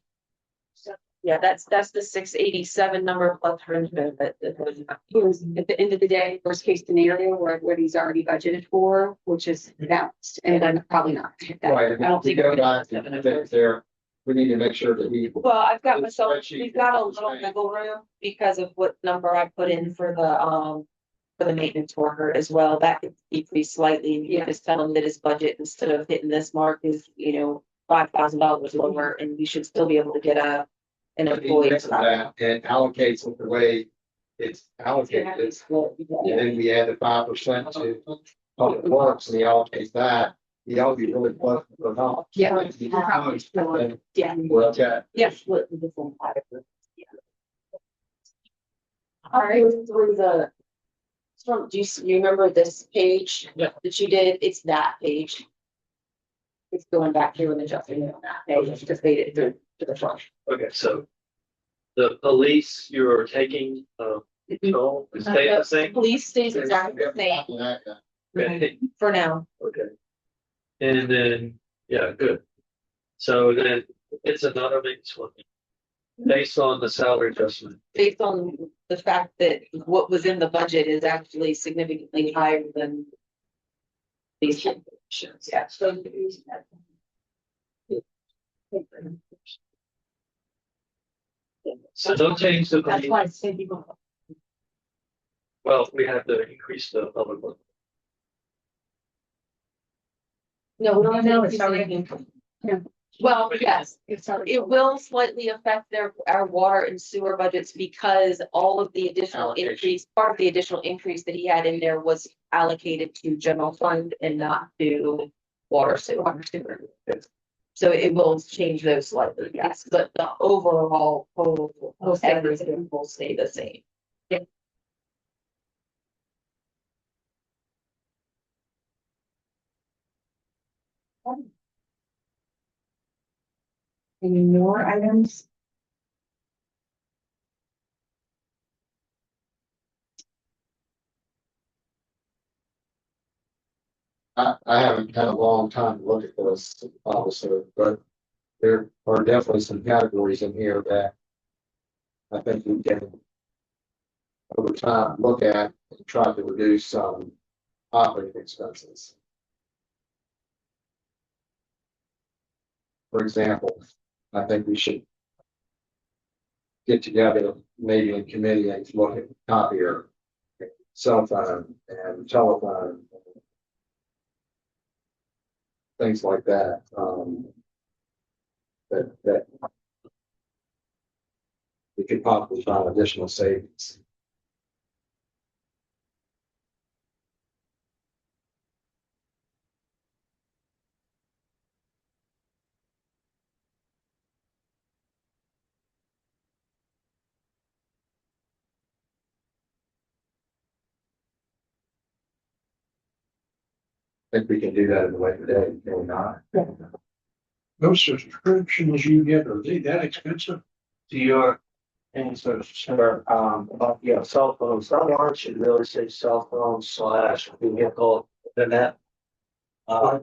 yeah, that's the 687 number plus fringe benefit. At the end of the day, worst case scenario, where what he's already budgeted for, which is balanced, and then probably not hit that. Right, I don't we think. go back and there, we need to make sure that he. Well, I've got The myself, spreadsheet we've got a is little right. wiggle room because of what number I put in for the maintenance worker as well. That could decrease slightly. You Yeah. just tell him that his budget, instead of hitting this mark, is, $5,000 lower, and we should still be able to get an But he employee. fixes that and allocates it the way it's allocated. And then we add the 5% to public works and he allocates that. He ought to be really close to not. Yeah. Yeah. We're okay. Yes. All right, through the. Do you remember this page? Yeah. That you did? It's that page. It's going back here and adjusting it on that page, just made it through to the front. Okay, so the police you're taking, control, is stay the same? Police stays exactly the same Okay, for now. okay. And then, yeah, good. So then it's another maintenance one. Based on the salary adjustment. Based on the fact that what was in the budget is actually significantly higher than these positions, yeah. So don't change the. That's why I said you. Well, we have to increase the public one. No, we don't know. It's already. Well, yes, It's already. it will slightly affect our water and sewer budgets because all of the additional Allocation. increase, part of the additional increase that he had in there was allocated to general fund and not to water sewer. So it will change those slightly, yes, but the overall total, everything will stay the same. Any more items? I haven't had a long time to look at this, obviously, but there are definitely some categories in here that I think we can over time look at and try to reduce some operating expenses. For example, I think we should get together, maybe in committee, and look at copier, cell phone and telephone. Things like that, that we could possibly find additional savings. I think we can do that in the way today, can we not? Those subscriptions you get, are they that expensive? To your answer, sir, cell phones, some aren't should really say cell phone / vehicle, then that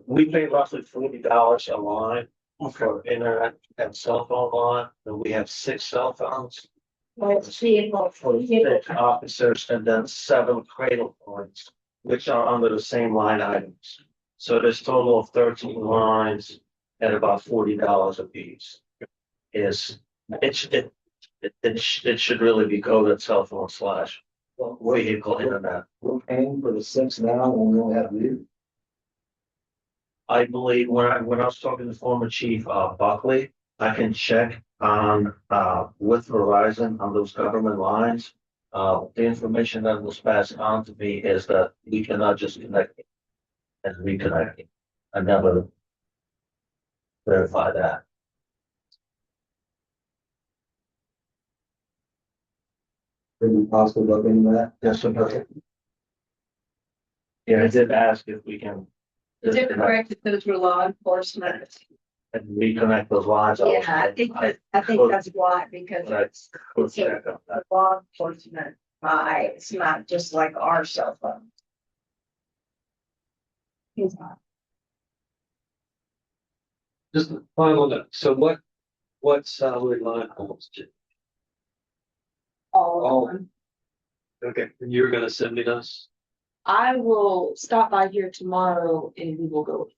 We pay roughly $40 a line for internet and cell phone line, and we have 6 cell phones. Let's vehicle for 6 officers and then 7 cradle points, which are under the same line items. So there's a total of 13 lines at about $40 a piece. It should really be coded cell phone slash vehicle internet. We're paying for the 6 now when we only have you. I believe when I was talking to former Chief Buckley, I can check on with Verizon on those government lines. The information that was passed on to me is that we cannot just connect it and reconnect it. I never verify that. Could we possibly look into that? Yes, sir. Yeah, I did ask if we can Is it correct that those were law enforcement? and reconnect those lines. Yeah, I think that's why, because it's We'll check on that. a law enforcement, it's not just like our cell phone. Just a final note. So what salary line holds to? All of them. Okay, and you're gonna send me those? I will stop by here tomorrow and we will go.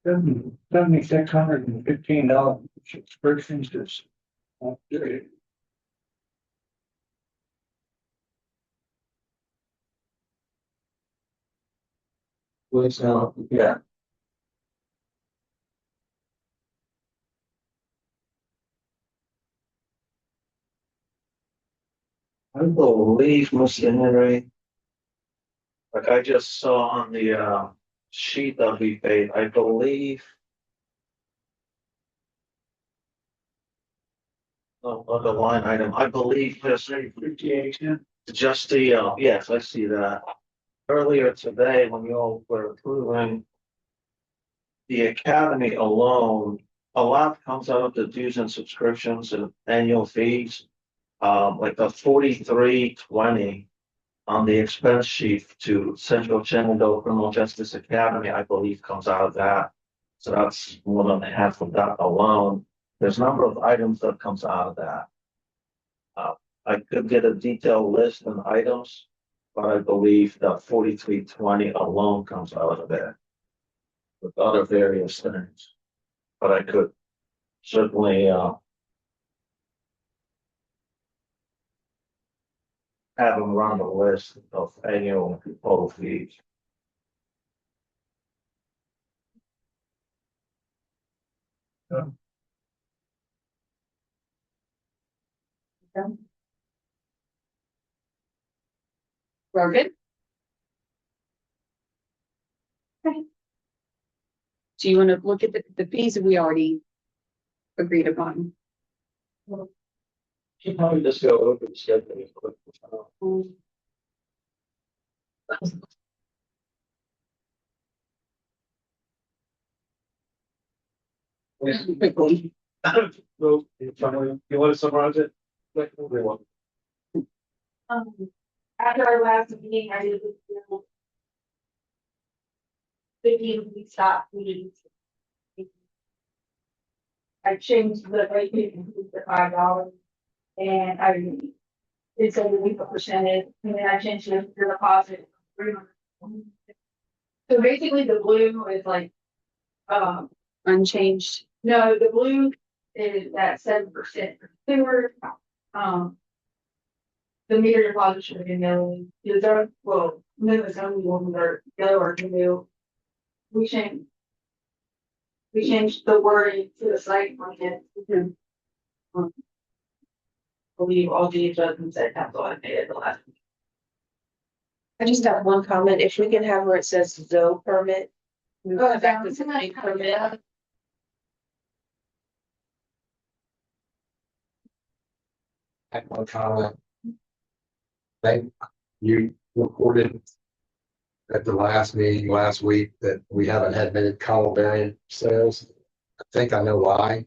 $7,615 subscriptions is. Okay. Please, yeah. I believe, Mr. Henry. Like I just saw on the sheet that we paid, I believe. On the line item, I believe just the, yes, I see that. Earlier today, when you all were approving the academy alone, a lot comes out of the dues and subscriptions and annual fees. Like the 4320 on the expense sheet to Central Shenandoah Criminal Justice Academy, I believe comes out of that. So that's more than half of that alone. There's a number of items that comes out of that. I could get a detailed list of items, but I believe that 4320 alone comes out of it. With other various things. But I could certainly have them run a list of annual total fees. We're good? Okay. Do you want to look at the fees that we already agreed upon? Should probably just go over the schedule. Quickly. So, you want to summarize it? Like, everyone. After our last meeting, I did. 15 we stopped meetings. I changed the rate to $5, and I did say the week percentage, and then I changed it to deposit. So basically, the blue is like, Unchanged. no, the blue is at 7% for sewer. The meter deposit should have been yellow. Is there, well, no, it's only one or yellow or blue. We changed the wording to the site on it. Believe all the adjustments that council had made at the last. I just have one comment. If we can have where it says ZO permit. Move it back to zoning permit. I have one comment. Thank you reported at the last meeting last week that we haven't had many columbarium sales. I think I know why.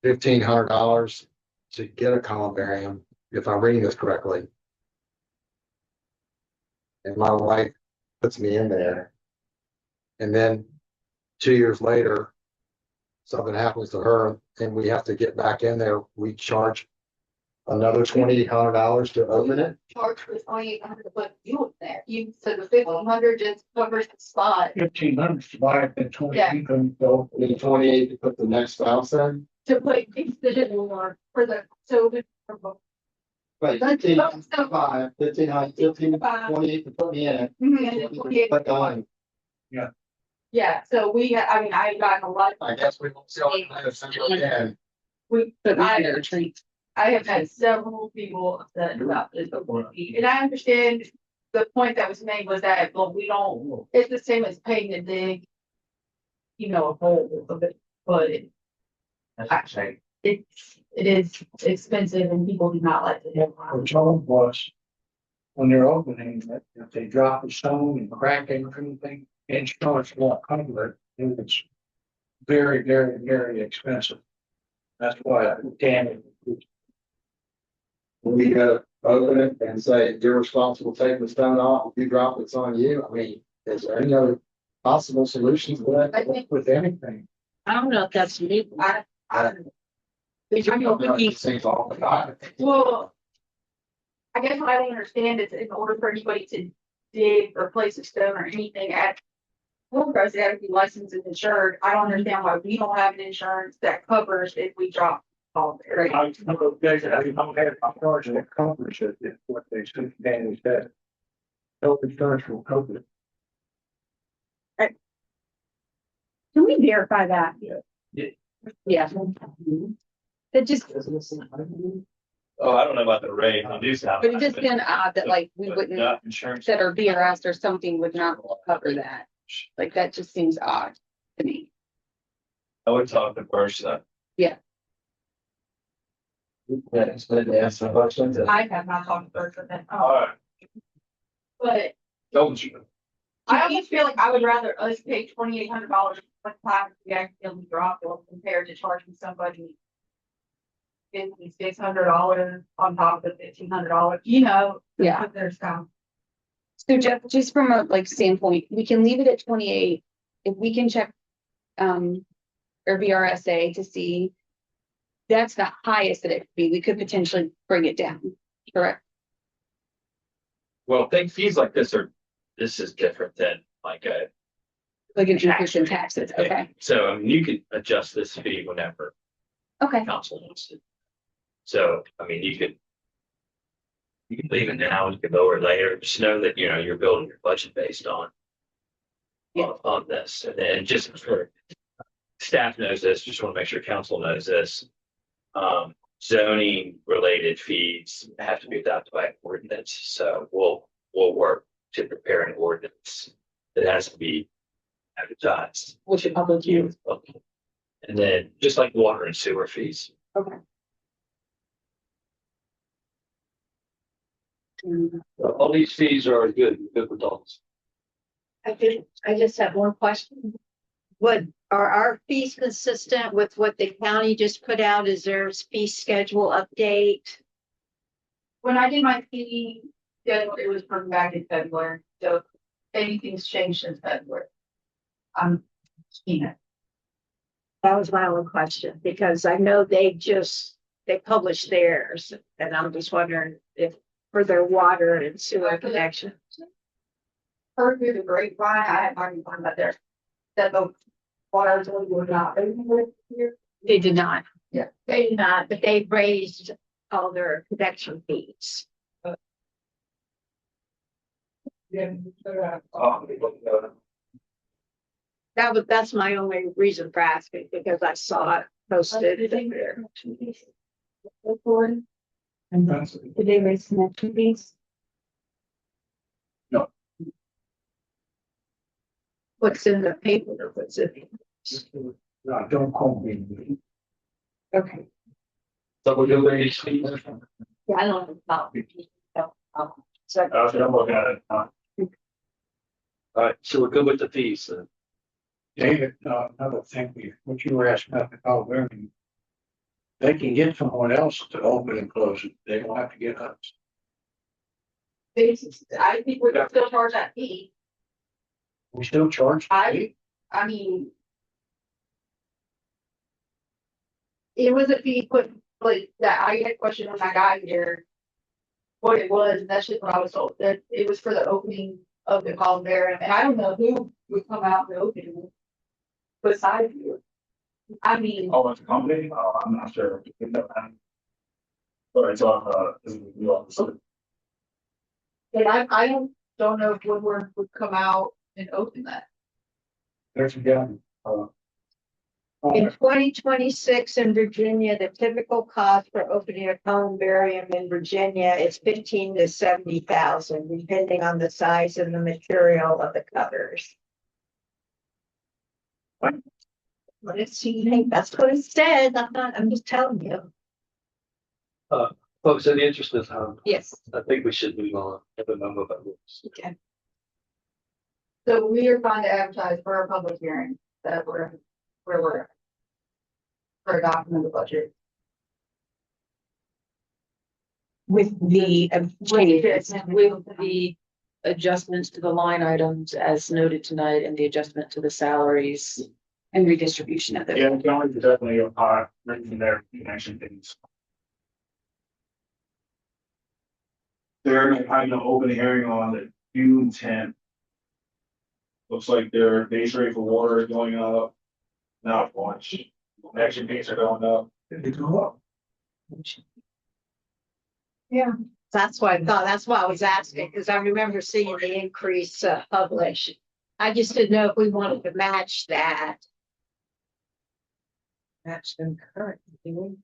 $1,500 to get a columbarium, if I'm reading this correctly. And my wife puts me in there. And then 2 years later, something happens to her and we have to get back in there. We charge another $2,800 to open it. Charge for 2,800 to put you in there. You said the 1,500 just covers the spot 1,500 to buy it, then 20, Yeah. you can go. And then 28 to put the next spouse in. to put the for the, so the. Wait, That's- 15,500, 1,500, 28 to put me in. Mhm, 28. Put on. Yeah, so I mean, I got a lot, I guess we won't sell it again. But I- not a treat. I have had several people upset about this before me, and I understand. The point that was made was that, well, we don't, it's the same as paying to dig. You know, a hole of it, but it is expensive and people do not like to do Or told was, when they're opening, that if they drop a stone and crack it or anything, insurance won't cover it, and it's very, very, very expensive. That's why, damn it. We gotta open it and say, you're responsible for taking the stone off. If you drop it, it's on you. I mean, is there any other possible solutions to I that? think, With anything. I don't know if that's legal. I. These things all the time. Well. I guess what I don't understand is in order for anybody to dig or place a stone or anything at. Well, guys, they have to be licensed and insured. I don't understand why we don't have an insurance that covers if we drop all there. Right? I know guys that don't have insurance that covers it, is what they said, Danny said. Health insurance will cover it. Can we verify that? Yeah. That just, Oh, I don't know about the rate on new stuff. but it just seemed odd that like we wouldn't, Insurance. that our BRS or something would not cover that. Like that just seems odd to me. I would talk to Bersa. Yeah, it's been to ask some questions. I have not talked to Bertha than, Alright, but don't you? I almost feel like I would rather us pay $2,800 one time if we accidentally drop it compared to charging somebody. $5,600 on top of the $1,500, you know. Yeah. There's some. So Jeff, just from a like standpoint, we can leave it at 28. If we can check or VRSA to see that's the highest that it could be, we could potentially bring it down, correct? Well, think fees like this is different than like a. Like an increase in taxes, okay, So I mean, you can adjust this fee whenever okay, council wants to. So, I mean, you can leave it now, you can lower it later, just know that, you're building your budget based on. Yeah. On this, and then just for staff knows this, just want to make sure council knows this. Zoning related fees have to be adopted by ordinance, so we'll work to prepare an ordinance that has to be advertised. which is public use, And then just like water and sewer fees. okay. All these fees are good with adults. I just have one question. Are our fees consistent with what the county just put out? Is there a fee schedule update? When I did my fee schedule, it was from back in February, so if anything's changed since February. It. That was my only question, because I know they published theirs, and I'm just wondering if for their water and sewer connection. Heard through the grapevine, I had already found out there, that the water authority would not pay for it here. They did not. Yeah. They did not, but they raised all their connection fees. That's my only reason for asking, because I saw it posted there. Did they raise connection fees? What's in the paper, or what's in? No, don't call me. Okay. So we're doing these fees. Yeah, I don't know about. So I'm looking at it. All right, so we're good with the fees then. David, another thing, what you were asking about the Calvary. They can get someone else to open and close it. They don't have to get us. I think we could still charge that fee. We still charge. I mean. It was a fee put, like, that I had a question when I got here. What it was, and that's just what I was told, that it was for the opening of the columbarium, and I don't know who would come out and open it. Besides you. I mean, Oh, it's a company? I'm not sure. But it's on, and I don't know if Woodward would come out and open that. There's again. In 2026 in Virginia, the typical cost for opening a columbarium in Virginia is 15 to 70,000, depending on the size and the material of the covers. What is he? That's what it says. I'm just telling you. Folks, in the interest of time, Yes. I think we should move on. I have a number of others. Okay. So we are trying to advertise for a public hearing that we're for adoption of the budget. With the changes, With- with the adjustments to the line items as noted tonight and the adjustment to the salaries. And redistribution of yeah, the. the county is definitely a hot, right from there, connection things. They're having an open hearing on the June 10th. Looks like their base rate for water is going up. Not much. Connection fees are going up. They go up. That's why I thought, that's why I was asking, because I remember seeing the increase published. I just didn't know if we wanted to match that. Match them currently.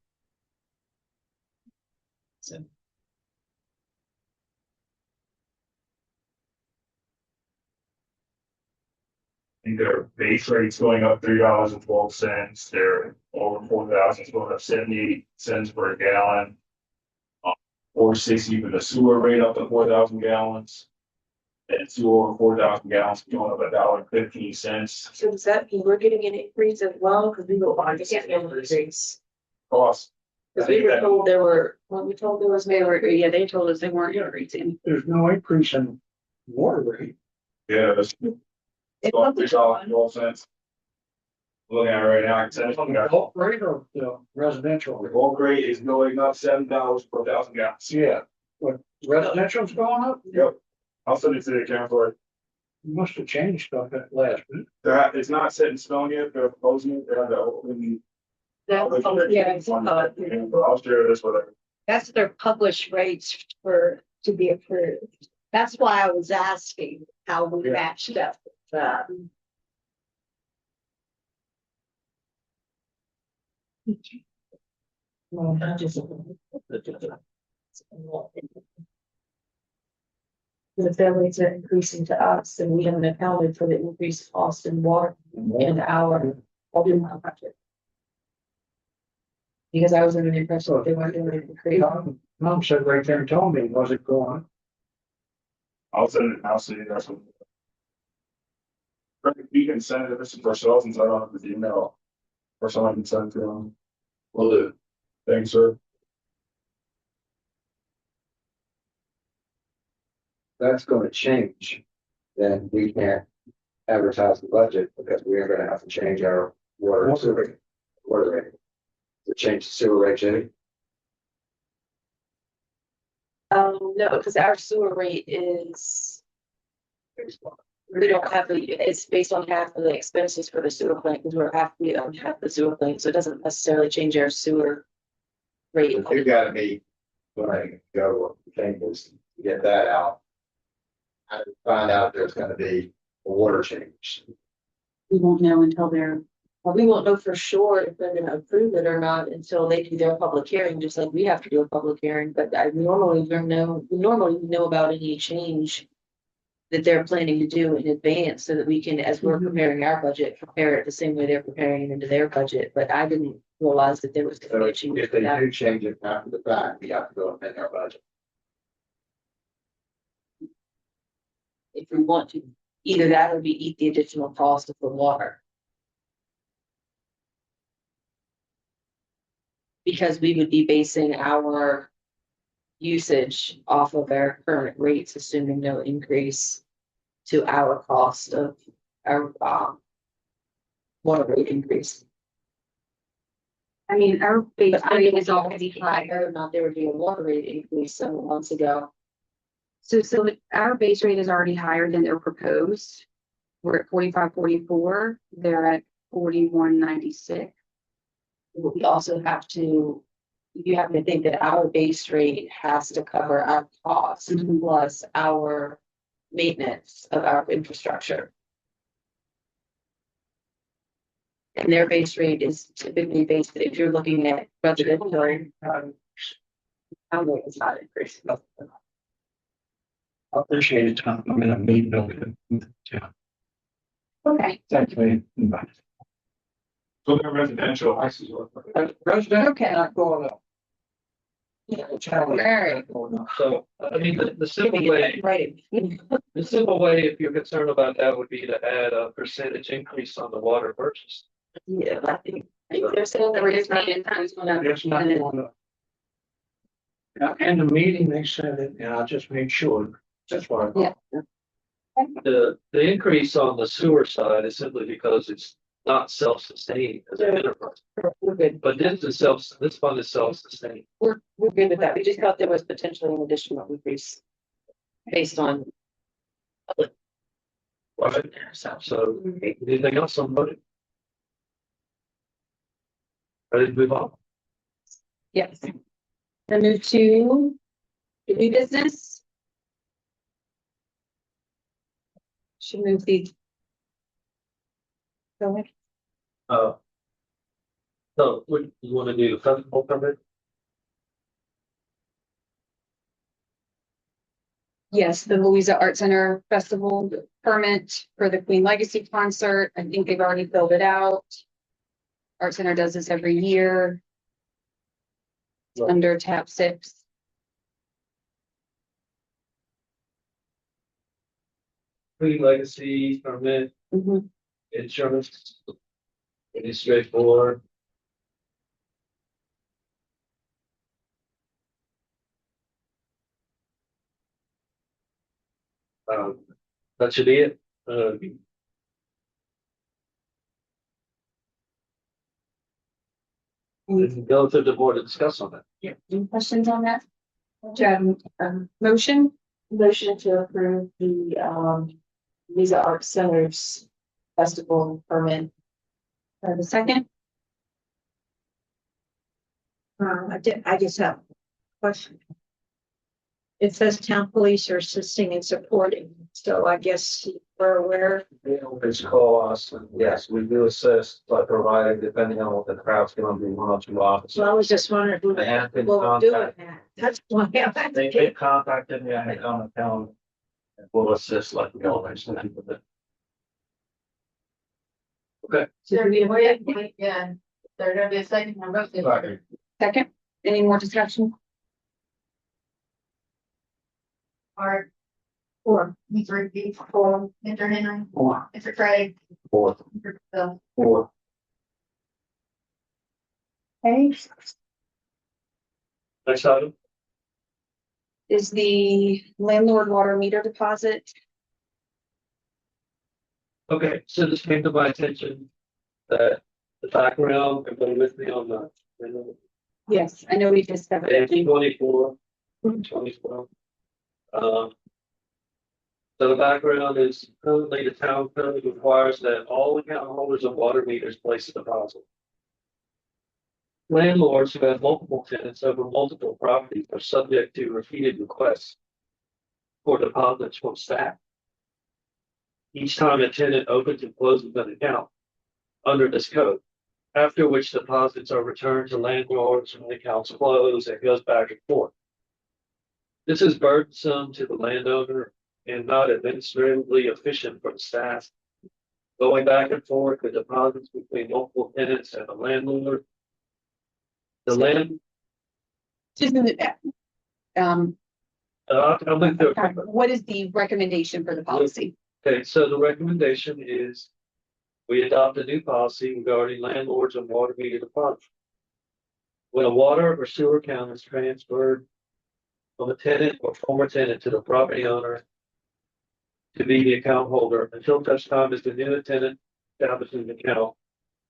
So. I think their base rate's going up $3.12. They're over 4,000, it's going up 78 cents per gallon. 460 for the sewer rate up to 4,000 gallons. And sewer over 4,000 gallons going up $1.15. So does that mean we're getting an increase as well? Because we go on to get an increase. Cost. Because we were told there were, when we told there was. They were, yeah, they told us they weren't increasing. There's no increase in water rate. Yeah, that's $3.12. Looking at it right now, it's On the bulk rate or the residential? the bulk rate is going up $7 per 1,000 gallons. Yeah, but residential's going up? Yep. I'll send it to the account for it. You must have changed stuff at last minute. It's not set in stone yet, they're proposing it, they're the open. I'll share this with her. That's their published rates to be approved. That's why I was asking how we matched up with that. If their rates are increasing to us, and we haven't accounted for the increased cost in water in our budget. Because I was under the impression that they weren't doing it for free. Mom said right there and told me, was it going? I'll send it, I'll see you guys. We can send it to ourselves since I don't have the email. Or someone can send it to them. Will do. Thanks, sir. That's gonna change, then we can't advertise the budget because we are gonna have to change our water and sewer water rate. To change the sewer rate, Jenny. No, because our sewer rate is. We don't have it's based on half of the expenses for the sewer plant, because we own half the sewer plant, so it doesn't necessarily change our sewer rate. You gotta be, when I go changes to get that out. I find out there's gonna be a water change. We won't know until they're. We won't know for sure if they're gonna approve it or not until they do their public hearing, just like we have to do a public hearing, but we normally know about any change. That they're planning to do in advance so that we can, as we're preparing our budget, prepare it the same way they're preparing it into their budget, but I didn't realize that there was. So if they do change it after the fact, we have to go amend our budget. If we want to, either that or we eat the additional cost of the water. because we would be basing our usage off of our current rates, assuming no increase to our cost of our, water rate increase. I mean, our base But I rate mean, is already higher. Whether or not there would be a water rate increase several months ago. So our base rate is already higher than their proposed. We're at 45.44. They're at 41.96. We also have to, you have to think that our base rate has to cover our costs plus our maintenance of our infrastructure. And their base rate is typically based, if you're looking at residential, our rate is not increasing. I appreciate it, Tom. I'm in a meeting. Okay. Thank you. Bye. So they're residential. Residential Okay. not going up. Alright. So, I mean, the simple way, Right. the simple way, if you're concerned about that, would be to add a percentage increase on the water purchase. Yeah, I think they're saying that we're just not in time. It's not going up. Now, in the meeting, they said it, and I just made sure. That's why. Yeah. The increase on the sewer side is simply because it's not self-sustaining as an enterprise. We're good. But this fund is self-sustaining. We're good with that. We just thought there was potentially an additional increase based on. Right. So, anything else on budget? Ready to move on? Yes. Then move to the new business. Should move the. Go ahead. So, you want to do the festival permit? Yes, the Louisa Art Center Festival permit for the Queen Legacy concert. I think they've already filled it out. Art Center does this every year. It's Right. under tab 6. Pre-legacy permit, Mhm. insurance. Pretty straightforward. That should be it. We can go to the board to discuss on that. Any questions on that? Do you have motion? Motion to approve the Visa Art Center's festival permit. The second? I just have a question. It says town police are assisting and supporting, so I guess we're aware. They always call us, and yes, we do assist by providing, depending on what the crowd's gonna be, 1 or 2 officers. So I was just wondering who They have been will do it. contacted. That's why I'm They asking. get contacted me, I had on the town. And we'll assist like we always do with it. There be a way, yeah, they're gonna be a second number. Second? Any more discussion? Art. Or Mr. Ricky, for Mr. Henry, Four. Mr. Craig, Four. Mr. Phil. Four. Okay. Next item. Is the landlord water meter deposit? Okay, so this came to my attention that the background, everybody with me on the Yes, I know we discussed it. 24. So the background is currently the town code requires that all account holders of water meters place a deposit. Landlords who have multiple tenants over multiple properties are subject to repeated requests for deposits from staff. Each time a tenant opens and closes an account under this code, after which deposits are returned to landlords when the accounts close and goes back and forth. This is burdensome to the landowner and not administratively efficient for the staff. Going back and forth with deposits between multiple tenants and the landlord. The land, Um, I'll make the. what is the recommendation for the policy? Okay, so the recommendation is we adopt a new policy regarding landlords and water meter deposits. when a water or sewer account is transferred from a tenant or former tenant to the property owner to be the account holder until such time as the new tenant establishes an account,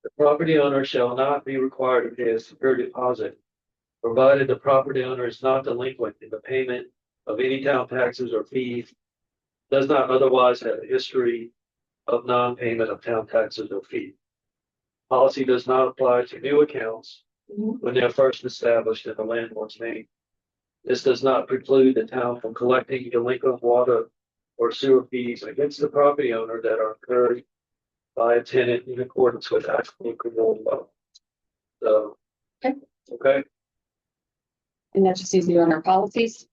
the property owner shall not be required to pay a security deposit, provided the property owner is not delinquent in the payment of any town taxes or fees, does not otherwise have a history of non-payment of town taxes or fees. Policy does not apply to new accounts when they're first established in the landlord's name. This does not preclude the town from collecting delinquent water or sewer fees against the property owner that are incurred by a tenant in accordance with applicable criminal law. So, Okay. okay, And that's just easier on our policies.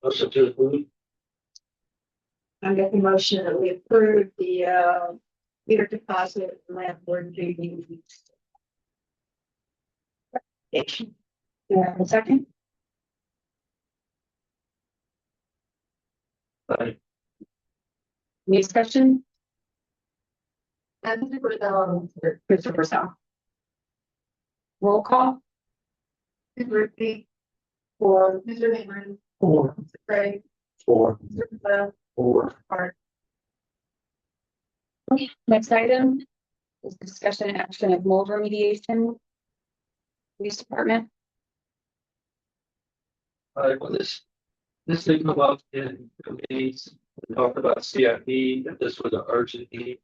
motion to approve. I make a motion that we approve the, meter deposit landlord duty. Do you have a second? Aye. Any discussion? And Christopher Sal. Roll call? Ruthie. For Mr. Henry. Four. Mr. Craig. Four. Mr. Bell. Four. Next item is discussion and action of mold remediation. Police Department. All right, well, this thing come up in committees, we talked about CIP, that this was an urgent need.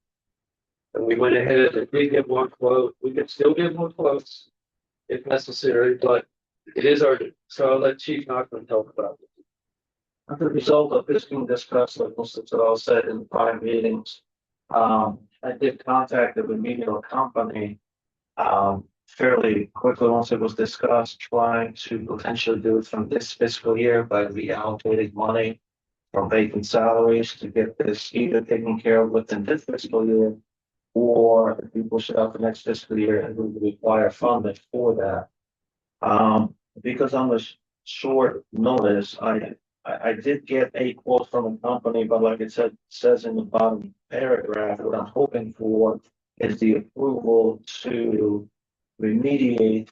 And we went ahead and did get one quote, we could still get more quotes if necessary, but it is urgent, so I'll let Chief Knockman talk about it. As a result of this being discussed, like most of it all said in prior meetings, I did contact the remedial company, fairly quickly once it was discussed, trying to potentially do it from this fiscal year by reallocating money from vacant salaries to get this either taken care of within this fiscal year, or if we push it out the next fiscal year and we would require funding for that. Because on the short notice, I did get a quote from a company, but like it says in the bottom paragraph, what I'm hoping for is the approval to remediate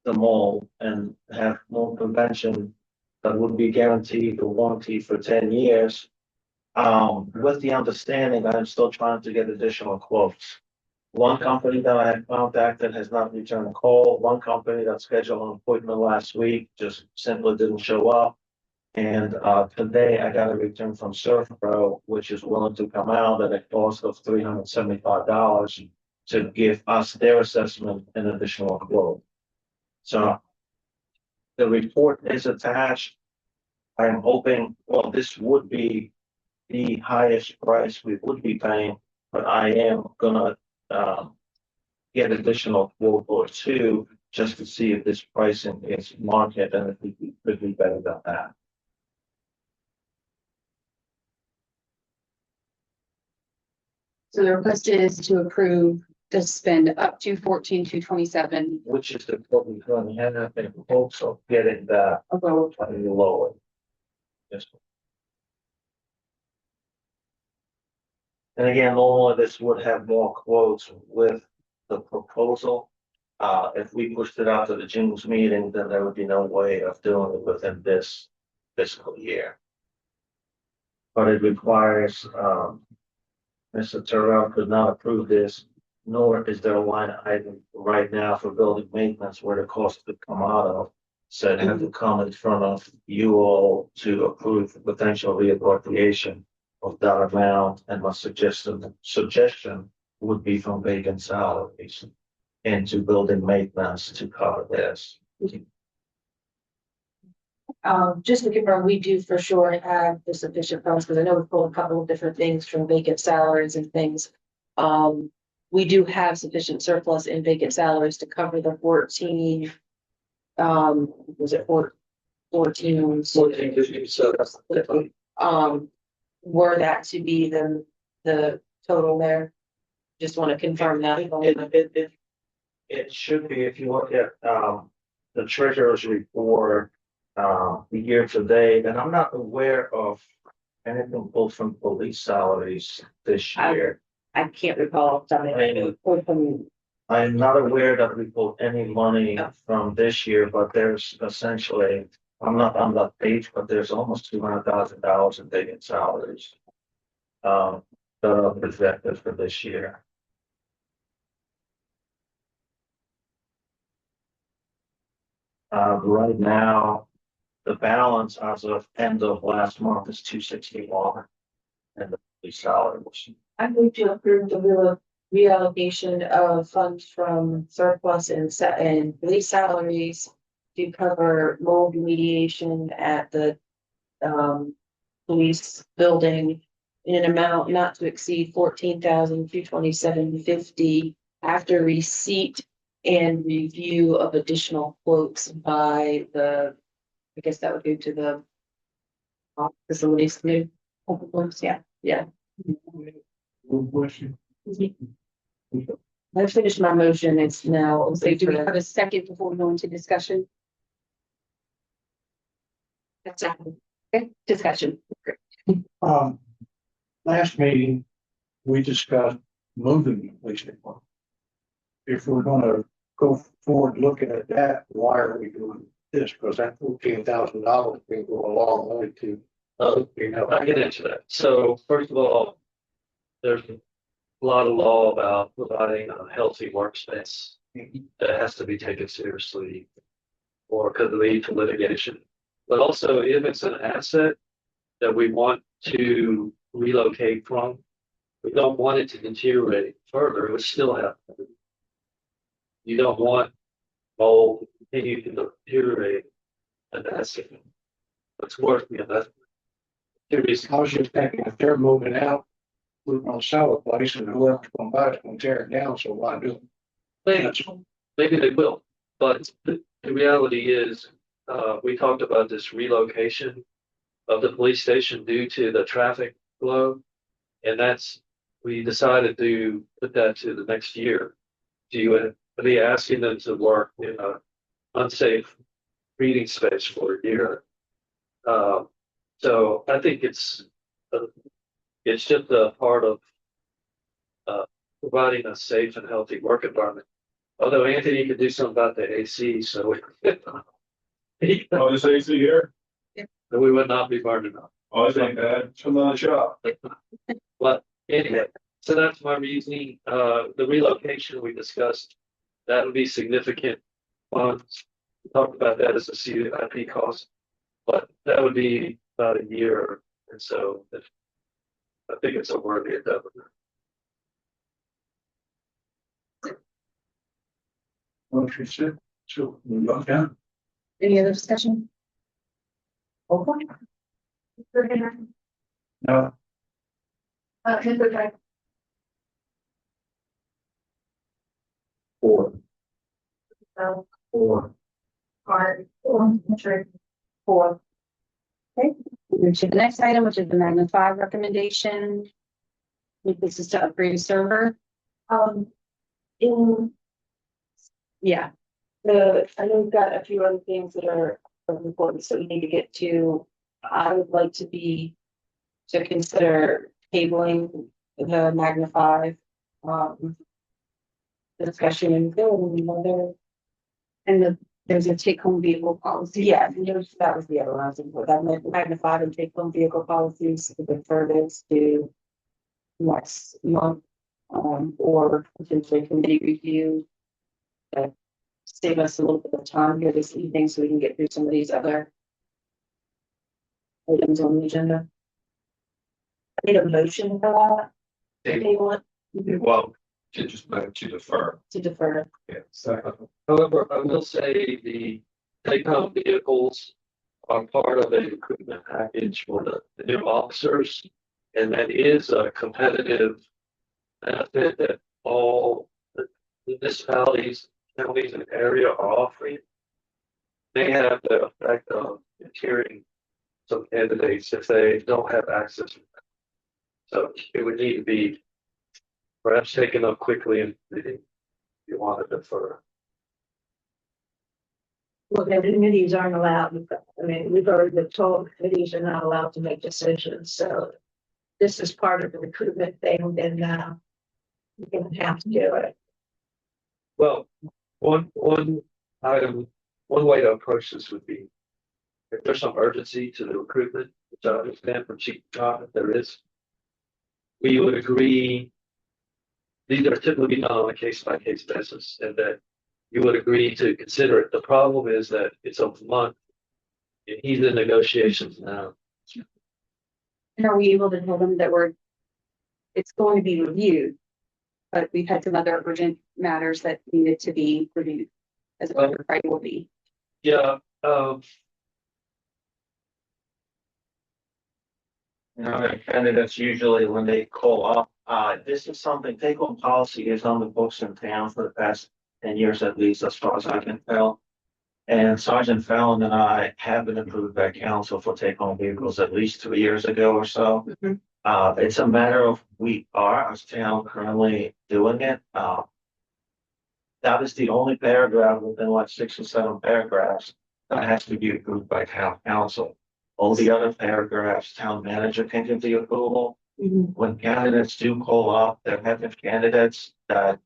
the mold and have mold prevention that would be guaranteed the warranty for 10 years. With the understanding I'm still trying to get additional quotes. One company that I had contacted has not returned a call. One company that scheduled an appointment last week just simply didn't show up. And today I got a return from Surf Pro, which is willing to come out at a cost of $375 to give us their assessment and additional quote. So the report is attached. I'm hoping, well, this would be the highest price we would be paying, but I am gonna get additional quote or two just to see if this pricing is market and if it could be better than that. So the request is to approve to spend up to 14,227. Which is the what we're going to have in hopes of getting that a little lower. Yes. And again, normally this would have more quotes with the proposal. If we pushed it out to the June's meeting, then there would be no way of doing it within this fiscal year. But it requires, Mr. Terrell could not approve this, nor is there a line item right now for building maintenance where the cost could come out of. So it had to come in front of you all to approve the potential reappropriation of that amount, and my suggestion would be from vacant salaries into building maintenance to cover this. Just to confirm, we do for sure have the sufficient funds, because I know we pulled a couple of different things from vacant salaries and things. We do have sufficient surplus in vacant salaries to cover the 14, was it 14? 14,57. Were that to be the total there? Just want to confirm that. It should be, if you look at, the treasurer's report, the year to date, and I'm not aware of anything pulled from police salaries this year. I can't recall. I'm not aware that we pulled any money from this year, but there's essentially, I'm not on that page, but there's almost $200,000 in vacant salaries. That are projected for this year. Right now, the balance as of end of last month is 261. And the police salaries. I move to approve the reallocation of funds from surplus and police salaries to cover mold remediation at the police building in an amount not to exceed $14,227.50 after receipt and review of additional quotes by the, I guess that would go to the facilities committee. Yeah. Good question. I finished my motion. It's now. So do we have a second before we go into discussion? Okay, discussion. Last meeting, we discussed moving the police department. If we're gonna go forward looking at that, why are we doing this? Because that $14,000 can go a long way to, I'll get into that. So first of all, there's a lot of law about providing a healthy workspace that has to be taken seriously or could lead to litigation. But also if it's an asset that we want to relocate from, we don't want it to deteriorate further, it would still have. You don't want mold to continue to deteriorate an asset. It's worth the investment. I was just thinking, if they're moving out, we're gonna sell a place and whoever's gonna buy it's gonna tear it down, so why do it? Maybe they will, but the reality is, we talked about this relocation of the police station due to the traffic flow. And we decided to put that to the next year. You would be asking them to work in an unsafe reading space for a year. So I think it's just a part of providing a safe and healthy work environment. Although Anthony could do something about the AC, so this AC here? we would not be burning up. Oh, this ain't bad. Come on the shop. But anyway, so that's my reasoning. The relocation we discussed, that would be significant funds. We talked about that as a CIP cost, but that would be about a year. And so I think it's a worthy endeavor. Motion said, so we go down. Any other discussion? Okay. No, Mr. Drake, four, Hart, Mr. Four. Okay, move to the next item, which is the Magna 5 recommendation. This is to upgrade a server. Yeah, I know we've got a few other things that are important, so we need to get to. I would like to consider tabling the Magna 5 discussion and building another. And there's a take-home vehicle policy. Yeah, that was the other one I was looking for. That Magna 5 and take-home vehicle policies to defer this to next month, or potentially committee review. Save us a little bit of time here this evening so we can get through some of these other items on the agenda. I need a motion for that. Table it. Well, to just move to defer. To defer. Yeah, so However, I will say the take-home vehicles are part of a recruitment package for the new officers. And that is a competitive benefit that all the municipalities, counties, and area are offering. They have the effect of deterring some candidates if they don't have access. So it would need to be perhaps taken up quickly and if you want to defer. Well, the committees aren't allowed, I mean, we've already been told committees are not allowed to make decisions, so. This is part of the recruitment thing, then, you're gonna have to do it. Well, one item, one way to approach this would be if there's some urgency to the recruitment, which I understand from Chief John, if there is, we would agree. These are typically done on a case by case basis, and that you would agree to consider it. The problem is that it's a month, and he's in negotiations now. And are we able to tell them that it's going to be reviewed, but we've had some other urgent matters that needed to be reviewed as a priority? Yeah, You know, and candidates usually when they call up, this is something, take home policy is on the books in town for the past 10 years at least, as far as I can tell. And Sergeant Fallon and I have been approved by council for take home vehicles at least 2 years ago or so. It's a matter of we are as town currently doing it. That is the only paragraph within like 6 or 7 paragraphs that has to be approved by town council. All the other paragraphs, town manager can give the approval. When candidates do call up, there have been candidates that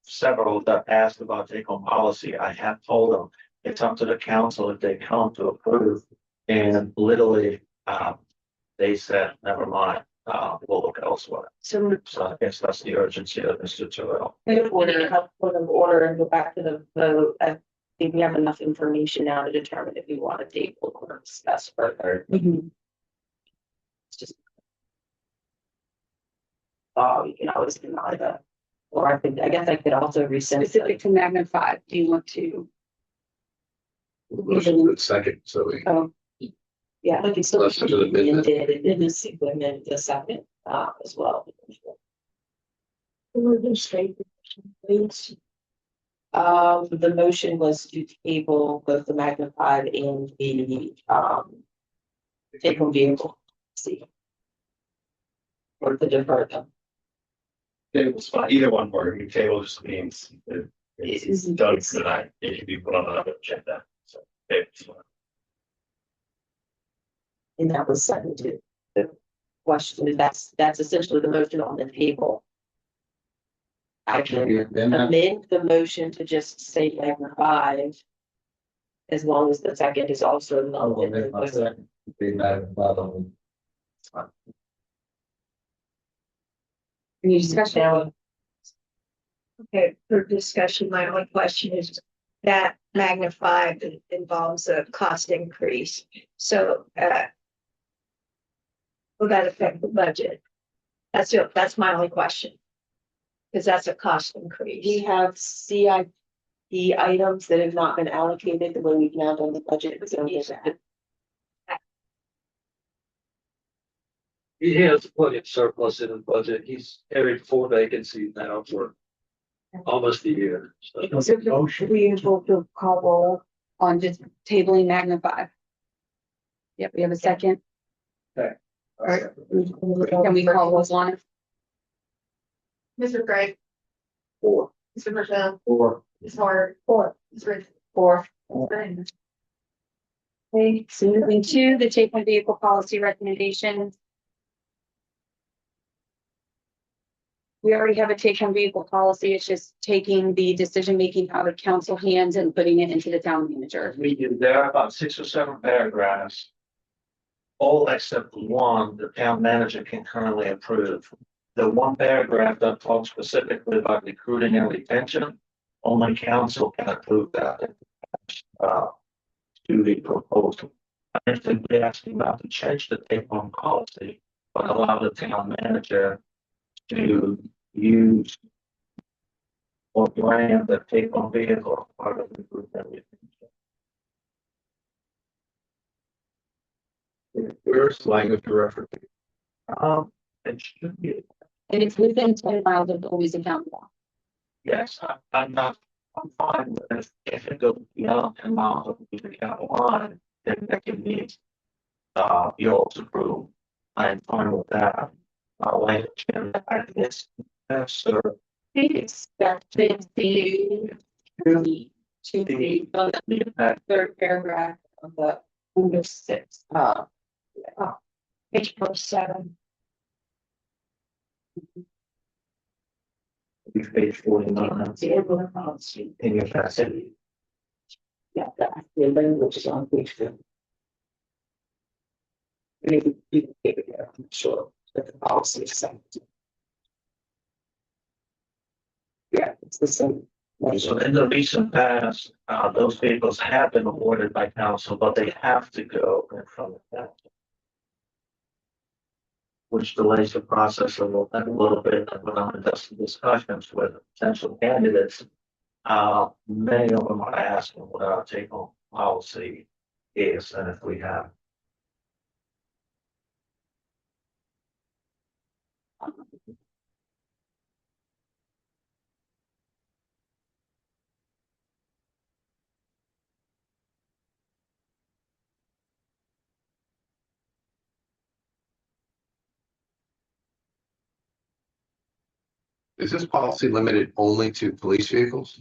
several that asked about take home policy. I have told them it's up to the council if they come to approve. And literally, they said, never mind, we'll look elsewhere. So So I guess that's the urgency of Mr. Terrell. Order and go back to the vote. I think we have enough information now to determine if we want to table or discuss further. It's just. We can always deny that. Or I guess I could also rescind. specific to Magna 5, do you want to? Motion for the second, so we. Oh, Yeah, we can still. Listen to the business. In this equipment, the second, as well. The motion was to table both the Magna 5 and the, take home vehicle. See. Or the defer them. It was fine. Either one word, you table just means it's done tonight. It can be put on another agenda. So it's fine. And that was seconded. The question, that's essentially the motion on the table. I can amend the motion to just say Magna 5. As long as the second is also. any discussion? Okay, for discussion, my only question is that Magna 5 involves a cost increase. So, will that affect the budget? That's my only question. Because that's a cost We increase. have CIP items that have not been allocated the way we've now done the budget. So he has plenty of surplus in his budget. He's carried 4 vacancies now for almost a year. So We will call roll on just tabling Magna 5. Yep, we have a second. Okay. All right. Can we call roll on it? Mr. Gregg, 4. Mr. Michelle, 4. Ms. Howard, Ms. Ridge. 4. Okay, so moving to the take home vehicle policy recommendations. We already have a take home vehicle policy. It's just taking the decision making out of council hands and putting it into the town manager. We do, there are about 6 or 7 paragraphs. All except one, the town manager can currently approve. The one paragraph that talks specifically about recruiting and retention, only council can approve that. To the proposal. I simply asking about to change the take home policy, but allow the town manager to use or brand the take home vehicle as part of the group that we. Where's the language to reference? It should be, And it's within 10 miles of the Louisa County law. yes, I'm fine with it. If it goes beyond 10 miles of the county line, then that can be, you'll approve. I'm fine with that. Language, and I guess, sir. Expected to be on the third paragraph of the under 6. Page 7. We've paid 49 The ambulance policy. in your packet. Yeah, the language is on page 2. Maybe you can get it there, I'm sure, that the policy is set. Yeah, it's the same. So in the recent past, those vehicles have been awarded by council, but they have to go in front of council. Which delays the process a little bit, and when I'm in discussions with potential candidates. Many of them are asking what our take home policy is, and if we have. Is this policy limited only to police vehicles?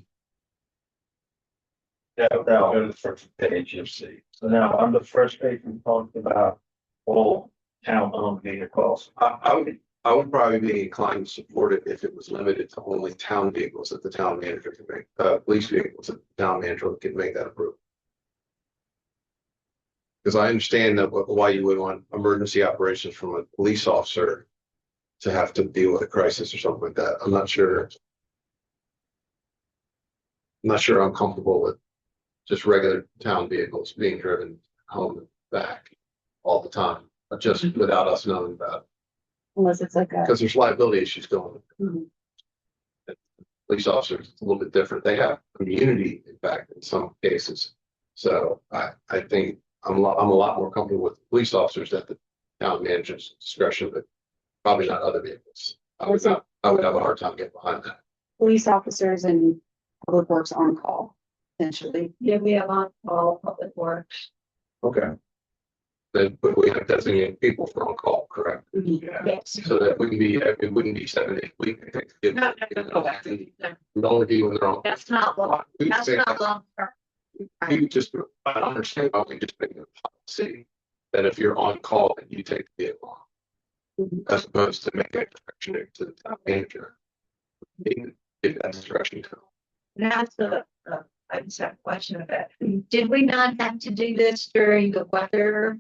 Yeah, now on the first page, you'll see. So now on the first page, we talked about all town-owned vehicles. I would probably be inclined to support it if it was limited to only town vehicles that the town manager can make, police vehicles that the town manager can make that approved. Because I understand that why you would want emergency operations from a police officer to have to deal with a crisis or something like that. I'm not sure I'm comfortable with just regular town vehicles being driven home and back all the time, but just without us knowing about it. Unless it's like a. Because there's liability issues going. Mhm. Police officers, it's a little bit different. They have immunity, in fact, in some cases. So I think I'm a lot more comfortable with police officers at the town manager's discretion, but probably not other vehicles. I would have a hard time getting behind that. Police officers and public works on call, essentially. Yeah, we have on all public works. Okay. But we have designated people for on call, correct? Yes. So that it wouldn't be 7 days a week. No. It would only be when they're on. That's not long, We would that's say not long term. we would just, I don't understand why we just make a policy that if you're on call, that you take the vehicle off. As opposed to make that direction to the town manager. Give that instruction to them. That's I just have a question of that. Did we not have to do this during the weather?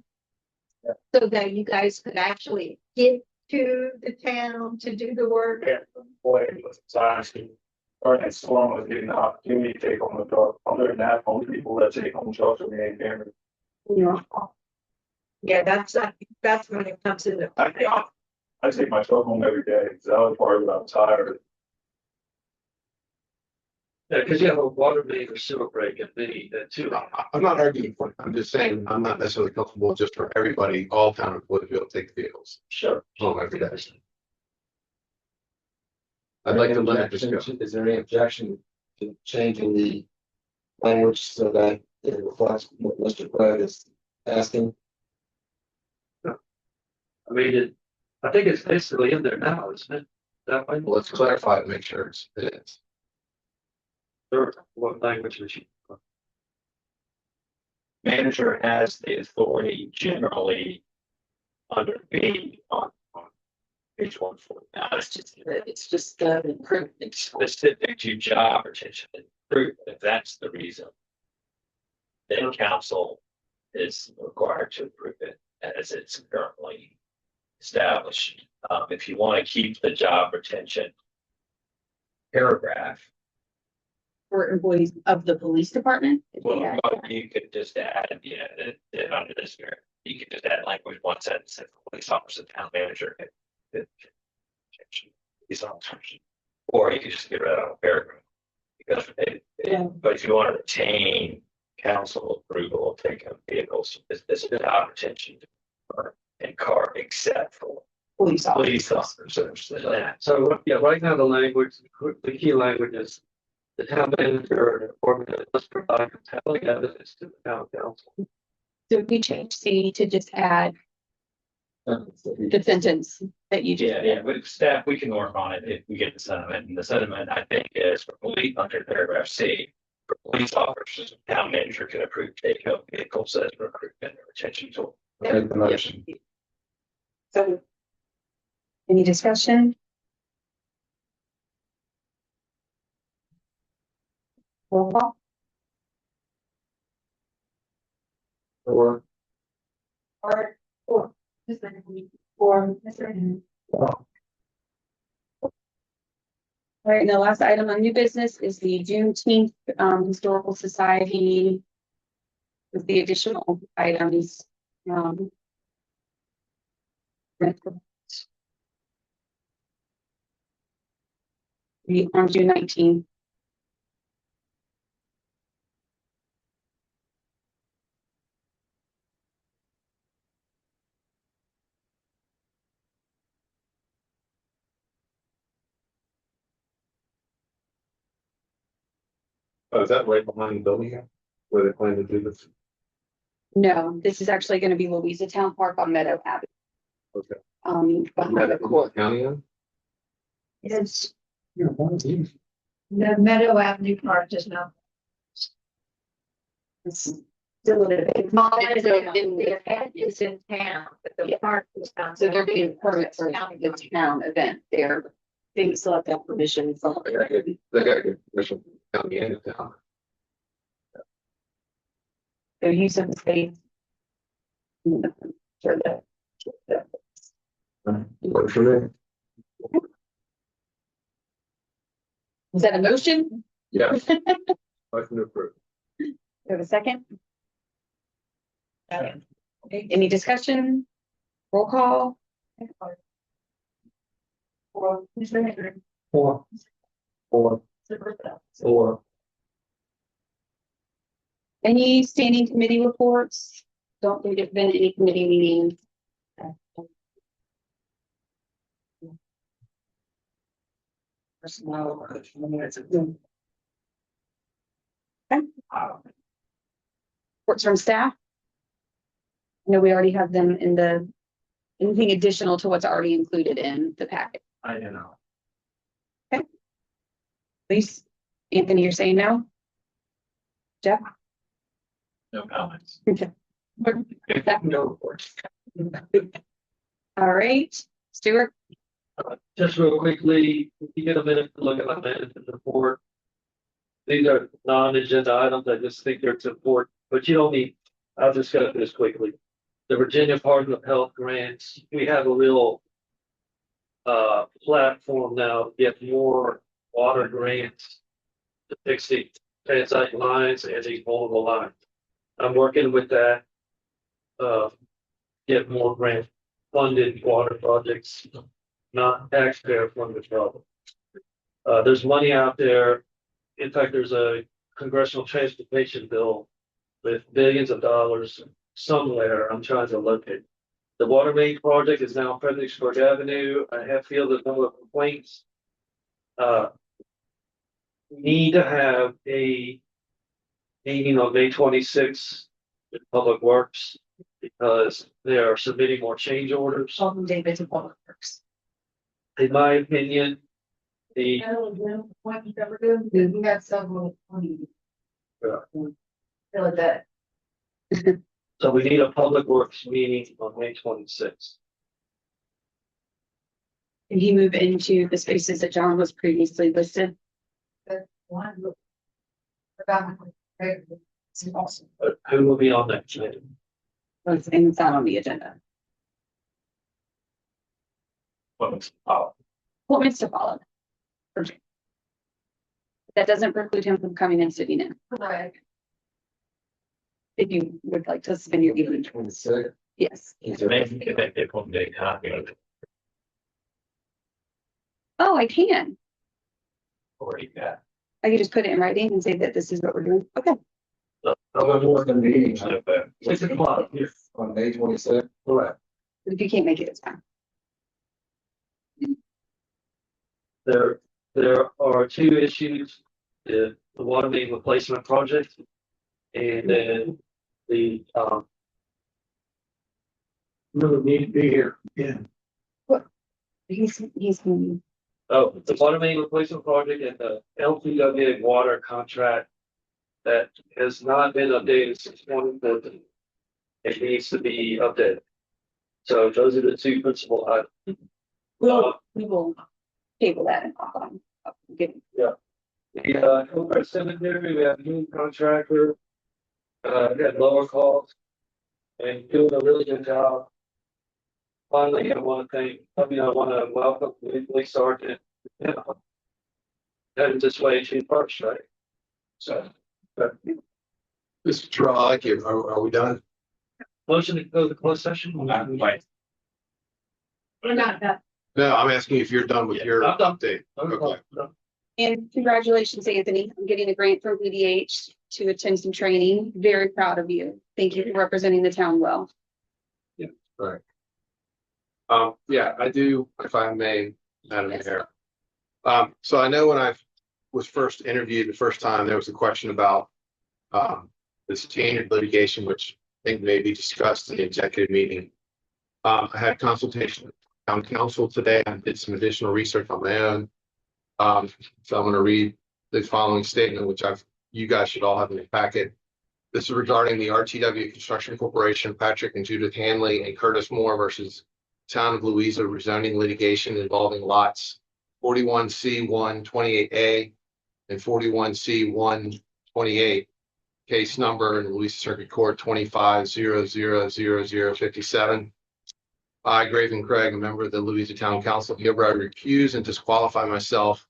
So that you guys could actually get to the town to do the work? Yeah, boy, it was asking. Or that storm was getting the opportunity to take on the truck. Other than that, only people that take on trucks are being camera. Yeah, that's when it comes into. I take my truck home every day, because I was worried about tired. Yeah, because you have a water main or sewer break at the too. I'm not arguing for it. I'm just saying, I'm not necessarily comfortable just for everybody, all town employees to be able to take vehicles Sure. home every day. I'd like to limit this. Is there any objection to changing the language so that it reflects what Mr. Craig is asking? I mean, I think it's basically in there now, isn't it? That way. Well, let's clarify to make sure it is. Sure. What language is she? Manager has the authority generally under B on page 140. Now, it's just improvement specific to job retention improvement. If that's the reason, then council is required to approve it as it's currently established. If you want to keep the job retention paragraph, For employees of the police department. Well, you could just add, that under this, you could just add language, one sentence, if the police officer, town manager. Police officers. Or you could just get rid of a paragraph. Because but if you want to retain council approval of taking up vehicles, this is job retention and car except for Police police officers. So, yeah, right now the language, the key language is the town manager or must provide compelling evidence to the town council. So we change C to just add the sentence that you just. Yeah, with staff, we can work on it if we get the sentiment. And the sentiment, I think, is for police under paragraph C. For police officers, the town manager can approve take-home vehicles as recruitment and retention tool. Make the motion. So. Any discussion? Roll call. Or Or Mr. Henry. All right, and the last item on new business is the Juneteenth Historical Society with the additional items. um, on June 19th. Oh, is that right behind the building here? Where they plan to do this? No, this is actually going to be Louisa Town Park on Meadow Avenue. Okay. Behind the court. County on? It's Yeah, one of these. the Meadow Avenue part does not. It's still a little bit. The event is in town, but the park is not. So they're getting permits for the town event. They still have to have permission from. They got good permission from county and the town. They're using the space. For the. Works for me. Is that a motion? Yeah. Motion to approve. Do you have a second? Okay, any discussion? Roll call? Or Mr. Henry. or or Any standing committee reports? Don't think there's been any committee meetings. Personnel. Okay. Reports from staff? I know we already have them in the, anything additional to what's already included in the packet. I don't know. Please, Anthony, you're saying no? Jeff? No comments. No reports. All right, Stuart? Just real quickly, if you get a minute to look at my management report. These are non-agenda items. I just think they're important, but you don't need, I'll just go through this quickly. The Virginia Department of Health grants, we have a real platform now to get more water grants to fix the transite lines and these vulnerable lines. I'm working with that. Get more grant funded water projects, not taxpayer funded projects. There's money out there. In fact, there's a congressional transportation bill with billions of dollars somewhere. I'm trying to locate. The water main project is now on Fredericksburg Avenue. I have fielded a number of complaints. We need to have a meeting on May 26th with Public Works because they are submitting more change orders. Alden Davis of Public Works. In my opinion, the What you ever do, we got several. Yeah. Feel like that. so we need a Public Works meeting on May 26th. Can he move into the spaces that John was previously listed? One. Forgot. It's awesome. Who will be on that committee? And it's not on the agenda. Well, What means to follow? That doesn't preclude him from coming and sitting in. Correct. If you would like to spend your evening. 26. Yes. maybe get that dip on day copy of it Oh, I can. already got. I can just put it in writing and say that this is what we're doing. Okay. How much the meeting 6 o'clock. Yes. on May 26th? Correct. If you can't make it, it's fine. There are two issues, the water main replacement project. And then the, Really need to be here. Yeah. He's, the water main replacement project and the LPWA water contract that has not been updated since 2014. It needs to be updated. So those are the two principal items. we will table that and off on. The Cooper Cemetery, we have a new contractor. Had lower costs and doing a really good job. Finally, I want to welcome the police sergeant. You know, headed this way to first, right? So, Mr. Terrell, I like you. Are we done? motion to go to closed session. Right. We're not done. No, I'm asking if you're done with your I'm done. update. Okay. And congratulations, Anthony, on getting a grant from BDH to attend some training. Very proud of you. Thank you for representing the town well. Right. Yeah, I do, if I may, Madam Yes. Mayor. So I know when I was first interviewed the first time, there was a question about this standard litigation, which I think may be discussed in the executive meeting. I had consultation with town council today. I did some additional research on my own. So I'm going to read the following statement, which you guys should all have in your packet. This is regarding the RTW Construction Corporation, Patrick and Judith Hanley and Curtis Moore versus Town of Louisa rezoning litigation involving lots 41C1 28A and 41C1 28. Case number in Louisa Circuit Court 25000057. I, Graven Craig, a member of the Louisa Town Council, hereby recuse and disqualify myself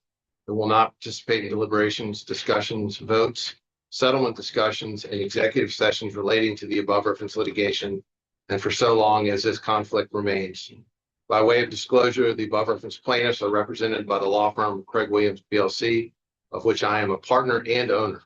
and will not participate in deliberations, discussions, votes, settlement discussions, and executive sessions relating to the above referenced litigation, and for so long as this conflict remains. By way of disclosure, the above referenced plaintiffs are represented by the law firm Craig Williams PLC, of which I am a partner and owner.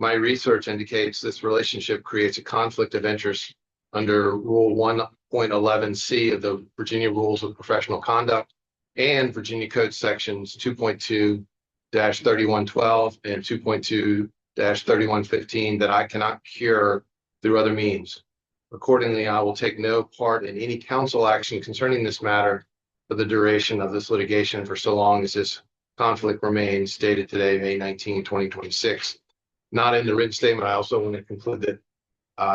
My research indicates this relationship creates a conflict of interest under Rule 1.11C of the Virginia Rules of Professional Conduct and Virginia Code Sections 2.2-3112 and 2.2-3115 that I cannot cure through other means. Accordingly, I will take no part in any council action concerning this matter for the duration of this litigation for so long as this conflict remains, dated today, May 19, 2026. Not in the written statement. I also want to conclude that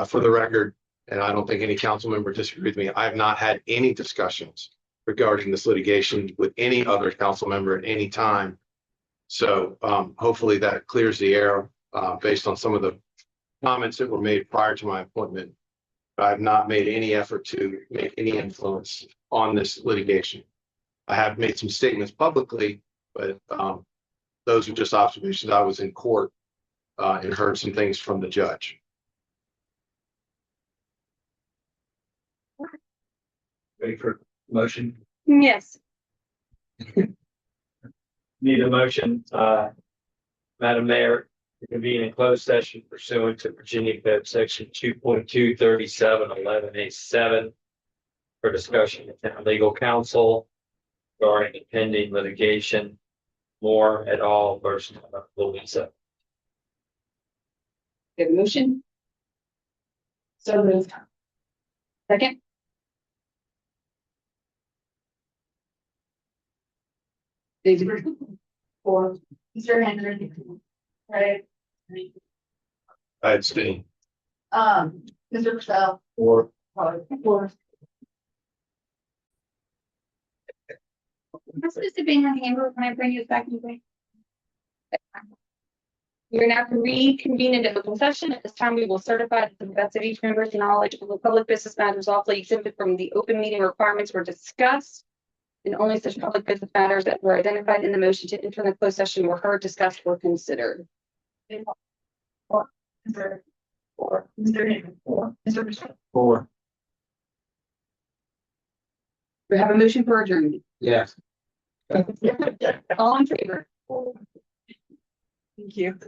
for the record, and I don't think any council member disagrees with me, I have not had any discussions regarding this litigation with any other council member at any time. So hopefully that clears the air based on some of the comments that were made prior to my appointment. I have not made any effort to make any influence on this litigation. I have made some statements publicly, but those are just observations. I was in court and heard some things from the judge. Ready for motion? Yes. Need a motion, Madam Mayor, to convene in closed session pursuant to Virginia Code Section 2.23711A7 for discussion with town legal counsel regarding the pending litigation, Moore et al. Versus Louisa. Good motion. So moved. Second. For Mr. Henry. Right. I abstain. Mr. Purcell. Or For. Am I supposed to bang my hammer when I bring you back in? We are now reconvened into open session. At this time, we will certify that the best of each member's knowledge of the public business matters lawfully exempted from the open meeting requirements were discussed. And only such public business matters that were identified in the motion to enter the closed session were heard, discussed, or considered. For Mr. Henry. For Mr. Purcell. four. We have a motion for adjournment. Yes. All in favor? Thank you.